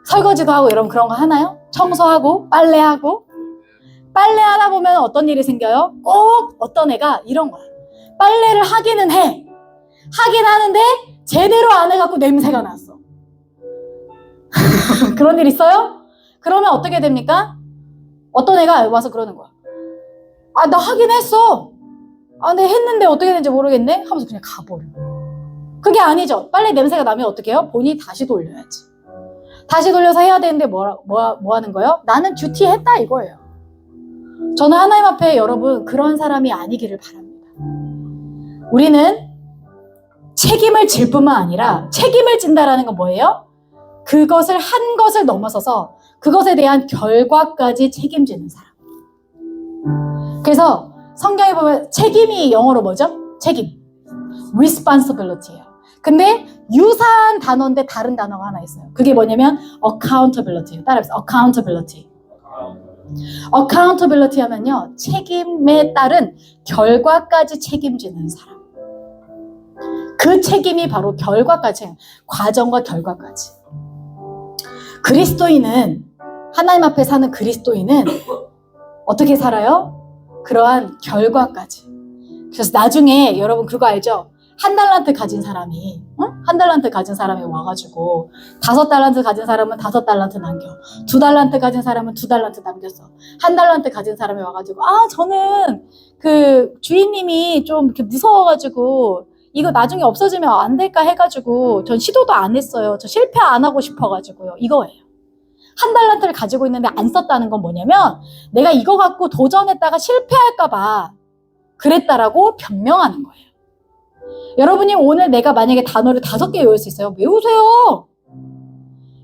설거지도 하고 여러분 그런 거 하나요? 청소하고 빨래하고 빨래하다 보면 어떤 일이 생겨요? 꼭 어떤 애가 이런 거야. 빨래를 하기는 해. 하긴 하는데 제대로 안 해갖고 냄새가 났어. 그런 일 있어요? 그러면 어떻게 됩니까? 어떤 애가 와서 그러는 거야. 나 하긴 했어. 근데 했는데 어떻게 되는지 모르겠네? 하면서 그냥 가버려. 그게 아니죠. 빨래 냄새가 나면 어떻게 해요? 본인이 다시 돌려야지. 다시 돌려서 해야 되는데 뭐 하는 거예요? 나는 듀티 했다 이거예요. 저는 하나님 앞에 여러분 그런 사람이 아니기를 바랍니다. 우리는 책임을 질 뿐만 아니라 책임을 진다라는 건 뭐예요? 그것을 한 것을 넘어서서 그것에 대한 결과까지 책임지는 사람. 그래서 성경에 보면 책임이 영어로 뭐죠? 책임. responsibility예요. 근데 유사한 단어인데 다른 단어가 하나 있어요. 그게 뭐냐면 accountability예요. 따라해보세요. accountability. accountability 하면요. 책임에 따른 결과까지 책임지는 사람. 그 책임이 바로 결과까지, 과정과 결과까지. 그리스도인은, 하나님 앞에 사는 그리스도인은 어떻게 살아요? 그러한 결과까지. 그래서 나중에 여러분 그거 알죠? 1달란트 가진 사람이, 한 달란트 가진 사람이 와가지고 5달란트 가진 사람은 5달란트 남겨. 2달란트 가진 사람은 2달란트 남겼어. 1달란트 가진 사람이 와가지고 저는 그 주인님이 좀 이렇게 무서워가지고 이거 나중에 없어지면 안 될까 해가지고 전 시도도 안 했어요. 저 실패 안 하고 싶어가지고요. 이거예요. 1달란트를 가지고 있는데 안 썼다는 건 뭐냐면 내가 이거 갖고 도전했다가 실패할까봐 그랬다라고 변명하는 거예요. 여러분이 오늘 내가 만약에 단어를 5개 외울 수 있어요? 외우세요.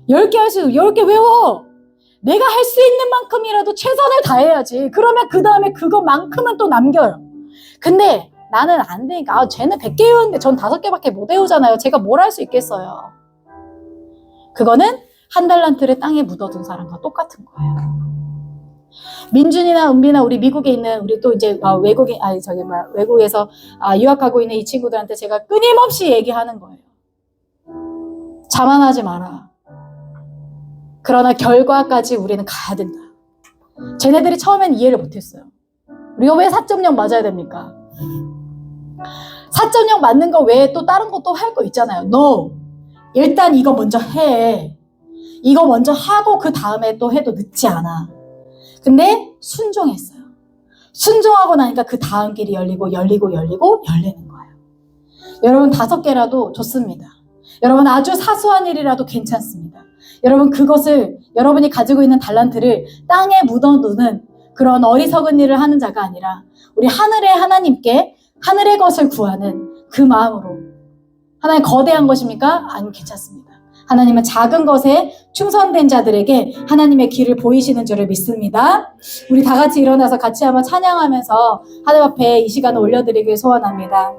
10개 할 수, 10개 외워. 내가 할 수 있는 만큼이라도 최선을 다해야지. 그러면 그 다음에 그것만큼은 또 남겨요. 근데 나는 안 되니까, 쟤는 100개 외우는데 전 5개밖에 못 외우잖아요. 제가 뭘 할 수 있겠어요. 그거는 한 달란트를 땅에 묻어둔 사람과 똑같은 거예요. 민준이나 은비나 우리 미국에 있는 우리 또 이제 외국에서 유학하고 있는 이 친구들한테 제가 끊임없이 얘기하는 거예요. 자만하지 마라. 그러나 결과까지 우리는 가야 된다. 쟤네들이 처음엔 이해를 못했어요. 우리가 왜 4.0 맞아야 됩니까? 4.0 맞는 거 외에 또 다른 것도 할 거 있잖아요. No. 일단 이거 먼저 해. 이거 먼저 하고 그 다음에 또 해도 늦지 않아. 근데 순종했어요. 순종하고 나니까 그 다음 길이 열리고 열리는 거예요. 여러분 5개라도 좋습니다. 여러분 아주 사소한 일이라도 괜찮습니다. 여러분 그것을 여러분이 가지고 있는 달란트를 땅에 묻어두는 그런 어리석은 일을 하는 자가 아니라 우리 하늘의 하나님께 하늘의 것을 구하는 그 마음으로. 하나님 거대한 것입니까? 아니면 괜찮습니다. 하나님은 작은 것에 충성된 자들에게 하나님의 길을 보이시는 줄을 믿습니다. 우리 다 같이 일어나서 같이 한번 찬양하면서 하나님 앞에 이 시간을 올려드리길 소원합니다.